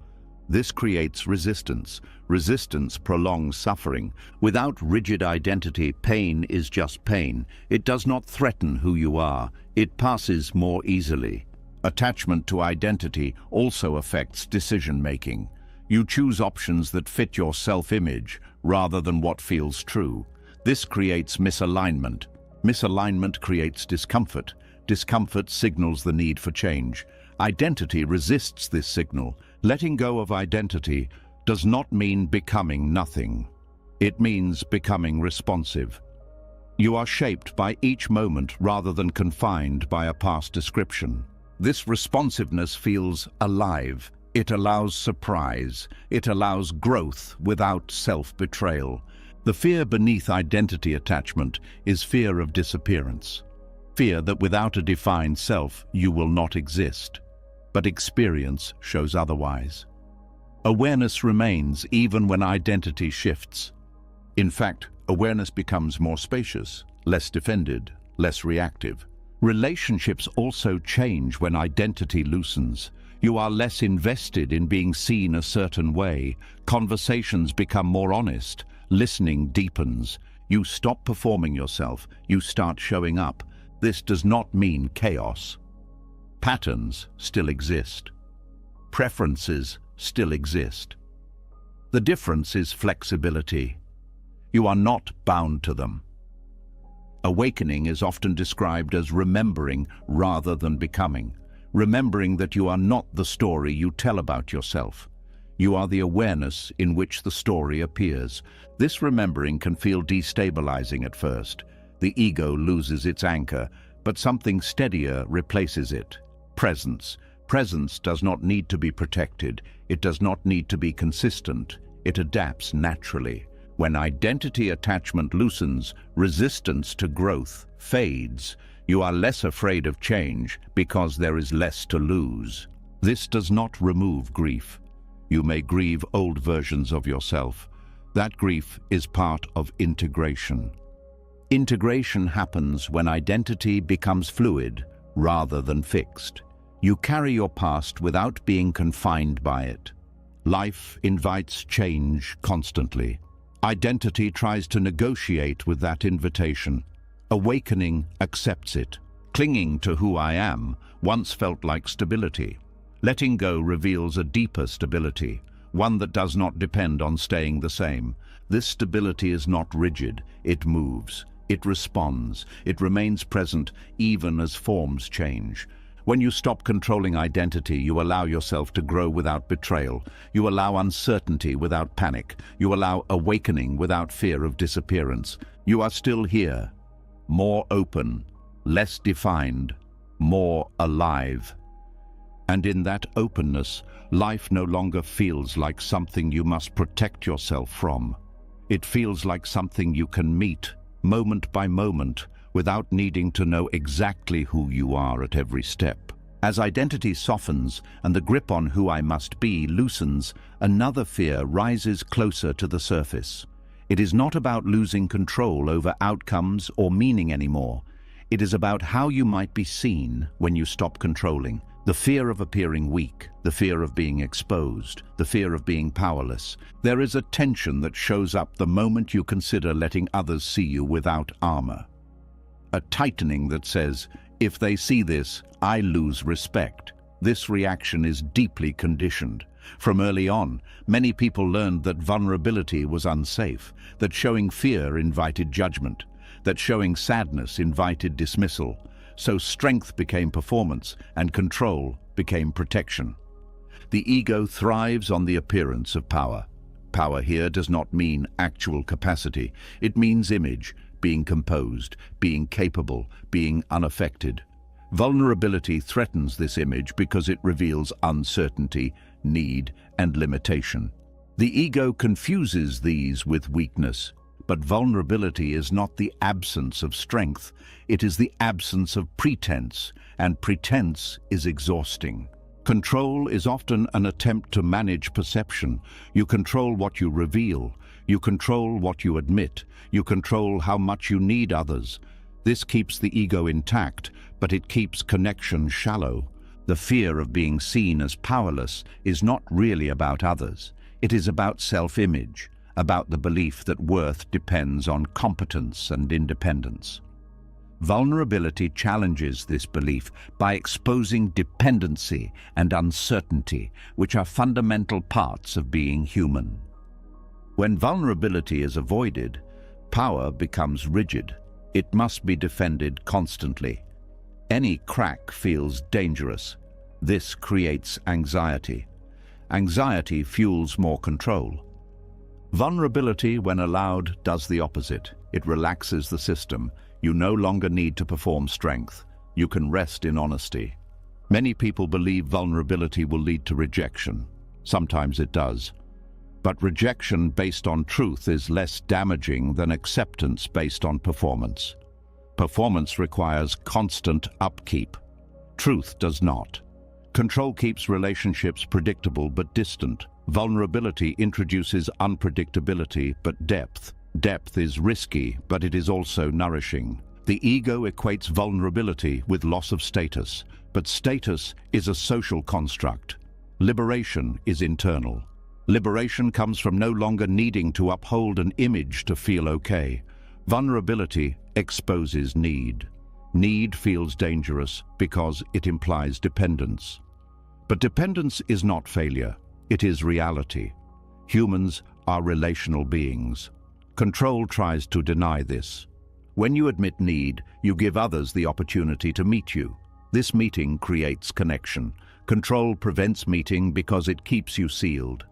This creates resistance. Resistance prolongs suffering. Without rigid identity, pain is just pain. It does not threaten who you are. It passes more easily. Attachment to identity also affects decision-making. You choose options that fit your self-image rather than what feels true. This creates misalignment. Misalignment creates discomfort. Discomfort signals the need for change. Identity resists this signal. Letting go of identity does not mean becoming nothing. It means becoming responsive. You are shaped by each moment rather than confined by a past description. This responsiveness feels alive. It allows surprise. It allows growth without self-betrayal. The fear beneath identity attachment is fear of disappearance. Fear that without a defined self, you will not exist. But experience shows otherwise. Awareness remains even when identity shifts. In fact, awareness becomes more spacious, less defended, less reactive. Relationships also change when identity loosens. You are less invested in being seen a certain way. Conversations become more honest. Listening deepens. You stop performing yourself. You start showing up. This does not mean chaos. Patterns still exist. Preferences still exist. The difference is flexibility. You are not bound to them. Awakening is often described as remembering rather than becoming. Remembering that you are not the story you tell about yourself. You are the awareness in which the story appears. This remembering can feel destabilizing at first. The ego loses its anchor, but something steadier replaces it. Presence. Presence does not need to be protected. It does not need to be consistent. It adapts naturally. When identity attachment loosens, resistance to growth fades. You are less afraid of change because there is less to lose. This does not remove grief. You may grieve old versions of yourself. That grief is part of integration. Integration happens when identity becomes fluid rather than fixed. You carry your past without being confined by it. Life invites change constantly. Identity tries to negotiate with that invitation. Awakening accepts it. Clinging to who I am once felt like stability. Letting go reveals a deeper stability, one that does not depend on staying the same. This stability is not rigid. It moves. It responds. It remains present even as forms change. When you stop controlling identity, you allow yourself to grow without betrayal. You allow uncertainty without panic. You allow awakening without fear of disappearance. You are still here, more open, less defined, more alive. And in that openness, life no longer feels like something you must protect yourself from. It feels like something you can meet, moment by moment, without needing to know exactly who you are at every step. As identity softens and the grip on who I must be loosens, another fear rises closer to the surface. It is not about losing control over outcomes or meaning anymore. It is about how you might be seen when you stop controlling. The fear of appearing weak, the fear of being exposed, the fear of being powerless. There is a tension that shows up the moment you consider letting others see you without armor. A tightening that says, if they see this, I lose respect. This reaction is deeply conditioned. From early on, many people learned that vulnerability was unsafe, that showing fear invited judgment, that showing sadness invited dismissal. So strength became performance and control became protection. The ego thrives on the appearance of power. Power here does not mean actual capacity. It means image, being composed, being capable, being unaffected. Vulnerability threatens this image because it reveals uncertainty, need, and limitation. The ego confuses these with weakness, but vulnerability is not the absence of strength, it is the absence of pretense, and pretense is exhausting. Control is often an attempt to manage perception. You control what you reveal, you control what you admit, you control how much you need others. This keeps the ego intact, but it keeps connection shallow. The fear of being seen as powerless is not really about others. It is about self-image, about the belief that worth depends on competence and independence. Vulnerability challenges this belief by exposing dependency and uncertainty, which are fundamental parts of being human. When vulnerability is avoided, power becomes rigid. It must be defended constantly. Any crack feels dangerous. This creates anxiety. Anxiety fuels more control. Vulnerability, when allowed, does the opposite. It relaxes the system. You no longer need to perform strength. You can rest in honesty. Many people believe vulnerability will lead to rejection. Sometimes it does. But rejection based on truth is less damaging than acceptance based on performance. Performance requires constant upkeep. Truth does not. Control keeps relationships predictable but distant. Vulnerability introduces unpredictability but depth. Depth is risky, but it is also nourishing. The ego equates vulnerability with loss of status, but status is a social construct. Liberation is internal. Liberation comes from no longer needing to uphold an image to feel okay. Vulnerability exposes need. Need feels dangerous because it implies dependence. But dependence is not failure, it is reality. Humans are relational beings. Control tries to deny this. When you admit need, you give others the opportunity to meet you. This meeting creates connection. Control prevents meeting because it keeps you sealed.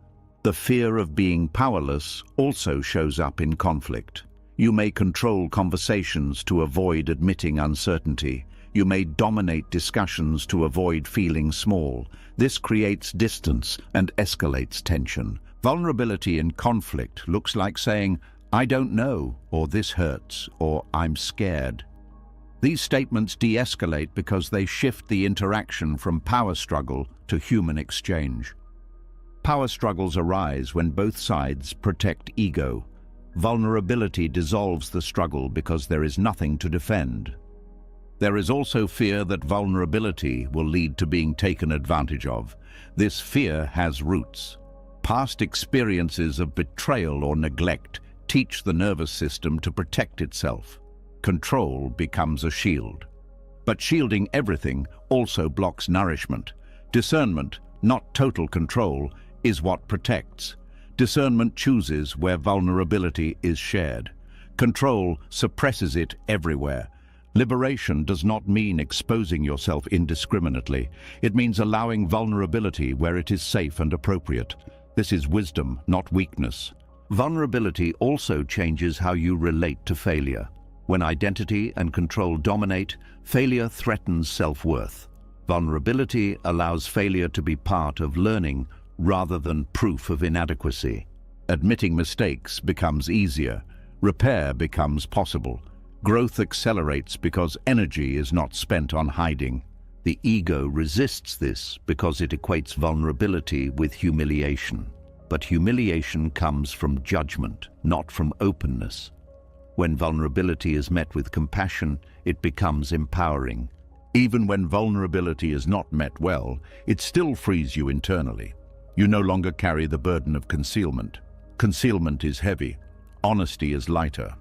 The fear of being powerless also shows up in conflict. You may control conversations to avoid admitting uncertainty. You may dominate discussions to avoid feeling small. This creates distance and escalates tension. Vulnerability in conflict looks like saying, "I don't know," or "this hurts," or "I'm scared." These statements de-escalate because they shift the interaction from power struggle to human exchange. Power struggles arise when both sides protect ego. Vulnerability dissolves the struggle because there is nothing to defend. There is also fear that vulnerability will lead to being taken advantage of. This fear has roots. Past experiences of betrayal or neglect teach the nervous system to protect itself. Control becomes a shield. But shielding everything also blocks nourishment. Discernment, not total control, is what protects. Discernment chooses where vulnerability is shared. Control suppresses it everywhere. Liberation does not mean exposing yourself indiscriminately. It means allowing vulnerability where it is safe and appropriate. This is wisdom, not weakness. Vulnerability also changes how you relate to failure. When identity and control dominate, failure threatens self-worth. Vulnerability allows failure to be part of learning rather than proof of inadequacy. Admitting mistakes becomes easier. Repair becomes possible. Growth accelerates because energy is not spent on hiding. The ego resists this because it equates vulnerability with humiliation. But humiliation comes from judgment, not from openness. When vulnerability is met with compassion, it becomes empowering. Even when vulnerability is not met well, it still frees you internally. You no longer carry the burden of concealment. Concealment is heavy. Honesty is lighter.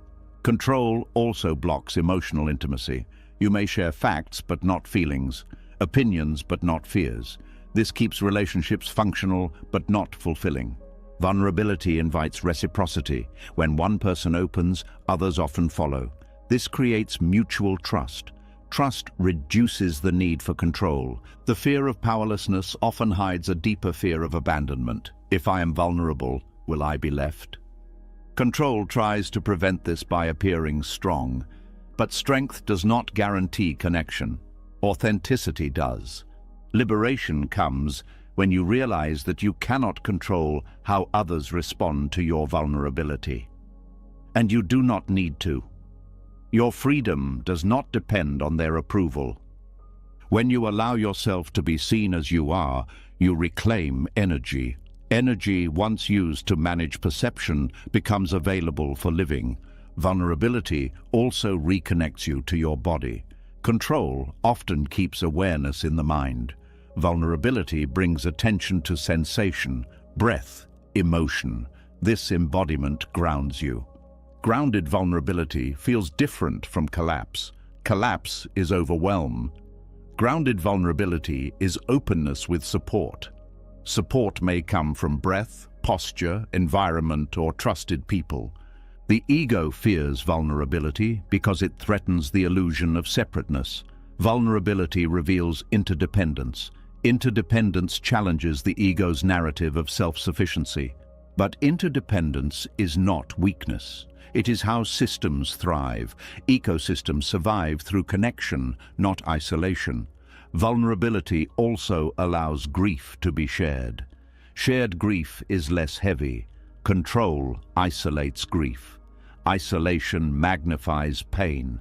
Control also blocks emotional intimacy. You may share facts but not feelings, opinions but not fears. This keeps relationships functional but not fulfilling. Vulnerability invites reciprocity. When one person opens, others often follow. This creates mutual trust. Trust reduces the need for control. The fear of powerlessness often hides a deeper fear of abandonment. If I am vulnerable, will I be left? Control tries to prevent this by appearing strong, but strength does not guarantee connection. Authenticity does. Liberation comes when you realize that you cannot control how others respond to your vulnerability. And you do not need to. Your freedom does not depend on their approval. When you allow yourself to be seen as you are, you reclaim energy. Energy, once used to manage perception, becomes available for living. Vulnerability also reconnects you to your body. Control often keeps awareness in the mind. Vulnerability brings attention to sensation, breath, emotion. This embodiment grounds you. Grounded vulnerability feels different from collapse. Collapse is overwhelm. Grounded vulnerability is openness with support. Support may come from breath, posture, environment, or trusted people. The ego fears vulnerability because it threatens the illusion of separateness. Vulnerability reveals interdependence. Interdependence challenges the ego's narrative of self-sufficiency. But interdependence is not weakness. It is how systems thrive. Ecosystems survive through connection, not isolation. Vulnerability also allows grief to be shared. Shared grief is less heavy. Control isolates grief. Isolation magnifies pain.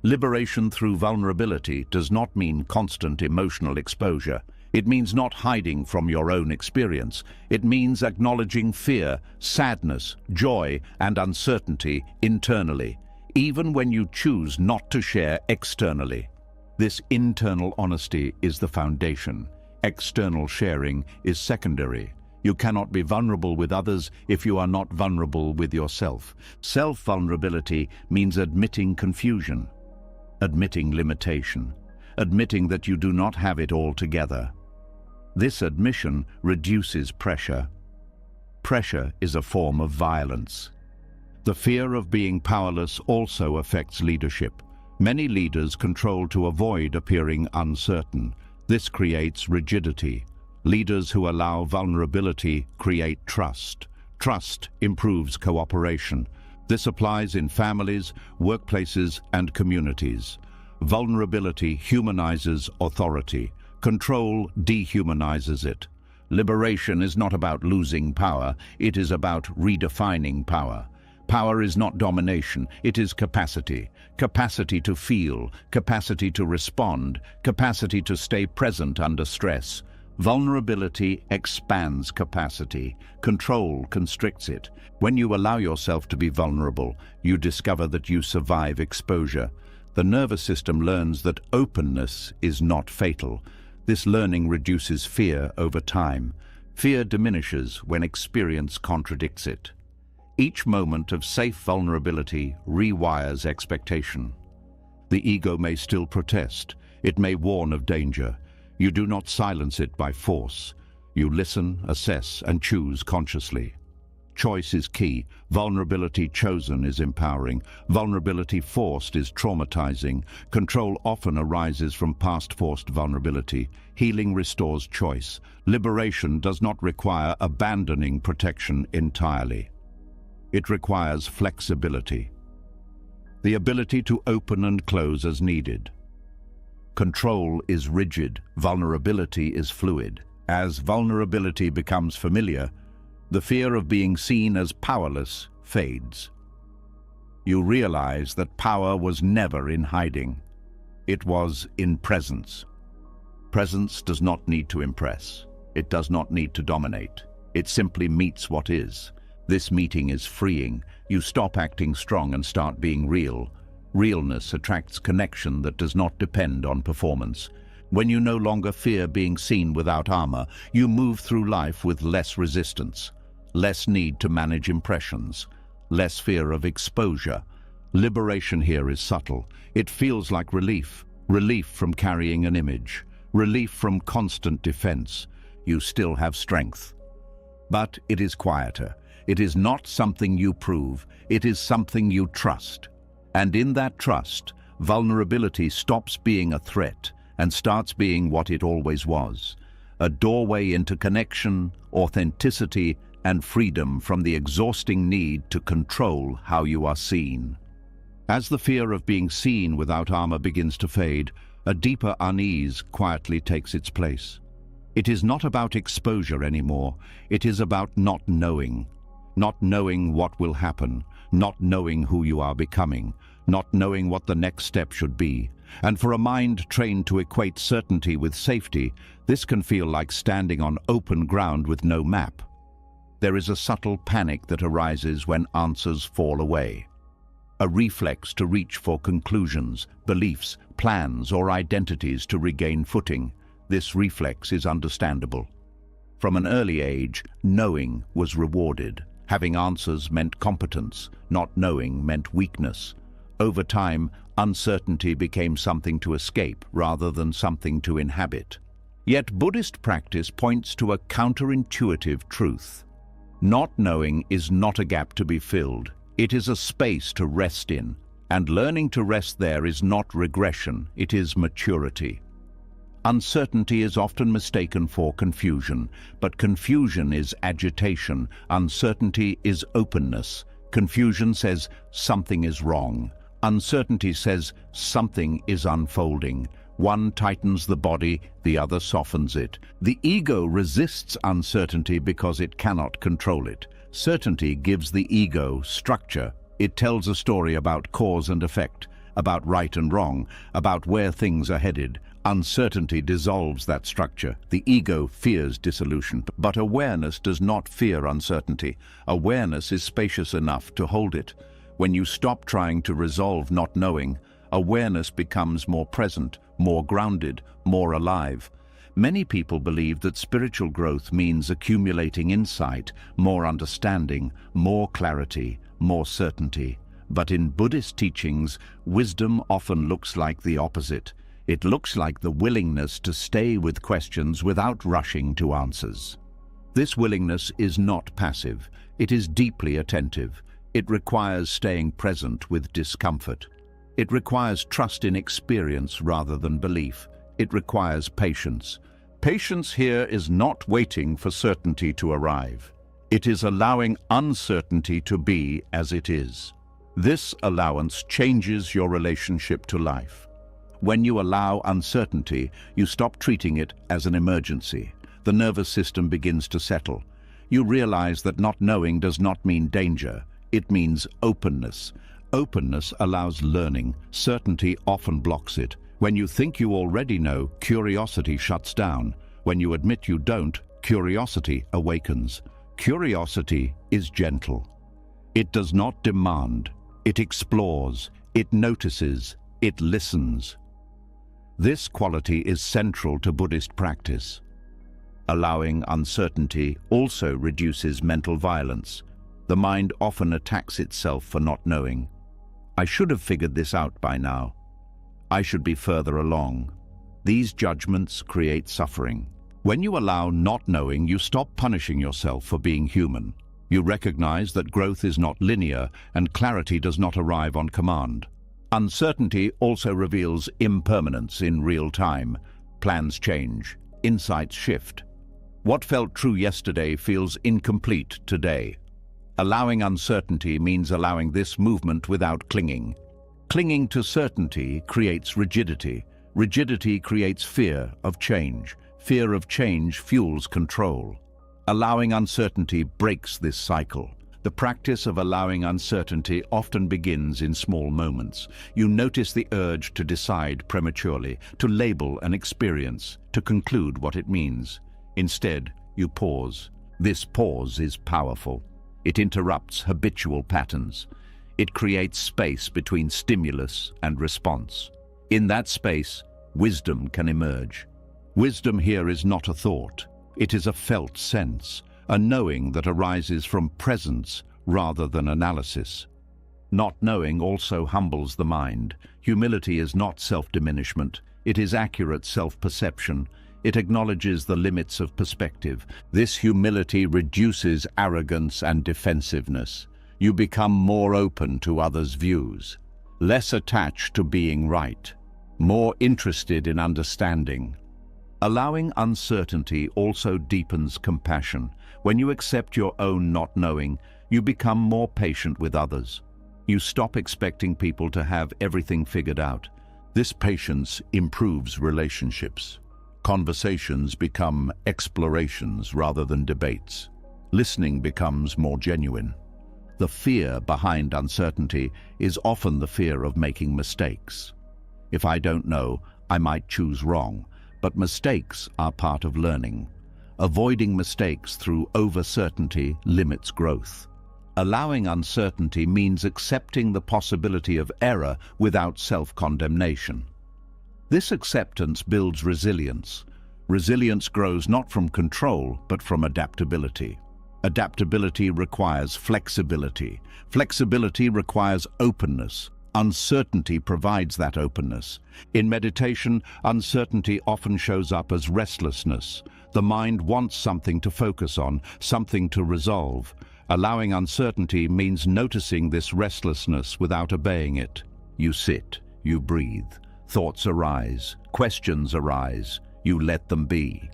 Liberation through vulnerability does not mean constant emotional exposure. It means not hiding from your own experience. It means acknowledging fear, sadness, joy, and uncertainty internally, even when you choose not to share externally. This internal honesty is the foundation. External sharing is secondary. You cannot be vulnerable with others if you are not vulnerable with yourself. Self-vulnerability means admitting confusion, admitting limitation, admitting that you do not have it all together. This admission reduces pressure. Pressure is a form of violence. The fear of being powerless also affects leadership. Many leaders control to avoid appearing uncertain. This creates rigidity. Leaders who allow vulnerability create trust. Trust improves cooperation. This applies in families, workplaces, and communities. Vulnerability humanizes authority. Control dehumanizes it. Liberation is not about losing power, it is about redefining power. Power is not domination, it is capacity. Capacity to feel, capacity to respond, capacity to stay present under stress. Vulnerability expands capacity. Control constricts it. When you allow yourself to be vulnerable, you discover that you survive exposure. The nervous system learns that openness is not fatal. This learning reduces fear over time. Fear diminishes when experience contradicts it. Each moment of safe vulnerability rewires expectation. The ego may still protest. It may warn of danger. You do not silence it by force. You listen, assess, and choose consciously. Choice is key. Vulnerability chosen is empowering. Vulnerability forced is traumatizing. Control often arises from past forced vulnerability. Healing restores choice. Liberation does not require abandoning protection entirely. It requires flexibility. The ability to open and close as needed. Control is rigid. Vulnerability is fluid. As vulnerability becomes familiar, the fear of being seen as powerless fades. You realize that power was never in hiding. It was in presence. Presence does not need to impress. It does not need to dominate. It simply meets what is. This meeting is freeing. You stop acting strong and start being real. Realness attracts connection that does not depend on performance. When you no longer fear being seen without armor, you move through life with less resistance. Less need to manage impressions, less fear of exposure. Liberation here is subtle. It feels like relief. Relief from carrying an image. Relief from constant defense. You still have strength. But it is quieter. It is not something you prove. It is something you trust. And in that trust, vulnerability stops being a threat and starts being what it always was. A doorway into connection, authenticity, and freedom from the exhausting need to control how you are seen. As the fear of being seen without armor begins to fade, a deeper unease quietly takes its place. It is not about exposure anymore. It is about not knowing. Not knowing what will happen, not knowing who you are becoming, not knowing what the next step should be. And for a mind trained to equate certainty with safety, this can feel like standing on open ground with no map. There is a subtle panic that arises when answers fall away. A reflex to reach for conclusions, beliefs, plans, or identities to regain footing. This reflex is understandable. From an early age, knowing was rewarded. Having answers meant competence, not knowing meant weakness. Over time, uncertainty became something to escape rather than something to inhabit. Yet Buddhist practice points to a counterintuitive truth. Not knowing is not a gap to be filled. It is a space to rest in, and learning to rest there is not regression, it is maturity. Uncertainty is often mistaken for confusion, but confusion is agitation, uncertainty is openness. Confusion says something is wrong. Uncertainty says something is unfolding. One tightens the body, the other softens it. The ego resists uncertainty because it cannot control it. Certainty gives the ego structure. It tells a story about cause and effect, about right and wrong, about where things are headed. Uncertainty dissolves that structure. The ego fears dissolution, but awareness does not fear uncertainty. Awareness is spacious enough to hold it. When you stop trying to resolve not knowing, awareness becomes more present, more grounded, more alive. Many people believe that spiritual growth means accumulating insight, more understanding, more clarity, more certainty. But in Buddhist teachings, wisdom often looks like the opposite. It looks like the willingness to stay with questions without rushing to answers. This willingness is not passive. It is deeply attentive. It requires staying present with discomfort. It requires trust in experience rather than belief. It requires patience. Patience here is not waiting for certainty to arrive. It is allowing uncertainty to be as it is. This allowance changes your relationship to life. When you allow uncertainty, you stop treating it as an emergency. The nervous system begins to settle. You realize that not knowing does not mean danger. It means openness. Openness allows learning. Certainty often blocks it. When you think you already know, curiosity shuts down. When you admit you don't, curiosity awakens. Curiosity is gentle. It does not demand. It explores. It notices. It listens. This quality is central to Buddhist practice. Allowing uncertainty also reduces mental violence. The mind often attacks itself for not knowing. I should have figured this out by now. I should be further along. These judgments create suffering. When you allow not knowing, you stop punishing yourself for being human. You recognize that growth is not linear and clarity does not arrive on command. Uncertainty also reveals impermanence in real time. Plans change, insights shift. What felt true yesterday feels incomplete today. Allowing uncertainty means allowing this movement without clinging. Clinging to certainty creates rigidity. Rigidity creates fear of change. Fear of change fuels control. Allowing uncertainty breaks this cycle. The practice of allowing uncertainty often begins in small moments. You notice the urge to decide prematurely, to label an experience, to conclude what it means. Instead, you pause. This pause is powerful. It interrupts habitual patterns. It creates space between stimulus and response. In that space, wisdom can emerge. Wisdom here is not a thought. It is a felt sense, a knowing that arises from presence rather than analysis. Not knowing also humbles the mind. Humility is not self-diminishment. It is accurate self-perception. It acknowledges the limits of perspective. This humility reduces arrogance and defensiveness. You become more open to others' views, less attached to being right, more interested in understanding. Allowing uncertainty also deepens compassion. When you accept your own not knowing, you become more patient with others. You stop expecting people to have everything figured out. This patience improves relationships. Conversations become explorations rather than debates. Listening becomes more genuine. The fear behind uncertainty is often the fear of making mistakes. If I don't know, I might choose wrong, but mistakes are part of learning. Avoiding mistakes through over-certainty limits growth. Allowing uncertainty means accepting the possibility of error without self-condemnation. This acceptance builds resilience. Resilience grows not from control, but from adaptability. Adaptability requires flexibility. Flexibility requires openness. Uncertainty provides that openness. In meditation, uncertainty often shows up as restlessness. The mind wants something to focus on, something to resolve. Allowing uncertainty means noticing this restlessness without obeying it. You sit, you breathe. Thoughts arise, questions arise. You let them be.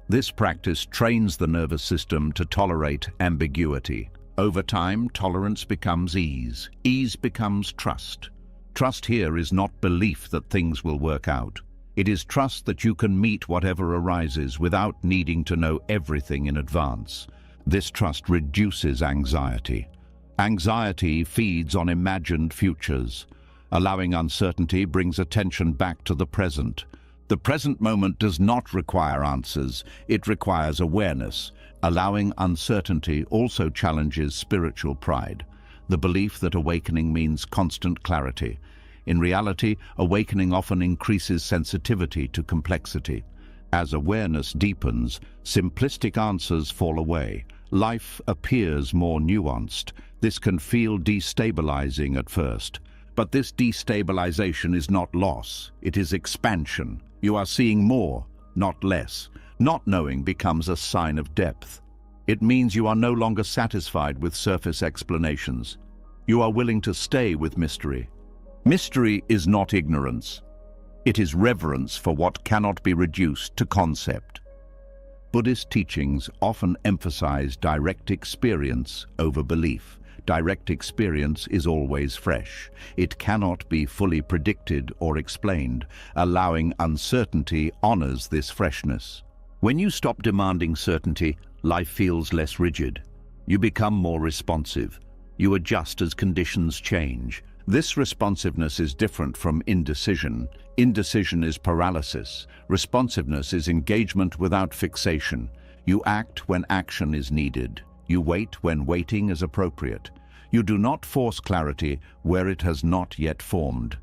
This practice trains the nervous system to tolerate ambiguity. Over time, tolerance becomes ease. Ease becomes trust. Trust here is not belief that things will work out. It is trust that you can meet whatever arises without needing to know everything in advance. This trust reduces anxiety. Anxiety feeds on imagined futures. Allowing uncertainty brings attention back to the present. The present moment does not require answers, it requires awareness. Allowing uncertainty also challenges spiritual pride, the belief that awakening means constant clarity. In reality, awakening often increases sensitivity to complexity. As awareness deepens, simplistic answers fall away. Life appears more nuanced. This can feel destabilizing at first. But this destabilization is not loss, it is expansion. You are seeing more, not less. Not knowing becomes a sign of depth. It means you are no longer satisfied with surface explanations. You are willing to stay with mystery. Mystery is not ignorance. It is reverence for what cannot be reduced to concept. Buddhist teachings often emphasize direct experience over belief. Direct experience is always fresh. It cannot be fully predicted or explained. Allowing uncertainty honors this freshness. When you stop demanding certainty, life feels less rigid. You become more responsive. You adjust as conditions change. This responsiveness is different from indecision. Indecision is paralysis. Responsiveness is engagement without fixation. You act when action is needed. You wait when waiting is appropriate. You do not force clarity where it has not yet formed.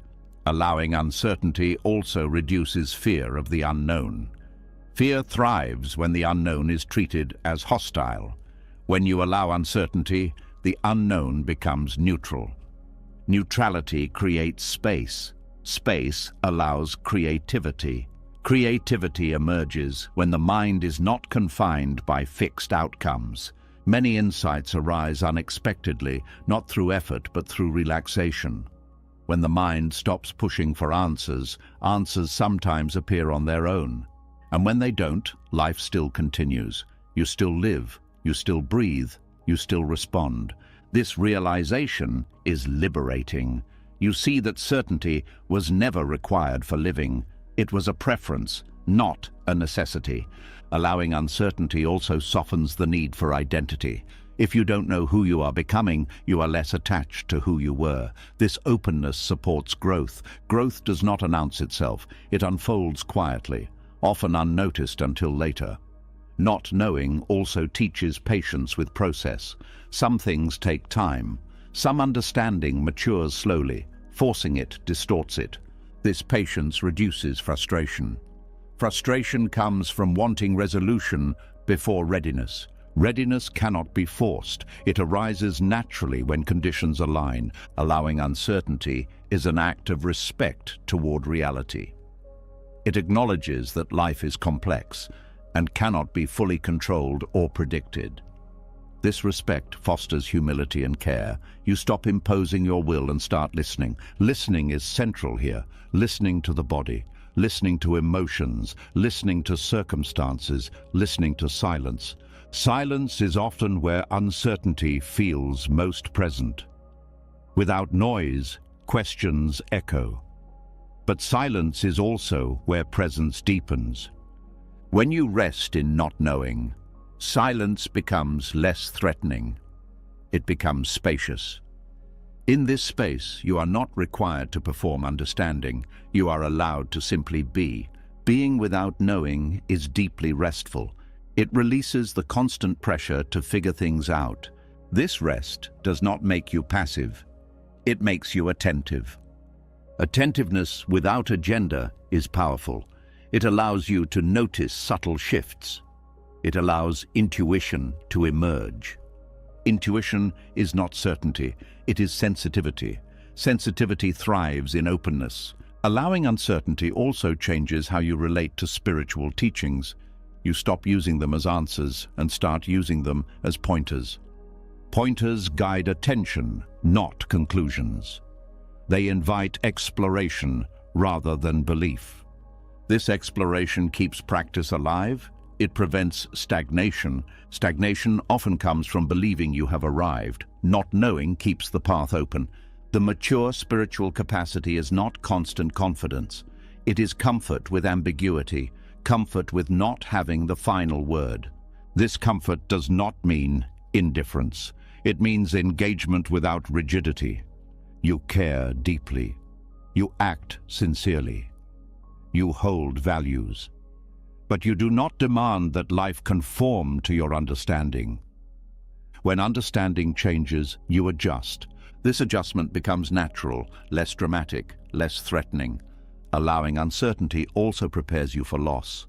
Allowing uncertainty also reduces fear of the unknown. Fear thrives when the unknown is treated as hostile. When you allow uncertainty, the unknown becomes neutral. Neutrality creates space. Space allows creativity. Creativity emerges when the mind is not confined by fixed outcomes. Many insights arise unexpectedly, not through effort but through relaxation. When the mind stops pushing for answers, answers sometimes appear on their own. And when they don't, life still continues. You still live, you still breathe, you still respond. This realization is liberating. You see that certainty was never required for living. It was a preference, not a necessity. Allowing uncertainty also softens the need for identity. If you don't know who you are becoming, you are less attached to who you were. This openness supports growth. Growth does not announce itself. It unfolds quietly, often unnoticed until later. Not knowing also teaches patience with process. Some things take time. Some understanding matures slowly. Forcing it distorts it. This patience reduces frustration. Frustration comes from wanting resolution before readiness. Readiness cannot be forced. It arises naturally when conditions align. Allowing uncertainty is an act of respect toward reality. It acknowledges that life is complex and cannot be fully controlled or predicted. This respect fosters humility and care. You stop imposing your will and start listening. Listening is central here. Listening to the body, listening to emotions, listening to circumstances, listening to silence. Silence is often where uncertainty feels most present. Without noise, questions echo. But silence is also where presence deepens. When you rest in not knowing, silence becomes less threatening. It becomes spacious. In this space, you are not required to perform understanding. You are allowed to simply be. Being without knowing is deeply restful. It releases the constant pressure to figure things out. This rest does not make you passive. It makes you attentive. Attentiveness without agenda is powerful. It allows you to notice subtle shifts. It allows intuition to emerge. Intuition is not certainty, it is sensitivity. Sensitivity thrives in openness. Allowing uncertainty also changes how you relate to spiritual teachings. You stop using them as answers and start using them as pointers. Pointers guide attention, not conclusions. They invite exploration rather than belief. This exploration keeps practice alive. It prevents stagnation. Stagnation often comes from believing you have arrived. Not knowing keeps the path open. The mature spiritual capacity is not constant confidence. It is comfort with ambiguity, comfort with not having the final word. This comfort does not mean indifference. It means engagement without rigidity. You care deeply. You act sincerely. You hold values. But you do not demand that life conform to your understanding. When understanding changes, you adjust. This adjustment becomes natural, less dramatic, less threatening. Allowing uncertainty also prepares you for loss.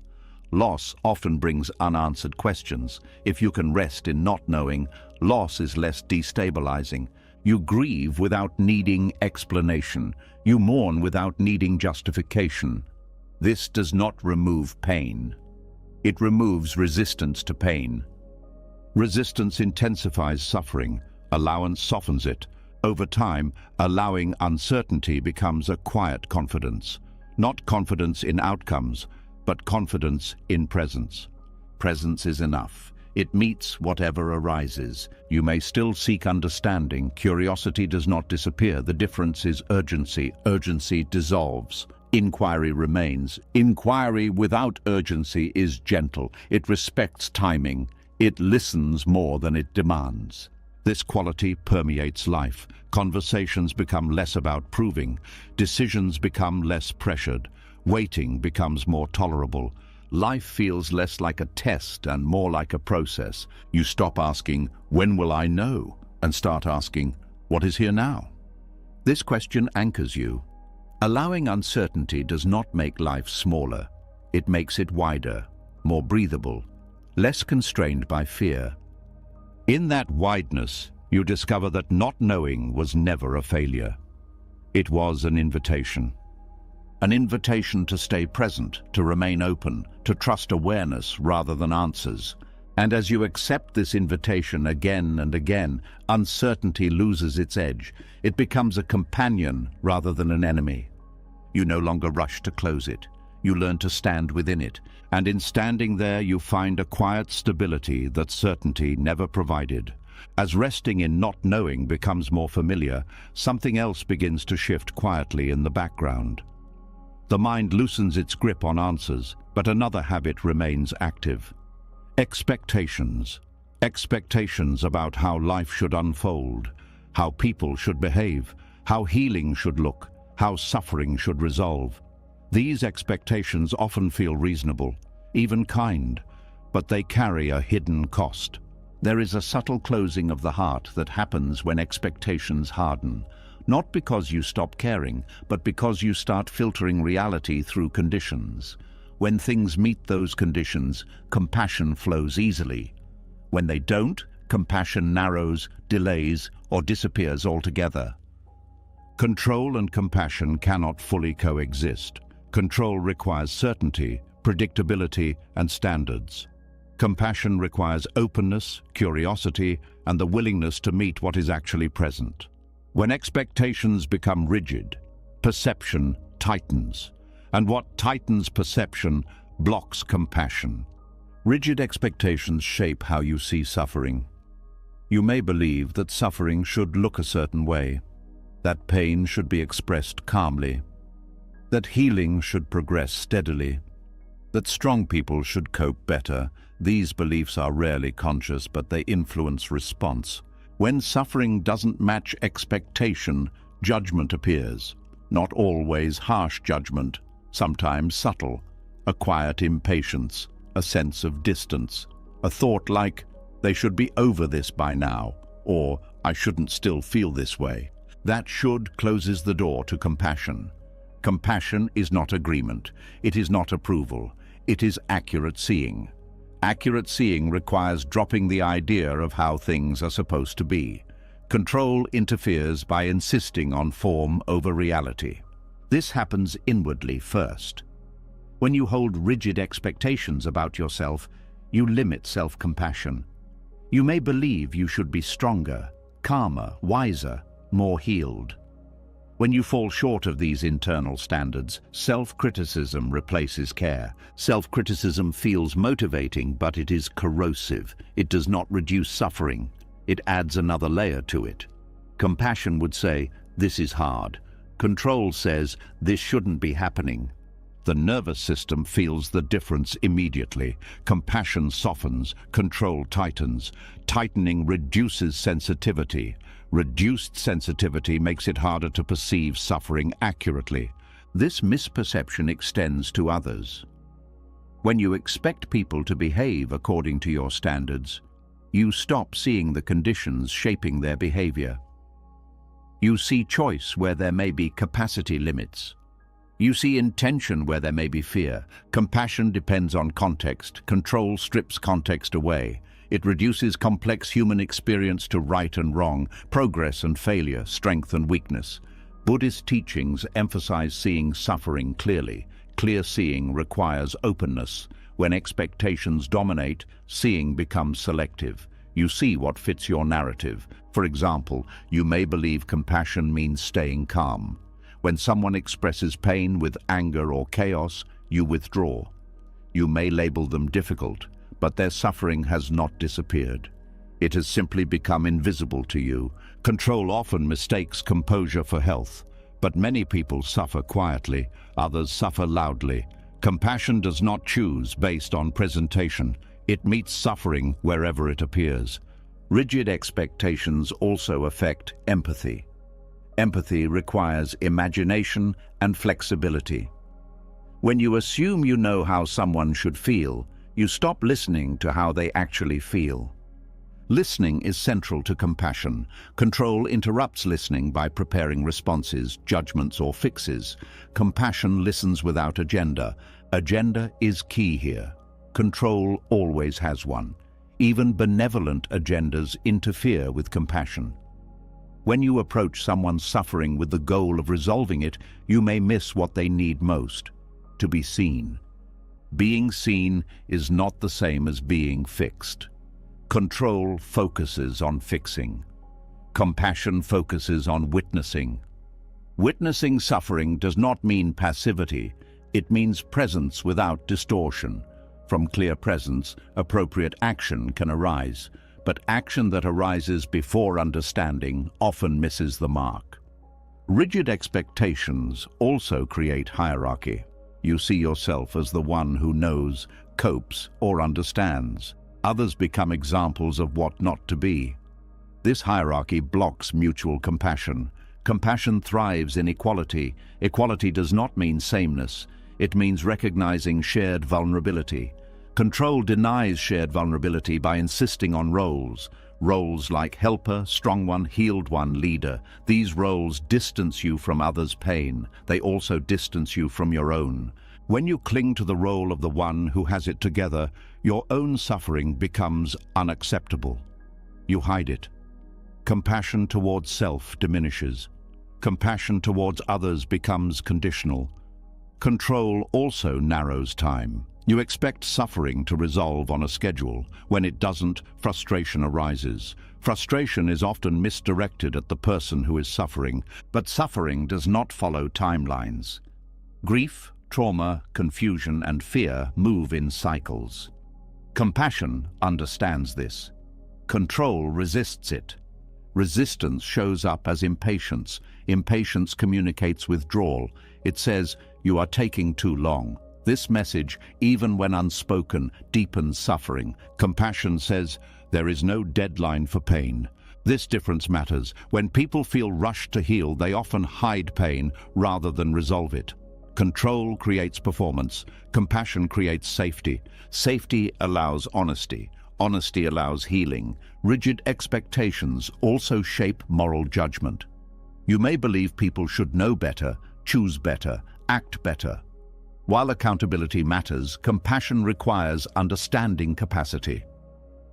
Loss often brings unanswered questions. If you can rest in not knowing, loss is less destabilizing. You grieve without needing explanation. You mourn without needing justification. This does not remove pain. It removes resistance to pain. Resistance intensifies suffering. Allowance softens it. Over time, allowing uncertainty becomes a quiet confidence. Not confidence in outcomes, but confidence in presence. Presence is enough. It meets whatever arises. You may still seek understanding. Curiosity does not disappear. The difference is urgency. Urgency dissolves. Inquiry remains. Inquiry without urgency is gentle. It respects timing. It listens more than it demands. This quality permeates life. Conversations become less about proving. Decisions become less pressured. Waiting becomes more tolerable. Life feels less like a test and more like a process. You stop asking, "When will I know?" and start asking, "What is here now?" This question anchors you. Allowing uncertainty does not make life smaller. It makes it wider, more breathable, less constrained by fear. In that wideness, you discover that not knowing was never a failure. It was an invitation. An invitation to stay present, to remain open, to trust awareness rather than answers. And as you accept this invitation again and again, uncertainty loses its edge. It becomes a companion rather than an enemy. You no longer rush to close it. You learn to stand within it. And in standing there, you find a quiet stability that certainty never provided. As resting in not knowing becomes more familiar, something else begins to shift quietly in the background. The mind loosens its grip on answers, but another habit remains active. Expectations. Expectations about how life should unfold, how people should behave, how healing should look, how suffering should resolve. These expectations often feel reasonable, even kind, but they carry a hidden cost. There is a subtle closing of the heart that happens when expectations harden. Not because you stop caring, but because you start filtering reality through conditions. When things meet those conditions, compassion flows easily. When they don't, compassion narrows, delays, or disappears altogether. Control and compassion cannot fully coexist. Control requires certainty, predictability, and standards. Compassion requires openness, curiosity, and the willingness to meet what is actually present. When expectations become rigid, perception tightens, and what tightens perception blocks compassion. Rigid expectations shape how you see suffering. You may believe that suffering should look a certain way, that pain should be expressed calmly. That healing should progress steadily, that strong people should cope better. These beliefs are rarely conscious, but they influence response. When suffering doesn't match expectation, judgment appears. Not always harsh judgment, sometimes subtle. A quiet impatience, a sense of distance. A thought like, they should be over this by now, or I shouldn't still feel this way. That should closes the door to compassion. Compassion is not agreement. It is not approval. It is accurate seeing. Accurate seeing requires dropping the idea of how things are supposed to be. Control interferes by insisting on form over reality. This happens inwardly first. When you hold rigid expectations about yourself, you limit self-compassion. You may believe you should be stronger, calmer, wiser, more healed. When you fall short of these internal standards, self-criticism replaces care. Self-criticism feels motivating, but it is corrosive. It does not reduce suffering. It adds another layer to it. Compassion would say, this is hard. Control says, this shouldn't be happening. The nervous system feels the difference immediately. Compassion softens, control tightens. Tightening reduces sensitivity. Reduced sensitivity makes it harder to perceive suffering accurately. This misperception extends to others. When you expect people to behave according to your standards, you stop seeing the conditions shaping their behavior. You see choice where there may be capacity limits. You see intention where there may be fear. Compassion depends on context. Control strips context away. It reduces complex human experience to right and wrong, progress and failure, strength and weakness. Buddhist teachings emphasize seeing suffering clearly. Clear seeing requires openness. When expectations dominate, seeing becomes selective. You see what fits your narrative. For example, you may believe compassion means staying calm. When someone expresses pain with anger or chaos, you withdraw. You may label them difficult, but their suffering has not disappeared. It has simply become invisible to you. Control often mistakes composure for health, but many people suffer quietly, others suffer loudly. Compassion does not choose based on presentation. It meets suffering wherever it appears. Rigid expectations also affect empathy. Empathy requires imagination and flexibility. When you assume you know how someone should feel, you stop listening to how they actually feel. Listening is central to compassion. Control interrupts listening by preparing responses, judgments, or fixes. Compassion listens without agenda. Agenda is key here. Control always has one. Even benevolent agendas interfere with compassion. When you approach someone's suffering with the goal of resolving it, you may miss what they need most: to be seen. Being seen is not the same as being fixed. Control focuses on fixing. Compassion focuses on witnessing. Witnessing suffering does not mean passivity. It means presence without distortion. From clear presence, appropriate action can arise, but action that arises before understanding often misses the mark. Rigid expectations also create hierarchy. You see yourself as the one who knows, copes, or understands. Others become examples of what not to be. This hierarchy blocks mutual compassion. Compassion thrives in equality. Equality does not mean sameness. It means recognizing shared vulnerability. Control denies shared vulnerability by insisting on roles. Roles like helper, strong one, healed one, leader. These roles distance you from others' pain. They also distance you from your own. When you cling to the role of the one who has it together, your own suffering becomes unacceptable. You hide it. Compassion towards self diminishes. Compassion towards others becomes conditional. Control also narrows time. You expect suffering to resolve on a schedule. When it doesn't, frustration arises. Frustration is often misdirected at the person who is suffering, but suffering does not follow timelines. Grief, trauma, confusion, and fear move in cycles. Compassion understands this. Control resists it. Resistance shows up as impatience. Impatience communicates withdrawal. It says, "You are taking too long." This message, even when unspoken, deepens suffering. Compassion says, "There is no deadline for pain." This difference matters. When people feel rushed to heal, they often hide pain rather than resolve it. Control creates performance. Compassion creates safety. Safety allows honesty. Honesty allows healing. Rigid expectations also shape moral judgment. You may believe people should know better, choose better, act better. While accountability matters, compassion requires understanding capacity.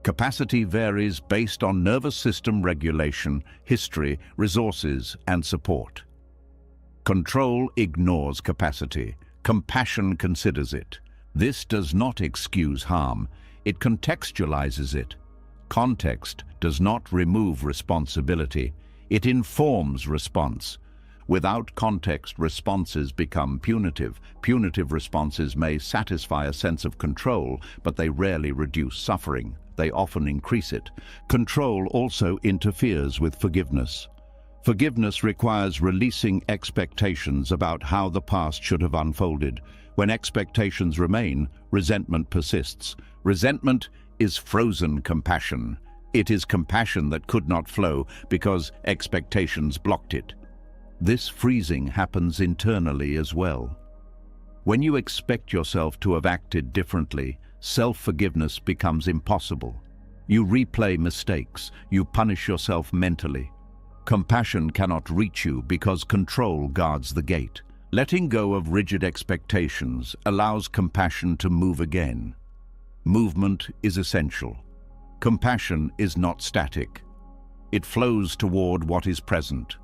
Capacity varies based on nervous system regulation, history, resources, and support. Control ignores capacity. Compassion considers it. This does not excuse harm. It contextualizes it. Context does not remove responsibility. It informs response. Without context, responses become punitive. Punitive responses may satisfy a sense of control, but they rarely reduce suffering. They often increase it. Control also interferes with forgiveness. Forgiveness requires releasing expectations about how the past should have unfolded. When expectations remain, resentment persists. Resentment is frozen compassion. It is compassion that could not flow because expectations blocked it. This freezing happens internally as well. When you expect yourself to have acted differently, self-forgiveness becomes impossible. You replay mistakes. You punish yourself mentally. Compassion cannot reach you because control guards the gate. Letting go of rigid expectations allows compassion to move again. Movement is essential. Compassion is not static. It flows toward what is present.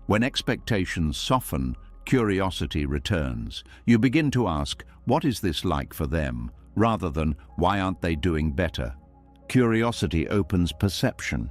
When expectations soften, curiosity returns. You begin to ask, "What is this like for them?" rather than, "Why aren't they doing better?" Curiosity opens perception.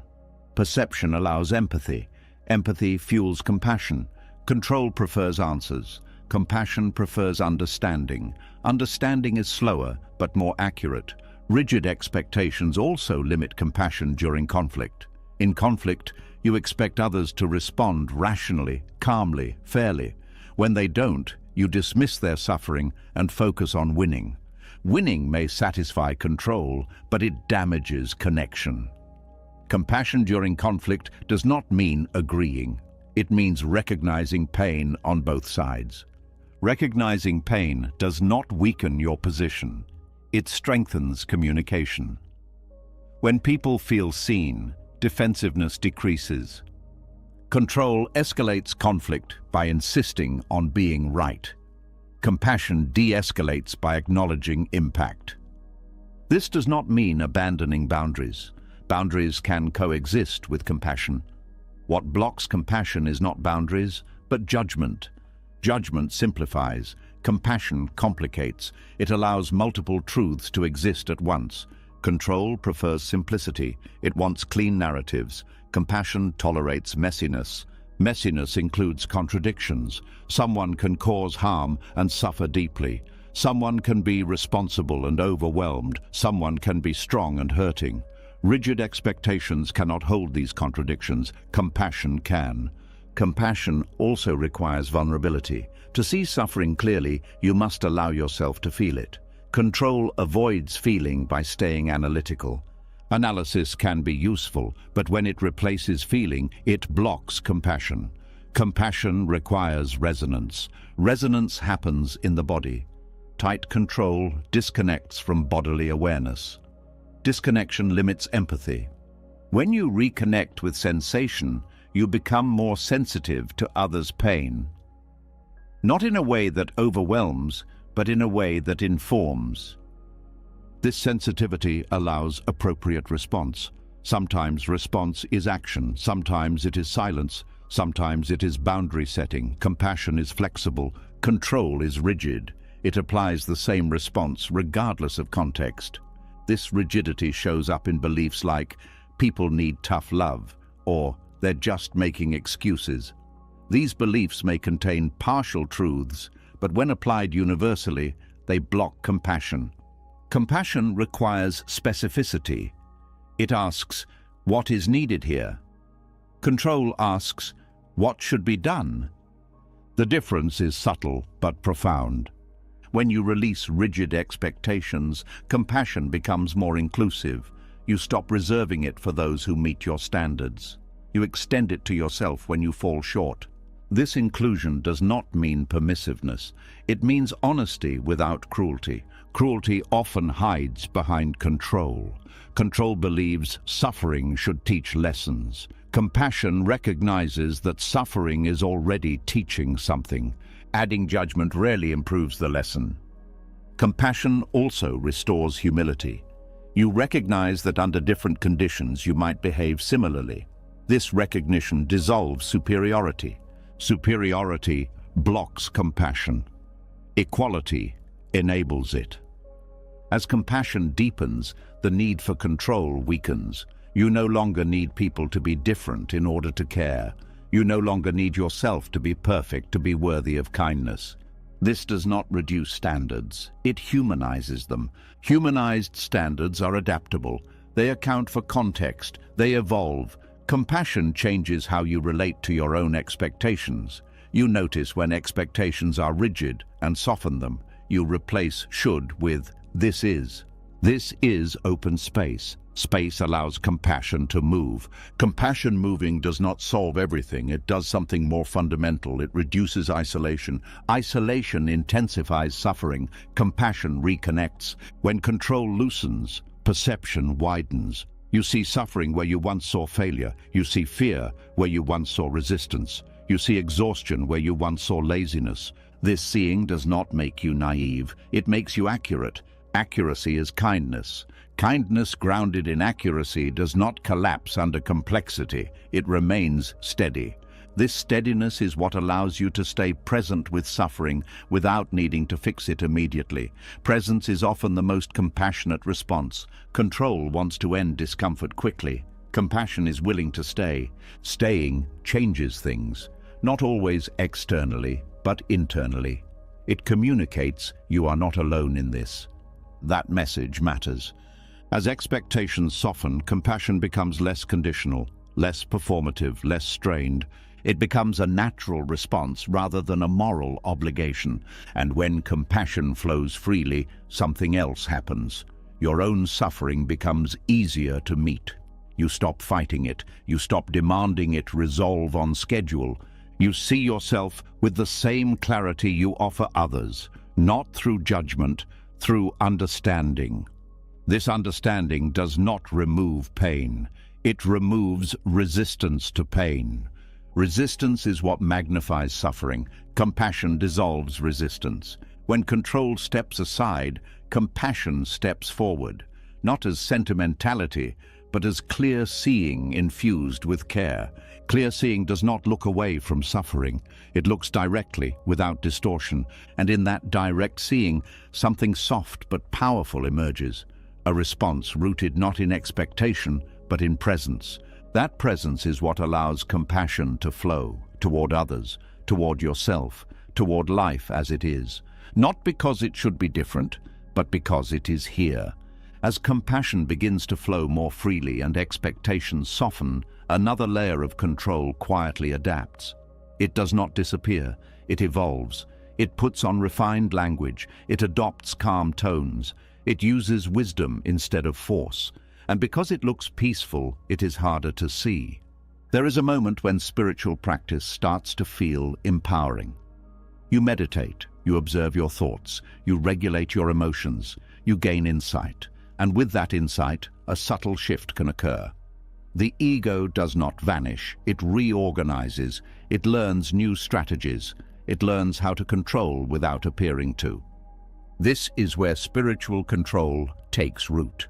Perception allows empathy. Empathy fuels compassion. Control prefers answers. Compassion prefers understanding. Understanding is slower, but more accurate. Rigid expectations also limit compassion during conflict. In conflict, you expect others to respond rationally, calmly, fairly. When they don't, you dismiss their suffering and focus on winning. Winning may satisfy control, but it damages connection. Compassion during conflict does not mean agreeing. It means recognizing pain on both sides. Recognizing pain does not weaken your position. It strengthens communication. When people feel seen, defensiveness decreases. Control escalates conflict by insisting on being right. Compassion de-escalates by acknowledging impact. This does not mean abandoning boundaries. Boundaries can coexist with compassion. What blocks compassion is not boundaries, but judgment. Judgment simplifies. Compassion complicates. It allows multiple truths to exist at once. Control prefers simplicity. It wants clean narratives. Compassion tolerates messiness. Messiness includes contradictions. Someone can cause harm and suffer deeply. Someone can be responsible and overwhelmed. Someone can be strong and hurting. Rigid expectations cannot hold these contradictions. Compassion can. Compassion also requires vulnerability. To see suffering clearly, you must allow yourself to feel it. Control avoids feeling by staying analytical. Analysis can be useful, but when it replaces feeling, it blocks compassion. Compassion requires resonance. Resonance happens in the body. Tight control disconnects from bodily awareness. Disconnection limits empathy. When you reconnect with sensation, you become more sensitive to others' pain. Not in a way that overwhelms, but in a way that informs. This sensitivity allows appropriate response. Sometimes response is action, sometimes it is silence, sometimes it is boundary setting. Compassion is flexible, control is rigid. It applies the same response regardless of context. This rigidity shows up in beliefs like, "People need tough love," or "They're just making excuses." These beliefs may contain partial truths, but when applied universally, they block compassion. Compassion requires specificity. It asks, "What is needed here?" Control asks, "What should be done?" The difference is subtle but profound. When you release rigid expectations, compassion becomes more inclusive. You stop reserving it for those who meet your standards. You extend it to yourself when you fall short. This inclusion does not mean permissiveness. It means honesty without cruelty. Cruelty often hides behind control. Control believes suffering should teach lessons. Compassion recognizes that suffering is already teaching something. Adding judgment rarely improves the lesson. Compassion also restores humility. You recognize that under different conditions you might behave similarly. This recognition dissolves superiority. Superiority blocks compassion. Equality enables it. As compassion deepens, the need for control weakens. You no longer need people to be different in order to care. You no longer need yourself to be perfect to be worthy of kindness. This does not reduce standards. It humanizes them. Humanized standards are adaptable. They account for context. They evolve. Compassion changes how you relate to your own expectations. You notice when expectations are rigid and soften them. You replace should with this is. This is open space. Space allows compassion to move. Compassion moving does not solve everything. It does something more fundamental. It reduces isolation. Isolation intensifies suffering. Compassion reconnects. When control loosens, perception widens. You see suffering where you once saw failure. You see fear where you once saw resistance. You see exhaustion where you once saw laziness. This seeing does not make you naive. It makes you accurate. Accuracy is kindness. Kindness grounded in accuracy does not collapse under complexity. It remains steady. This steadiness is what allows you to stay present with suffering without needing to fix it immediately. Presence is often the most compassionate response. Control wants to end discomfort quickly. Compassion is willing to stay. Staying changes things, not always externally, but internally. It communicates you are not alone in this. That message matters. As expectations soften, compassion becomes less conditional, less performative, less strained. It becomes a natural response rather than a moral obligation. And when compassion flows freely, something else happens. Your own suffering becomes easier to meet. You stop fighting it. You stop demanding it resolve on schedule. You see yourself with the same clarity you offer others, not through judgment, through understanding. This understanding does not remove pain. It removes resistance to pain. Resistance is what magnifies suffering. Compassion dissolves resistance. When control steps aside, compassion steps forward, not as sentimentality, but as clear seeing infused with care. Clear seeing does not look away from suffering. It looks directly, without distortion, and in that direct seeing, something soft but powerful emerges. A response rooted not in expectation, but in presence. That presence is what allows compassion to flow toward others, toward yourself, toward life as it is. Not because it should be different, but because it is here. As compassion begins to flow more freely and expectations soften, another layer of control quietly adapts. It does not disappear, it evolves. It puts on refined language, it adopts calm tones, it uses wisdom instead of force. And because it looks peaceful, it is harder to see. There is a moment when spiritual practice starts to feel empowering. You meditate, you observe your thoughts, you regulate your emotions, you gain insight. And with that insight, a subtle shift can occur. The ego does not vanish, it reorganizes, it learns new strategies, it learns how to control without appearing to. This is where spiritual control takes root.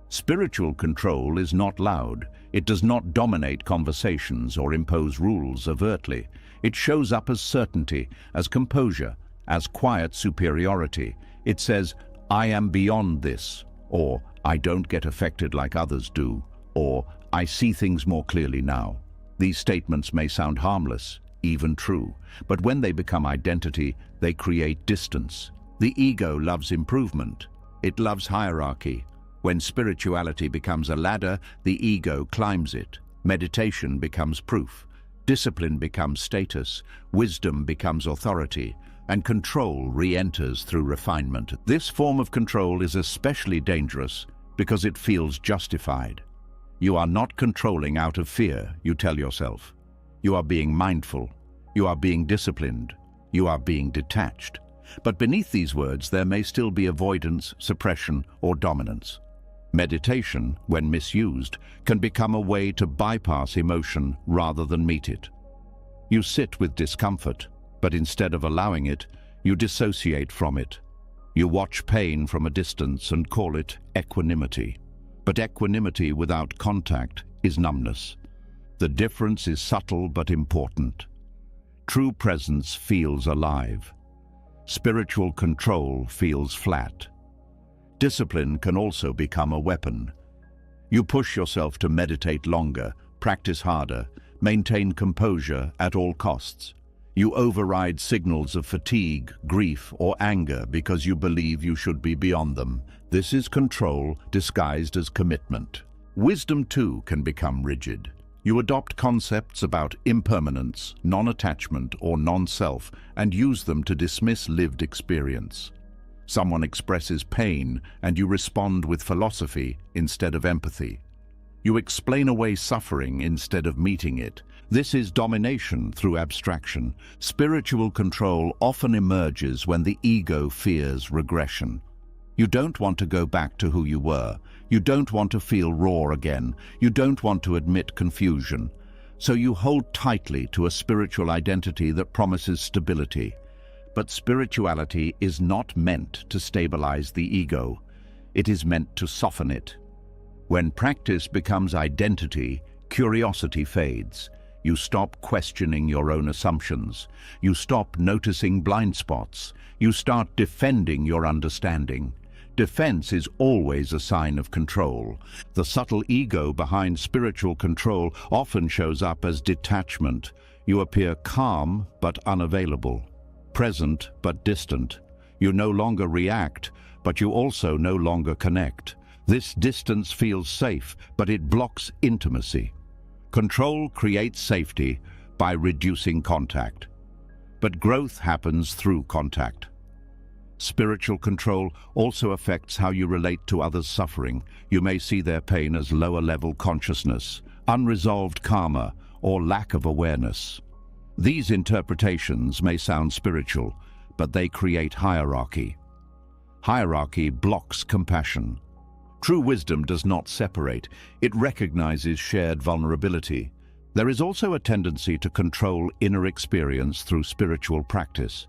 Spiritual control is not loud. It does not dominate conversations or impose rules overtly. It shows up as certainty, as composure, as quiet superiority. It says, I am beyond this, or I don't get affected like others do, or I see things more clearly now. These statements may sound harmless, even true, but when they become identity, they create distance. The ego loves improvement. It loves hierarchy. When spirituality becomes a ladder, the ego climbs it. Meditation becomes proof. Discipline becomes status, wisdom becomes authority, and control re-enters through refinement. This form of control is especially dangerous because it feels justified. You are not controlling out of fear, you tell yourself. You are being mindful. You are being disciplined. You are being detached. But beneath these words, there may still be avoidance, suppression, or dominance. Meditation, when misused, can become a way to bypass emotion rather than meet it. You sit with discomfort, but instead of allowing it, you dissociate from it. You watch pain from a distance and call it equanimity. But equanimity without contact is numbness. The difference is subtle but important. True presence feels alive. Spiritual control feels flat. Discipline can also become a weapon. You push yourself to meditate longer, practice harder, maintain composure at all costs. You override signals of fatigue, grief, or anger because you believe you should be beyond them. This is control disguised as commitment. Wisdom, too, can become rigid. You adopt concepts about impermanence, non-attachment, or non-self and use them to dismiss lived experience. Someone expresses pain and you respond with philosophy instead of empathy. You explain away suffering instead of meeting it. This is domination through abstraction. Spiritual control often emerges when the ego fears regression. You don't want to go back to who you were. You don't want to feel raw again. You don't want to admit confusion. So you hold tightly to a spiritual identity that promises stability. But spirituality is not meant to stabilize the ego. It is meant to soften it. When practice becomes identity, curiosity fades. You stop questioning your own assumptions. You stop noticing blind spots. You start defending your understanding. Defense is always a sign of control. The subtle ego behind spiritual control often shows up as detachment. You appear calm but unavailable, present but distant. You no longer react, but you also no longer connect. This distance feels safe, but it blocks intimacy. Control creates safety by reducing contact. But growth happens through contact. Spiritual control also affects how you relate to others' suffering. You may see their pain as lower-level consciousness, unresolved karma, or lack of awareness. These interpretations may sound spiritual, but they create hierarchy. Hierarchy blocks compassion. True wisdom does not separate. It recognizes shared vulnerability. There is also a tendency to control inner experience through spiritual practice.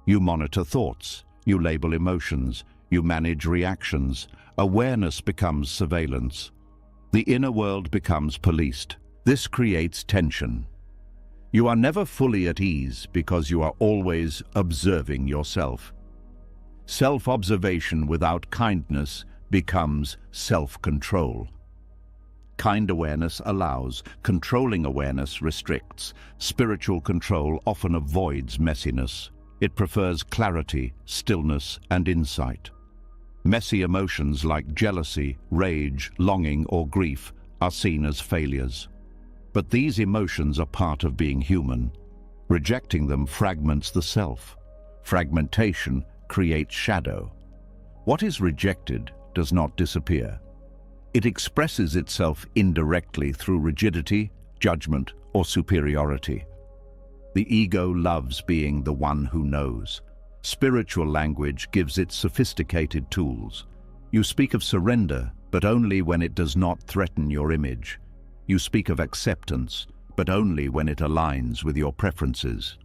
You monitor thoughts. You label emotions. You manage reactions. Awareness becomes surveillance. The inner world becomes policed. This creates tension. You are never fully at ease because you are always observing yourself. Self-observation without kindness becomes self-control. Kind awareness allows, controlling awareness restricts. Spiritual control often avoids messiness. It prefers clarity, stillness, and insight. Messy emotions like jealousy, rage, longing, or grief are seen as failures. But these emotions are part of being human. Rejecting them fragments the self. Fragmentation creates shadow. What is rejected does not disappear. It expresses itself indirectly through rigidity, judgment, or superiority. The ego loves being the one who knows. Spiritual language gives it sophisticated tools. You speak of surrender, but only when it does not threaten your image. You speak of acceptance, but only when it aligns with your preferences.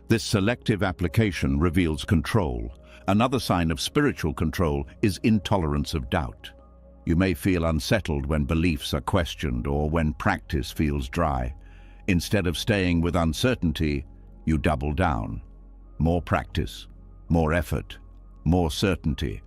This selective application reveals control. Another sign of spiritual control is intolerance of doubt. You may feel unsettled when beliefs are questioned or when practice feels dry. Instead of staying with uncertainty, you double down. More practice, more effort, more certainty.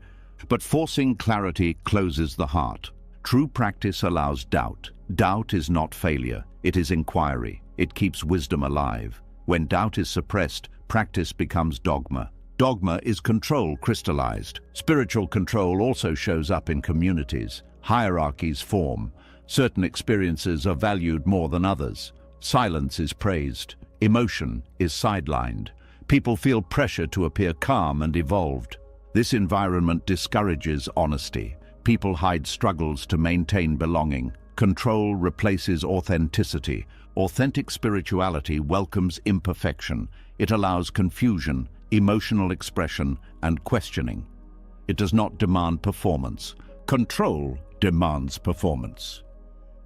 But forcing clarity closes the heart. True practice allows doubt. Doubt is not failure, it is inquiry. It keeps wisdom alive. When doubt is suppressed, practice becomes dogma. Dogma is control crystallized. Spiritual control also shows up in communities. Hierarchies form. Certain experiences are valued more than others. Silence is praised. Emotion is sidelined. People feel pressure to appear calm and evolved. This environment discourages honesty. People hide struggles to maintain belonging. Control replaces authenticity. Authentic spirituality welcomes imperfection. It allows confusion, emotional expression, and questioning. It does not demand performance. Control demands performance.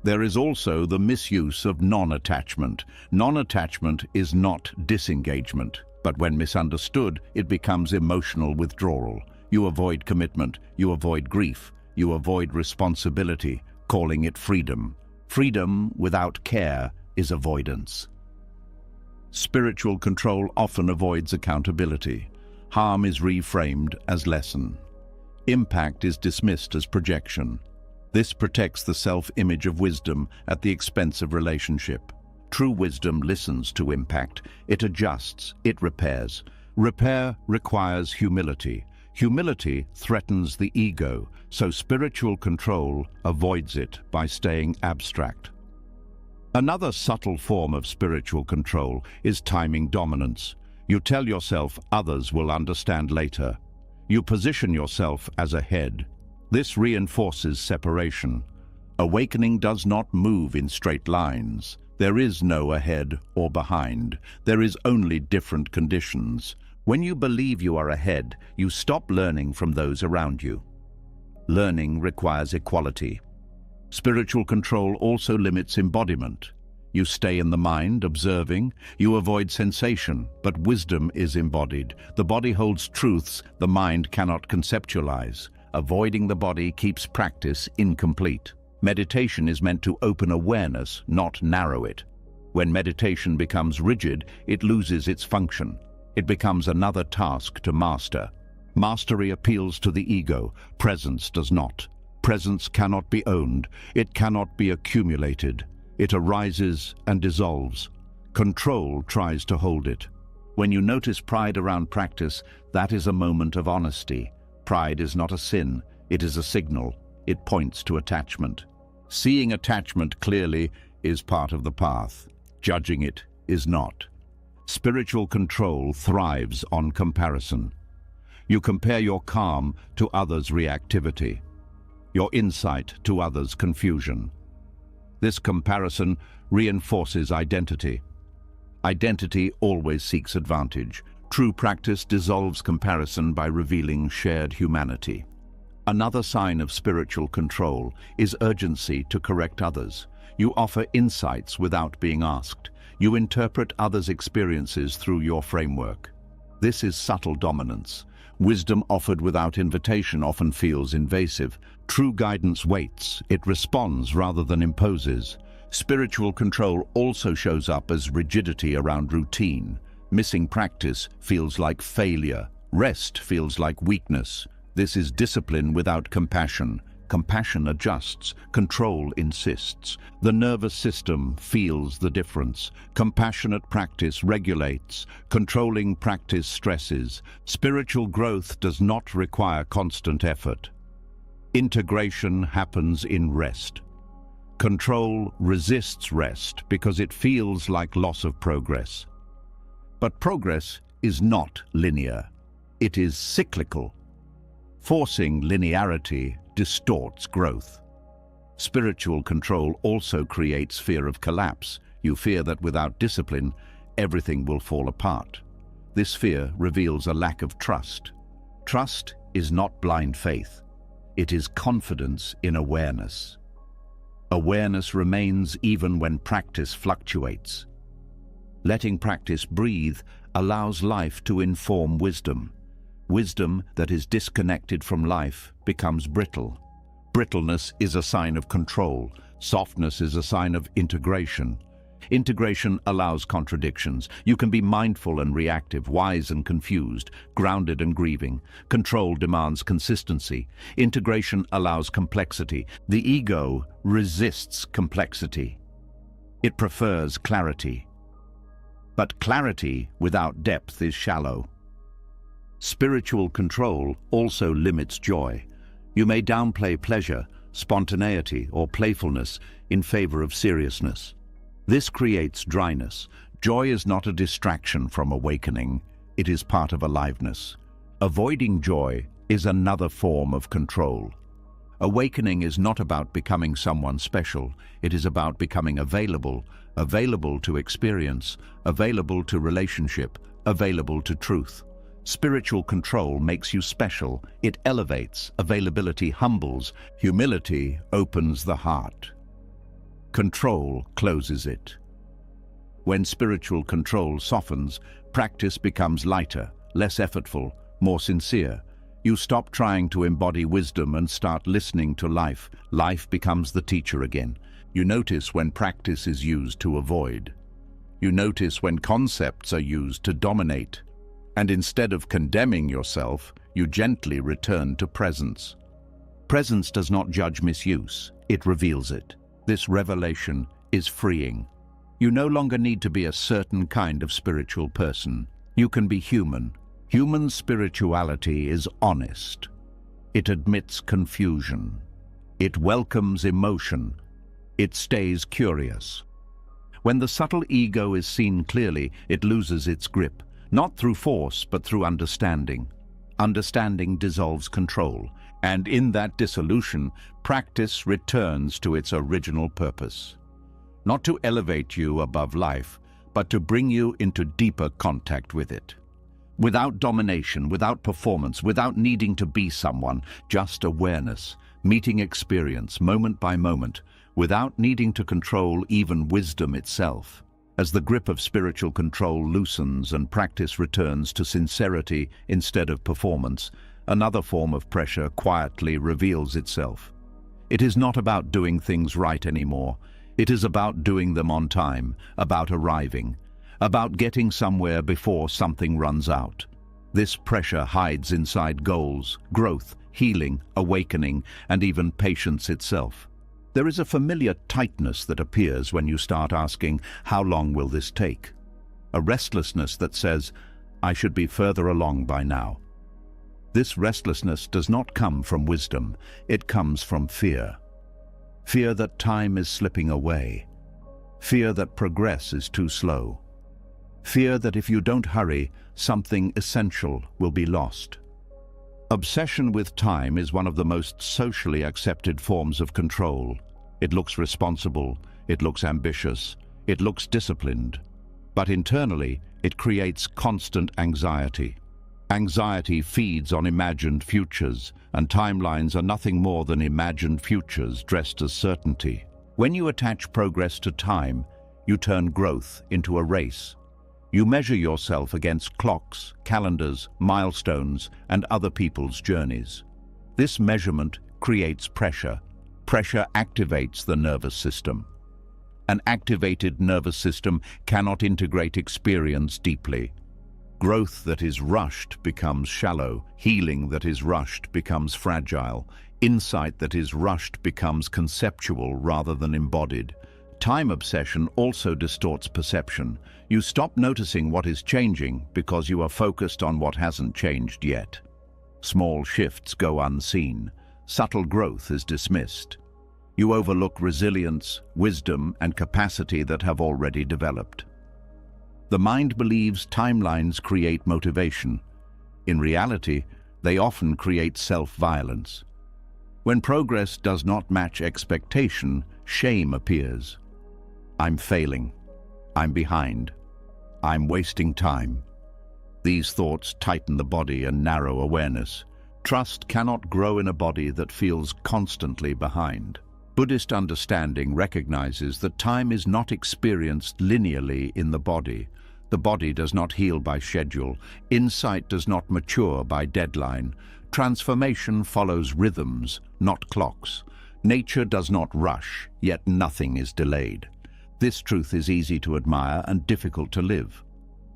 There is also the misuse of non-attachment. Non-attachment is not disengagement, but when misunderstood, it becomes emotional withdrawal. You avoid commitment, you avoid grief, you avoid responsibility, calling it freedom. Freedom without care is avoidance. Spiritual control often avoids accountability. Harm is reframed as lesson. Impact is dismissed as projection. This protects the self-image of wisdom at the expense of relationship. True wisdom listens to impact. It adjusts, it repairs. Repair requires humility. Humility threatens the ego, so spiritual control avoids it by staying abstract. Another subtle form of spiritual control is timing dominance. You tell yourself others will understand later. You position yourself as ahead. This reinforces separation. Awakening does not move in straight lines. There is no ahead or behind. There is only different conditions. When you believe you are ahead, you stop learning from those around you. Learning requires equality. Spiritual control also limits embodiment. You stay in the mind, observing. You avoid sensation, but wisdom is embodied. The body holds truths the mind cannot conceptualize. Avoiding the body keeps practice incomplete. Meditation is meant to open awareness, not narrow it. When meditation becomes rigid, it loses its function. It becomes another task to master. Mastery appeals to the ego. Presence does not. Presence cannot be owned. It cannot be accumulated. It arises and dissolves. Control tries to hold it. When you notice pride around practice, that is a moment of honesty. Pride is not a sin. It is a signal. It points to attachment. Seeing attachment clearly is part of the path. Judging it is not. Spiritual control thrives on comparison. You compare your calm to others' reactivity, your insight to others' confusion. This comparison reinforces identity. Identity always seeks advantage. True practice dissolves comparison by revealing shared humanity. Another sign of spiritual control is urgency to correct others. You offer insights without being asked. You interpret others' experiences through your framework. This is subtle dominance. Wisdom offered without invitation often feels invasive. True guidance waits. It responds rather than imposes. Spiritual control also shows up as rigidity around routine. Missing practice feels like failure. Rest feels like weakness. This is discipline without compassion. Compassion adjusts. Control insists. The nervous system feels the difference. Compassionate practice regulates. Controlling practice stresses. Spiritual growth does not require constant effort. Integration happens in rest. Control resists rest because it feels like loss of progress. But progress is not linear. It is cyclical. Forcing linearity distorts growth. Spiritual control also creates fear of collapse. You fear that without discipline, everything will fall apart. This fear reveals a lack of trust. Trust is not blind faith. It is confidence in awareness. Awareness remains even when practice fluctuates. Letting practice breathe allows life to inform wisdom. Wisdom that is disconnected from life becomes brittle. Brittleness is a sign of control. Softness is a sign of integration. Integration allows contradictions. You can be mindful and reactive, wise and confused, grounded and grieving. Control demands consistency. Integration allows complexity. The ego resists complexity. It prefers clarity. But clarity without depth is shallow. Spiritual control also limits joy. You may downplay pleasure, spontaneity, or playfulness in favor of seriousness. This creates dryness. Joy is not a distraction from awakening. It is part of aliveness. Avoiding joy is another form of control. Awakening is not about becoming someone special. It is about becoming available, available to experience, available to relationship, available to truth. Spiritual control makes you special. It elevates. Availability humbles. Humility opens the heart. Control closes it. When spiritual control softens, practice becomes lighter, less effortful, more sincere. You stop trying to embody wisdom and start listening to life. Life becomes the teacher again. You notice when practice is used to avoid. You notice when concepts are used to dominate. And instead of condemning yourself, you gently return to presence. Presence does not judge misuse, it reveals it. This revelation is freeing. You no longer need to be a certain kind of spiritual person. You can be human. Human spirituality is honest. It admits confusion. It welcomes emotion. It stays curious. When the subtle ego is seen clearly, it loses its grip, not through force, but through understanding. Understanding dissolves control, and in that dissolution, practice returns to its original purpose. Not to elevate you above life, but to bring you into deeper contact with it. Without domination, without performance, without needing to be someone, just awareness, meeting experience, moment by moment, without needing to control even wisdom itself. As the grip of spiritual control loosens and practice returns to sincerity instead of performance, another form of pressure quietly reveals itself. It is not about doing things right anymore. It is about doing them on time, about arriving, about getting somewhere before something runs out. This pressure hides inside goals, growth, healing, awakening, and even patience itself. There is a familiar tightness that appears when you start asking, how long will this take? A restlessness that says, I should be further along by now. This restlessness does not come from wisdom, it comes from fear. Fear that time is slipping away. Fear that progress is too slow. Fear that if you don't hurry, something essential will be lost. Obsession with time is one of the most socially accepted forms of control. It looks responsible, it looks ambitious, it looks disciplined. But internally, it creates constant anxiety. Anxiety feeds on imagined futures, and timelines are nothing more than imagined futures dressed as certainty. When you attach progress to time, you turn growth into a race. You measure yourself against clocks, calendars, milestones, and other people's journeys. This measurement creates pressure. Pressure activates the nervous system. An activated nervous system cannot integrate experience deeply. Growth that is rushed becomes shallow. Healing that is rushed becomes fragile. Insight that is rushed becomes conceptual rather than embodied. Time obsession also distorts perception. You stop noticing what is changing because you are focused on what hasn't changed yet. Small shifts go unseen. Subtle growth is dismissed. You overlook resilience, wisdom, and capacity that have already developed. The mind believes timelines create motivation. In reality, they often create self-violence. When progress does not match expectation, shame appears. I'm failing. I'm behind. I'm wasting time. These thoughts tighten the body and narrow awareness. Trust cannot grow in a body that feels constantly behind. Buddhist understanding recognizes that time is not experienced linearly in the body. The body does not heal by schedule. Insight does not mature by deadline. Transformation follows rhythms, not clocks. Nature does not rush, yet nothing is delayed. This truth is easy to admire and difficult to live.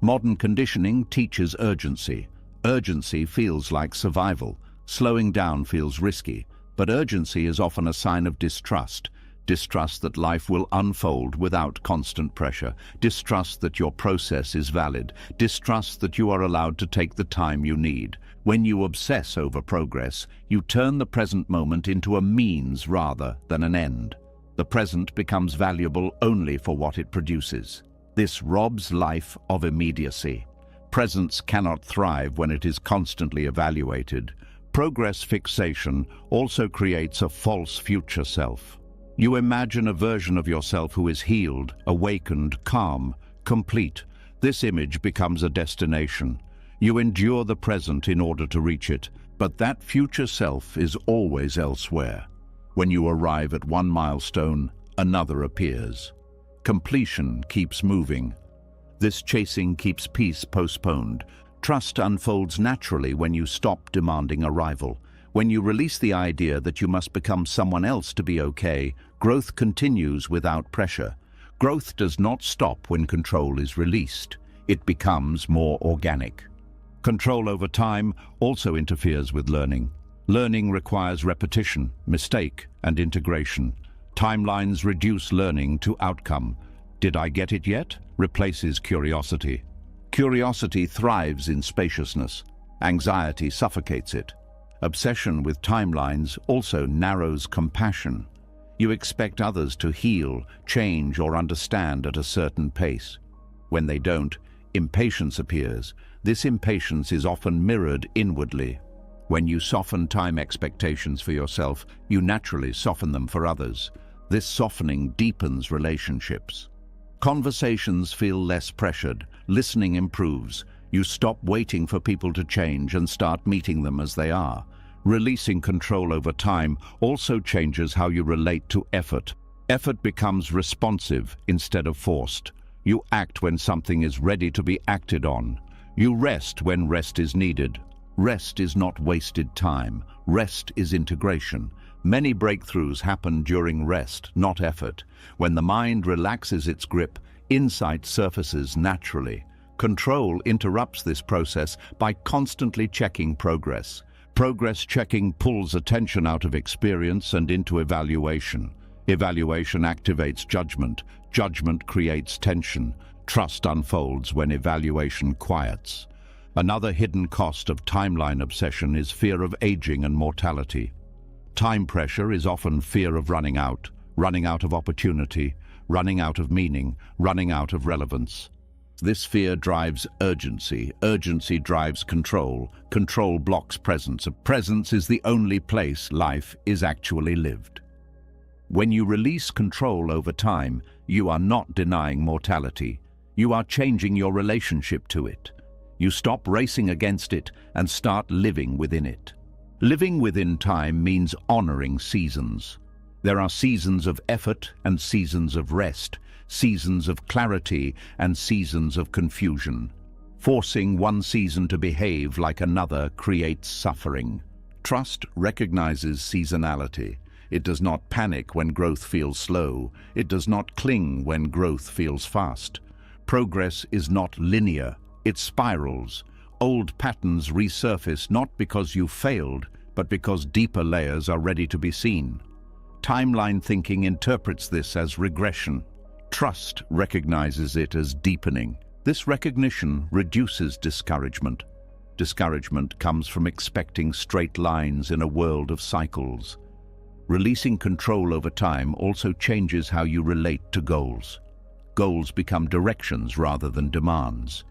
Modern conditioning teaches urgency. Urgency feels like survival. Slowing down feels risky, but urgency is often a sign of distrust. Distrust that life will unfold without constant pressure. Distrust that your process is valid. Distrust that you are allowed to take the time you need. When you obsess over progress, you turn the present moment into a means rather than an end. The present becomes valuable only for what it produces. This robs life of immediacy. Presence cannot thrive when it is constantly evaluated. Progress fixation also creates a false future self. You imagine a version of yourself who is healed, awakened, calm, complete. This image becomes a destination. You endure the present in order to reach it, but that future self is always elsewhere. When you arrive at one milestone, another appears. Completion keeps moving. This chasing keeps peace postponed. Trust unfolds naturally when you stop demanding arrival. When you release the idea that you must become someone else to be okay, growth continues without pressure. Growth does not stop when control is released. It becomes more organic. Control over time also interferes with learning. Learning requires repetition, mistake, and integration. Timelines reduce learning to outcome. Did I get it yet? Replaces curiosity. Curiosity thrives in spaciousness. Anxiety suffocates it. Obsession with timelines also narrows compassion. You expect others to heal, change, or understand at a certain pace. When they don't, impatience appears. This impatience is often mirrored inwardly. When you soften time expectations for yourself, you naturally soften them for others. This softening deepens relationships. Conversations feel less pressured. Listening improves. You stop waiting for people to change and start meeting them as they are. Releasing control over time also changes how you relate to effort. Effort becomes responsive instead of forced. You act when something is ready to be acted on. You rest when rest is needed. Rest is not wasted time. Rest is integration. Many breakthroughs happen during rest, not effort. When the mind relaxes its grip, insight surfaces naturally. Control interrupts this process by constantly checking progress. Progress checking pulls attention out of experience and into evaluation. Evaluation activates judgment. Judgment creates tension. Trust unfolds when evaluation quiets. Another hidden cost of timeline obsession is fear of aging and mortality. Time pressure is often fear of running out of opportunity, running out of meaning, running out of relevance. This fear drives urgency. Urgency drives control. Control blocks presence. Presence is the only place life is actually lived. When you release control over time, you are not denying mortality. You are changing your relationship to it. You stop racing against it and start living within it. Living within time means honoring seasons. There are seasons of effort and seasons of rest, seasons of clarity and seasons of confusion. Forcing one season to behave like another creates suffering. Trust recognizes seasonality. It does not panic when growth feels slow. It does not cling when growth feels fast. Progress is not linear. It spirals. Old patterns resurface not because you failed, but because deeper layers are ready to be seen. Timeline thinking interprets this as regression. Trust recognizes it as deepening. This recognition reduces discouragement. Discouragement comes from expecting straight lines in a world of cycles. Releasing control over time also changes how you relate to goals. Goals become directions rather than demands.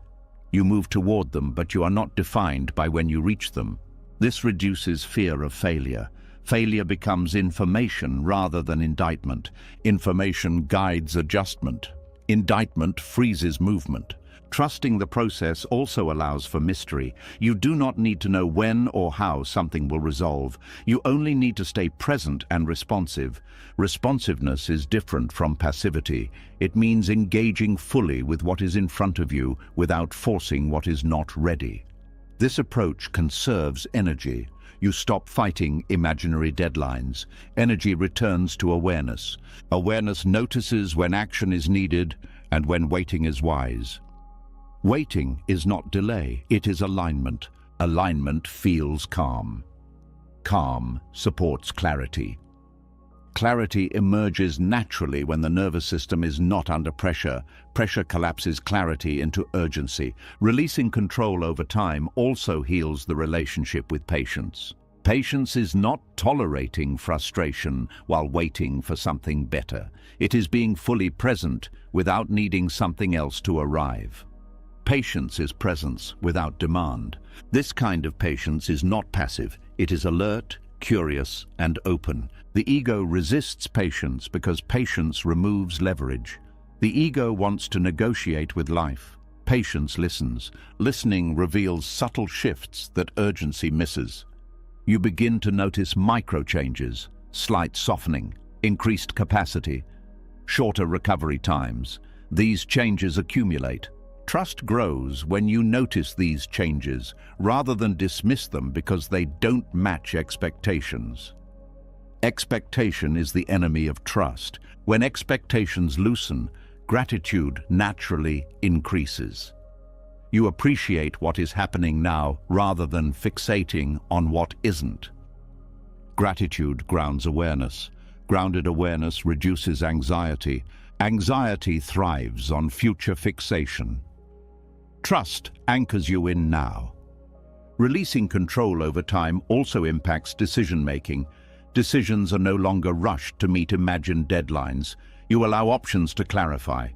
You move toward them, but you are not defined by when you reach them. This reduces fear of failure. Failure becomes information rather than indictment. Information guides adjustment. Indictment freezes movement. Trusting the process also allows for mystery. You do not need to know when or how something will resolve. You only need to stay present and responsive. Responsiveness is different from passivity. It means engaging fully with what is in front of you without forcing what is not ready. This approach conserves energy. You stop fighting imaginary deadlines. Energy returns to awareness. Awareness notices when action is needed and when waiting is wise. Waiting is not delay, it is alignment. Alignment feels calm. Calm supports clarity. Clarity emerges naturally when the nervous system is not under pressure. Pressure collapses clarity into urgency. Releasing control over time also heals the relationship with patience. Patience is not tolerating frustration while waiting for something better. It is being fully present without needing something else to arrive. Patience is presence without demand. This kind of patience is not passive. It is alert, curious, and open. The ego resists patience because patience removes leverage. The ego wants to negotiate with life. Patience listens. Listening reveals subtle shifts that urgency misses. You begin to notice micro-changes, slight softening, increased capacity, shorter recovery times. These changes accumulate. Trust grows when you notice these changes rather than dismiss them because they don't match expectations. Expectation is the enemy of trust. When expectations loosen, gratitude naturally increases. You appreciate what is happening now rather than fixating on what isn't. Gratitude grounds awareness. Grounded awareness reduces anxiety. Anxiety thrives on future fixation. Trust anchors you in now. Releasing control over time also impacts decision-making. Decisions are no longer rushed to meet imagined deadlines. You allow options to clarify.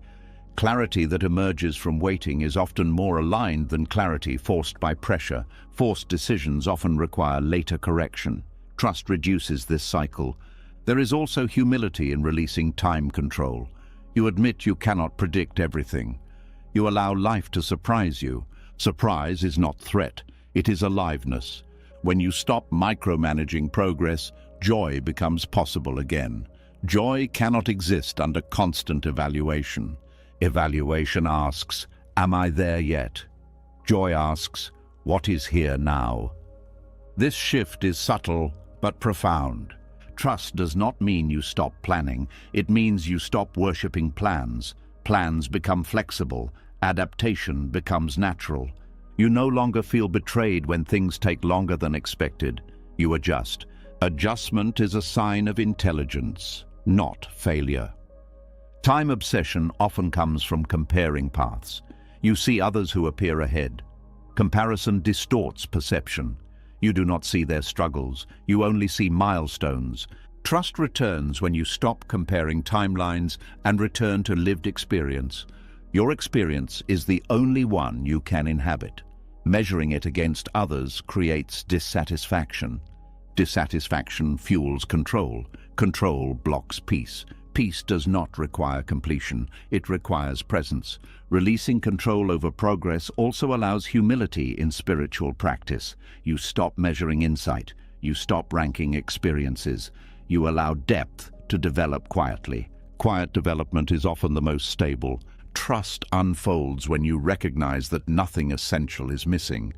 Clarity that emerges from waiting is often more aligned than clarity forced by pressure. Forced decisions often require later correction. Trust reduces this cycle. There is also humility in releasing time control. You admit you cannot predict everything. You allow life to surprise you. Surprise is not threat, it is aliveness. When you stop micromanaging progress, joy becomes possible again. Joy cannot exist under constant evaluation. Evaluation asks, am I there yet? Joy asks, what is here now? This shift is subtle but profound. Trust does not mean you stop planning. It means you stop worshipping plans. Plans become flexible. Adaptation becomes natural. You no longer feel betrayed when things take longer than expected. You adjust. Adjustment is a sign of intelligence, not failure. Time obsession often comes from comparing paths. You see others who appear ahead. Comparison distorts perception. You do not see their struggles. You only see milestones. Trust returns when you stop comparing timelines and return to lived experience. Your experience is the only one you can inhabit. Measuring it against others creates dissatisfaction. Dissatisfaction fuels control. Control blocks peace. Peace does not require completion. It requires presence. Releasing control over progress also allows humility in spiritual practice. You stop measuring insight. You stop ranking experiences. You allow depth to develop quietly. Quiet development is often the most stable. Trust unfolds when you recognize that nothing essential is missing.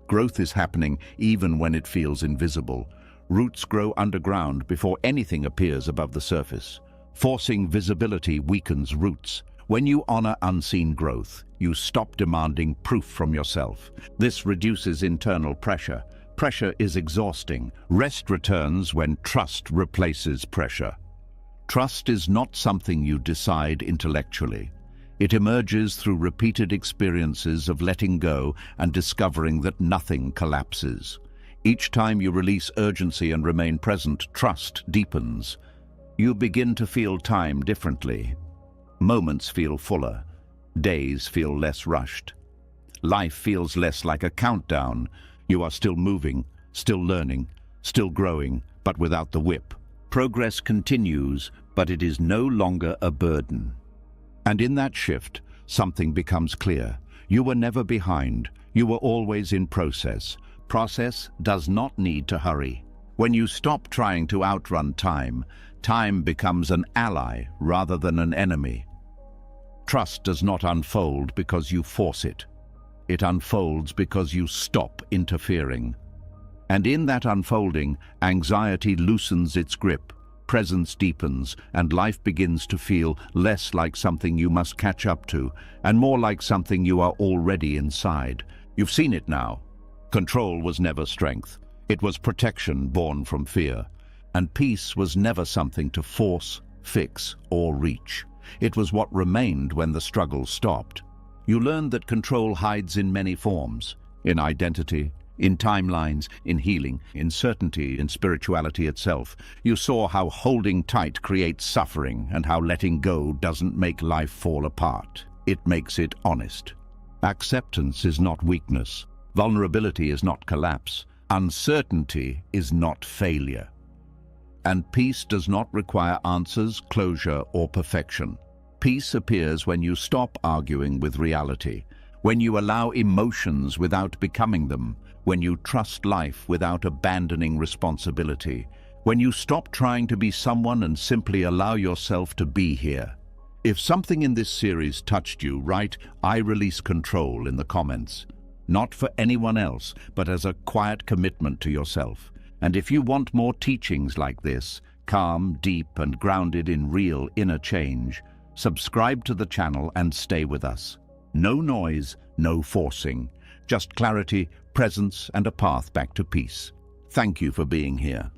Growth is happening even when it feels invisible. Roots grow underground before anything appears above the surface. Forcing visibility weakens roots. When you honor unseen growth, you stop demanding proof from yourself. This reduces internal pressure. Pressure is exhausting. Rest returns when trust replaces pressure. Trust is not something you decide intellectually. It emerges through repeated experiences of letting go and discovering that nothing collapses. Each time you release urgency and remain present, trust deepens. You begin to feel time differently. Moments feel fuller. Days feel less rushed. Life feels less like a countdown. You are still moving, still learning, still growing, but without the whip. Progress continues, but it is no longer a burden. And in that shift, something becomes clear. You were never behind. You were always in process. Process does not need to hurry. When you stop trying to outrun time, time becomes an ally rather than an enemy. Trust does not unfold because you force it. It unfolds because you stop interfering. And in that unfolding, anxiety loosens its grip, presence deepens, and life begins to feel less like something you must catch up to, and more like something you are already inside. You've seen it now. Control was never strength. It was protection born from fear. And peace was never something to force, fix, or reach. It was what remained when the struggle stopped. You learned that control hides in many forms: in identity, In timelines, in healing, in certainty, in spirituality itself. You saw how holding tight creates suffering and how letting go doesn't make life fall apart. It makes it honest. Acceptance is not weakness. Vulnerability is not collapse. Uncertainty is not failure. And peace does not require answers, closure, or perfection. Peace appears when you stop arguing with reality, when you allow emotions without becoming them, when you trust life without abandoning responsibility, when you stop trying to be someone and simply allow yourself to be here. If something in this series touched you, write "I release control" in the comments. Not for anyone else, but as a quiet commitment to yourself. And if you want more teachings like this, calm, deep, and grounded in real inner change, subscribe to the channel and stay with us. No noise, no forcing, just clarity, presence, and a path back to peace. Thank you for being here.